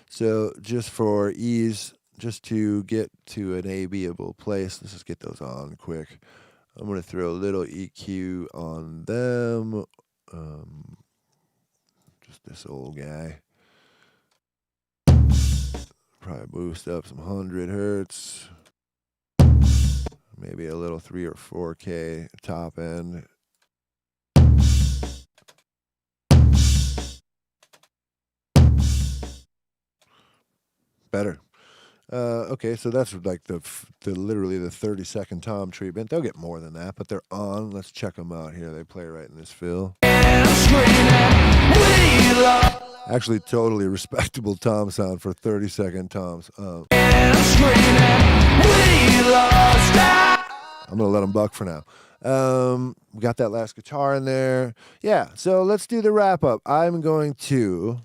So just for ease, just to get to an A-B-able place, let's just get those on quick. I'm going to throw a little EQ on them. Just this old guy. Probably boost up some 100 hertz. Maybe a little 3 or 4K top end. Better. Okay, so that's like the literally the 30-second tom treatment. They'll get more than that, but they're on. Let's check them out here. They play right in this fill. Actually, totally respectable tom sound for 30-second toms. I'm gonna let them buck for now. We got that last guitar in there. Yeah, so let's do the wrap up. I'm going to.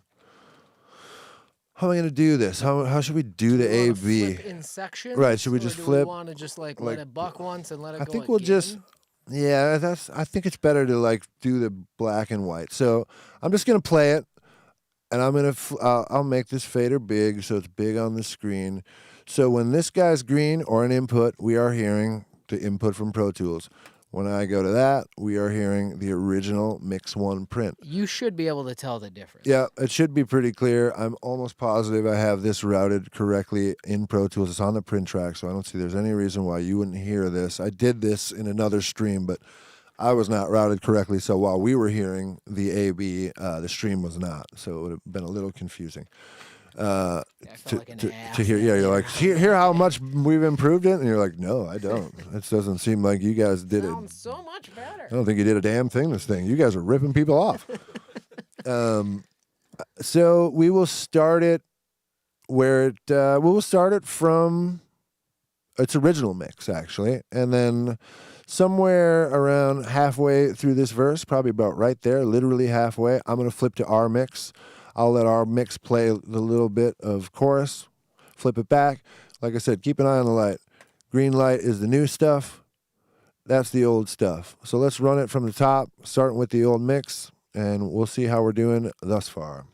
How am I going to do this? How should we do the A B? In sections, right? Should we just flip? We want to just like let it buck once and let it go. I think we'll just. Yeah, I think it's better to like do the black and white. So I'm just going to play it, and I'm going to. I'll make this fader big so it's big on the screen. So when this guy's green or an input, we are hearing the input from Pro Tools. When I go to that, we are hearing the original Mix 1 print. You should be able to tell the difference. Yeah, it should be pretty clear. I'm almost positive I have this routed correctly in Pro Tools. It's on the print track, so I don't see there's any reason why you wouldn't hear this. I did this in another stream, but I was not routed correctly, so while we were hearing the A-B, the stream was not, so it would have been a little confusing. To hear, yeah, you're like, hear how much we've improved it, and you're like, no, I don't. It doesn't seem like you guys did it. Sounds so much better. I don't think you did a damn thing. This thing, you guys are ripping people off. So we will start it where it. We will start it from its original mix, actually, and then somewhere around halfway through this verse, probably about right there, literally halfway, I'm going to flip to our mix. I'll let our mix play the little bit of chorus, flip it back. Like I said, keep an eye on the light. Green light is the new stuff. That's the old stuff. So let's run it from the top, starting with the old mix, and we'll see how we're doing thus far.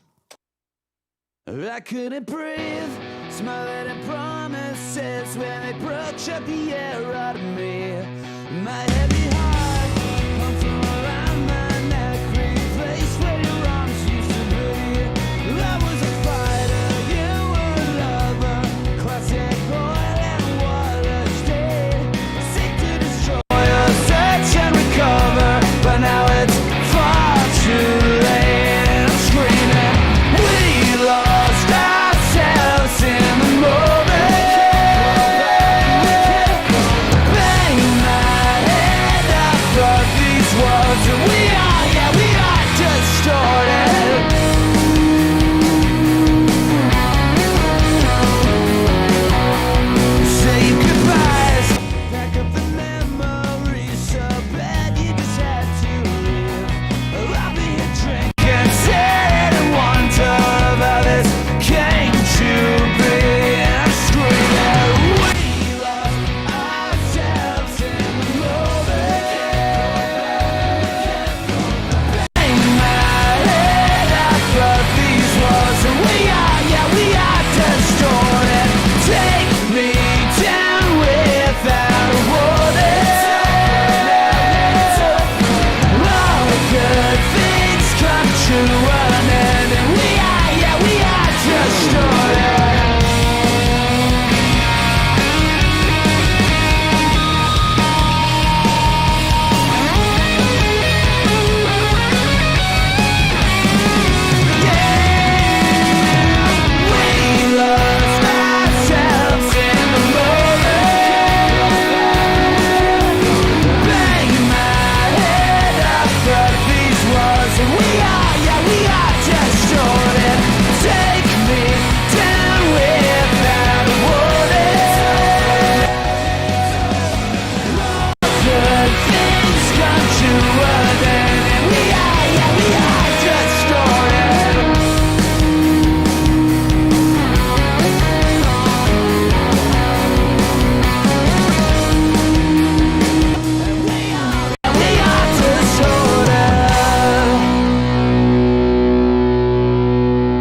I couldn't breathe, smiling at promises when they broke shut the air out of me. My heavy heart hung from around my neck, replaced where your arms used to be. I was a fighter, you were a lover, classic oil and water stain. Seek to destroy us, search and recover, but now it's far too late. I'm screaming, we lost ourselves in the moment. Bang my head off of these walls, and we are distorted. Say goodbyes, pack up the memories so bad you just had to leave. I'll be here drinking, sad and wonder of how this came to be. I'm screaming, we lost ourselves in the moment. Bang my head off of these walls, and we are distorted. Take me down without a warning. All good things come to an end, and we are distorted. We lost ourselves in the moment. Bang my head off of these walls, and we are distorted. Take me down without a warning. Good things come to an end, and we are distorted. We are distorted.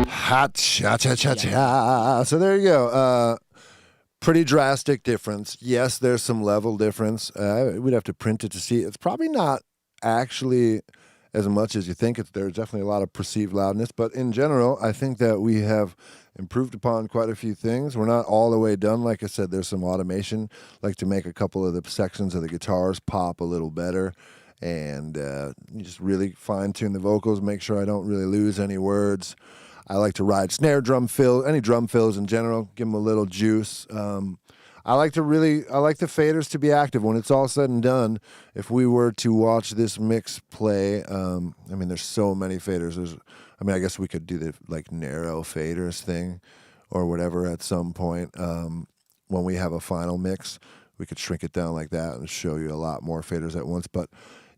Hot cha cha cha cha. So there you go. Pretty drastic difference. Yes, there's some level difference. We'd have to print it to see. It's probably not actually as much as you think. There's definitely a lot of perceived loudness, but in general, I think that we have improved upon quite a few things. We're not all the way done. Like I said, there's some automation, like to make a couple of the sections of the guitars pop a little better, and you just really fine tune the vocals, make sure I don't really lose any words. I like to ride snare drum fill, any drum fills in general, give them a little juice. I like the faders to be active when it's all said and done. If we were to watch this mix play, I mean, there's so many faders. I guess we could do the like narrow faders thing or whatever at some point. When we have a final mix, we could shrink it down like that and show you a lot more faders at once. But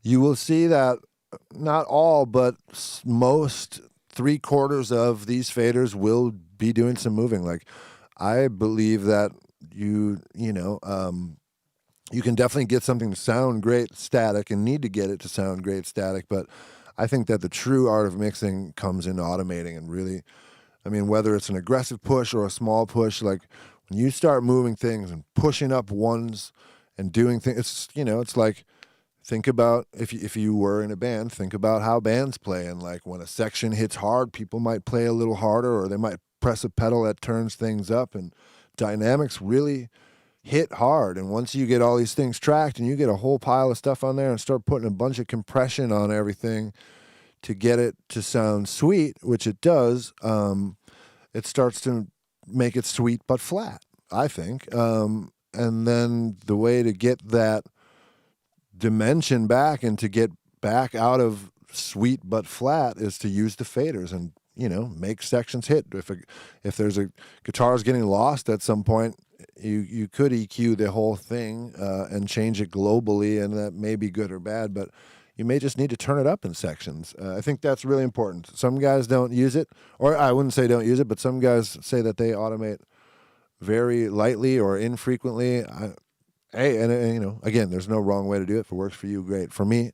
you will see that not all, but most 3/4 of these faders will be doing some moving. Like, I believe that you can definitely get something to sound great static and need to get it to sound great static. But I think that the true art of mixing comes in automating and really, I mean, whether it's an aggressive push or a small push, like when you start moving things and pushing up ones and doing things, it's like, think about if you were in a band, think about how bands play. And like when a section hits hard, people might play a little harder, or they might press a pedal that turns things up, and dynamics really hit hard. And once you get all these things tracked and you get a whole pile of stuff on there and start putting a bunch of compression on everything to get it to sound sweet, which it does, it starts to make it sweet but flat, I think. And then the way to get that dimension back and to get back out of sweet but flat is to use the faders and make sections hit. If there's a guitar is getting lost at some point you could EQ the whole thing and change it globally, and that may be good or bad, but you may just need to turn it up in sections. I think that's really important. Some guys don't use it, or I wouldn't say don't use it, but some guys say that they automate very lightly or infrequently. Hey, and you know, again, there's no wrong way to do it. If it works for you, great. For me,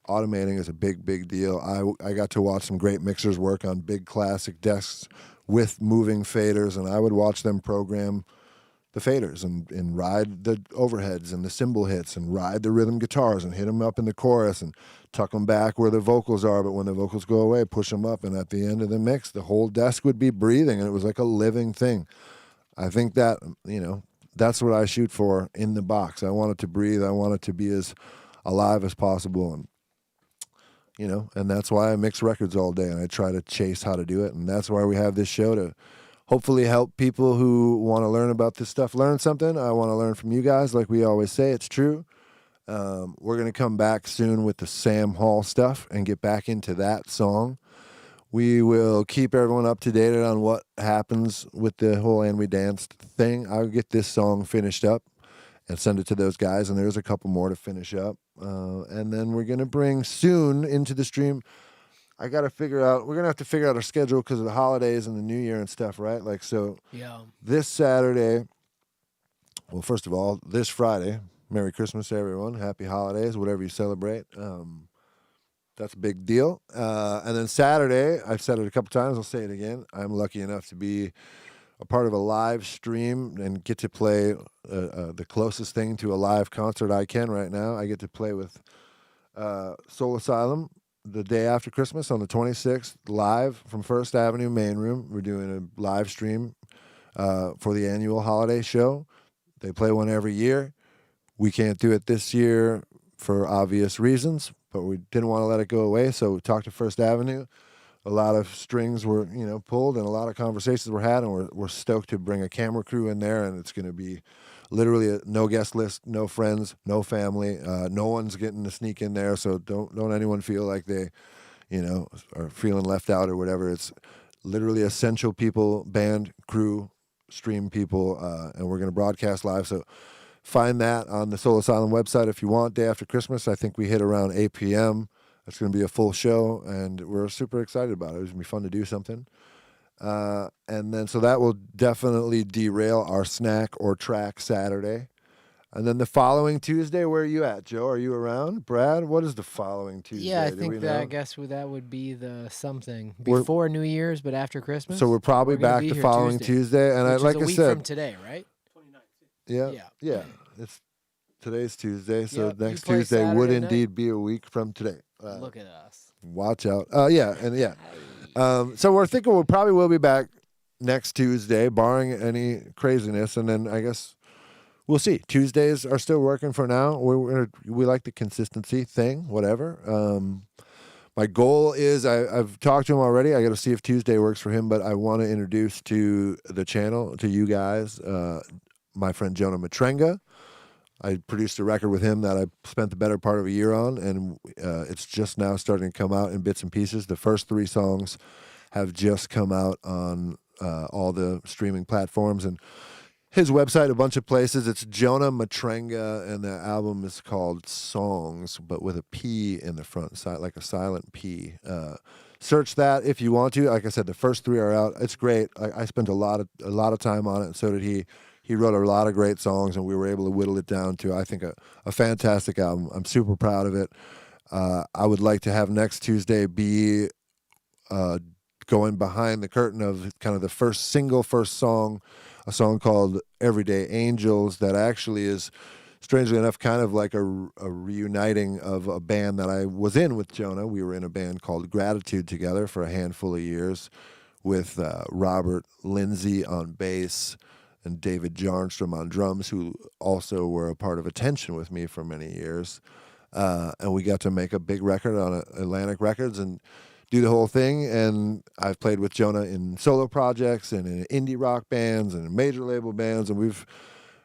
automating is a big deal. I got to watch some great mixers work on big classic desks with moving faders, and I would watch them program the faders and ride the overheads and the cymbal hits and ride the rhythm guitars and hit them up in the chorus and tuck them back where the vocals are, but when the vocals go away, push them up, and at the end of the mix, the whole desk would be breathing, and it was like a living thing. I think that, you know, that's what I shoot for in the box. I want it to breathe. I want it to be as alive as possible, and you know, and that's why I mix records all day, and I try to chase how to do it, and that's why we have this show to hopefully help people who want to learn about this stuff learn something. I want to learn from you guys, like we always say. It's true. We're going to come back soon with the Sam Hall stuff and get back into that song. We will keep everyone up to date on what happens with the whole And We Danced thing. I'll get this song finished up and send it to those guys, and there's a couple more to finish up. And then we're going to bring soon into the stream. We're going to have to figure out our schedule because of the holidays and the New Year and stuff, right? Like, so Yeah. this Saturday, well, first of all, this Friday, Merry Christmas, everyone. Happy holidays, whatever you celebrate. That's a big deal. And then Saturday, I've said it a couple times, I'll say it again. I'm lucky enough to be a part of a live stream and get to play the closest thing to a live concert I can right now. I get to play with Soul Asylum the day after Christmas on the 26th, live from First Avenue Main Room. We're doing a live stream for the annual holiday show. They play one every year. We can't do it this year for obvious reasons, but we didn't want to let it go away, so we talked to First Avenue. A lot of strings were, pulled, and a lot of conversations were had, and we're stoked to bring a camera crew in there, and it's going to be literally no guest list, no friends, no family, no one's getting to sneak in there, so don't anyone feel like they, are feeling left out or whatever. It's literally essential people, band, crew, stream people, and we're going to broadcast live, so find that on the Soul Asylum website if you want. Day after Christmas, I think we hit around 8 p.m., It's going to be a full show, and we're super excited about it. It's going to be fun to do something. And then, so that will definitely derail our snack or track Saturday. And then the following Tuesday, where are you at, Joe? Are you around? Brad, what is the following Tuesday? Yeah, I Do think we that, know? I guess that would be the something. Before New Year's, but after Christmas? So we're probably We're gonna back be the here following Tuesday. And which like is a I week said, from today, right? yeah. Today's Tuesday, so Yep, you next play Tuesday would Saturday night? indeed be a week from today. Look at us. Watch out. So we're thinking we probably will be back next Tuesday, barring any craziness, and then I guess we'll see. Tuesdays are still working for now. We like the consistency thing, whatever. My goal is, I've talked to him already. I got to see if Tuesday works for him, but I want to introduce to the channel, to you guys, my friend Jonah Matrenga. I produced a record with him that I spent the better part of a year on, and it's just now starting to come out in bits and pieces. The first 3 songs have just come out on all the streaming platforms, and his website, a bunch of places. It's Jonah Matrenga, and the album is called Songs, but with a P in the front, like a silent P. Search that if you want to. Like I said, the first 3 are out. It's great. I spent a lot of time on it, and so did he. He wrote a lot of great songs, and we were able to whittle it down to, I think, a fantastic album. I'm super proud of it. I would like to have next Tuesday be going behind the curtain of kind of the first song, a song called Everyday Angels, that actually is, strangely enough, kind of like a reuniting of a band that I was in with Jonah. We were in a band called Gratitude together for a handful of years with Robert Lindsay on bass and David Jarnstrom on drums, who also were a part of Attention with me for many years. And we got to make a big record on Atlantic Records and do the whole thing. And I've played with Jonah in solo projects and in indie rock bands and in major label bands. And we've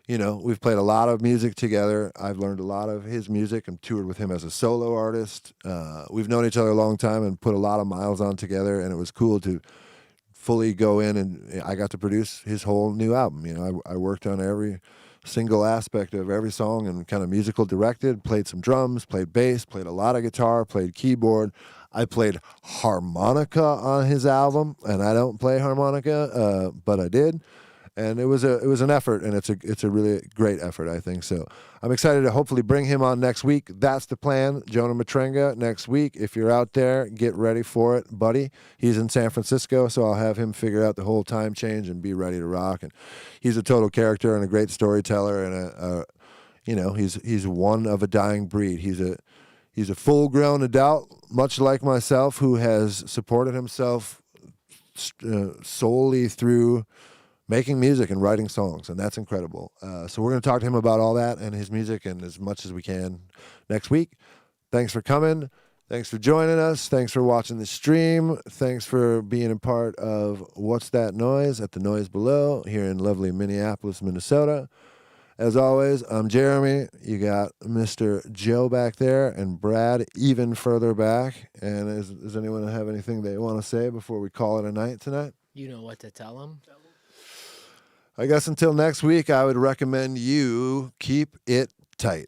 played a lot of music together. I've learned a lot of his music and toured with him as a solo artist. We've known each other a long time and put a lot of miles on together. And it was cool to fully go in, and I got to produce his whole new album. You know, I worked on every single aspect of every song and kind of musical directed, played some drums, played bass, played a lot of guitar, played keyboard. I played harmonica on his album, and I don't play harmonica, but I did. And it was an effort, and it's a really great effort, I think. So I'm excited to hopefully bring him on next week. That's the plan. Jonah Matrenga next week. If you're out there, get ready for it, buddy. He's in San Francisco, so I'll have him figure out the whole time change and be ready to rock. And he's a total character and a great storyteller, and he's one of a dying breed. He's a full-grown adult, much like myself, who has supported himself solely through making music and writing songs, and that's incredible. So we're going to talk to him about all that and his music and as much as we can next week. Thanks for coming. Thanks for joining us. Thanks for watching the stream. Thanks for being a part of What's That Noise at the Noise Below here in lovely Minneapolis, Minnesota. As always, I'm Jeremy. You got Mr. Joe back there and Brad even further back. And does anyone have anything they want to say before we call it a night tonight? You know what to tell them. I guess until next week, I would recommend you keep it tight.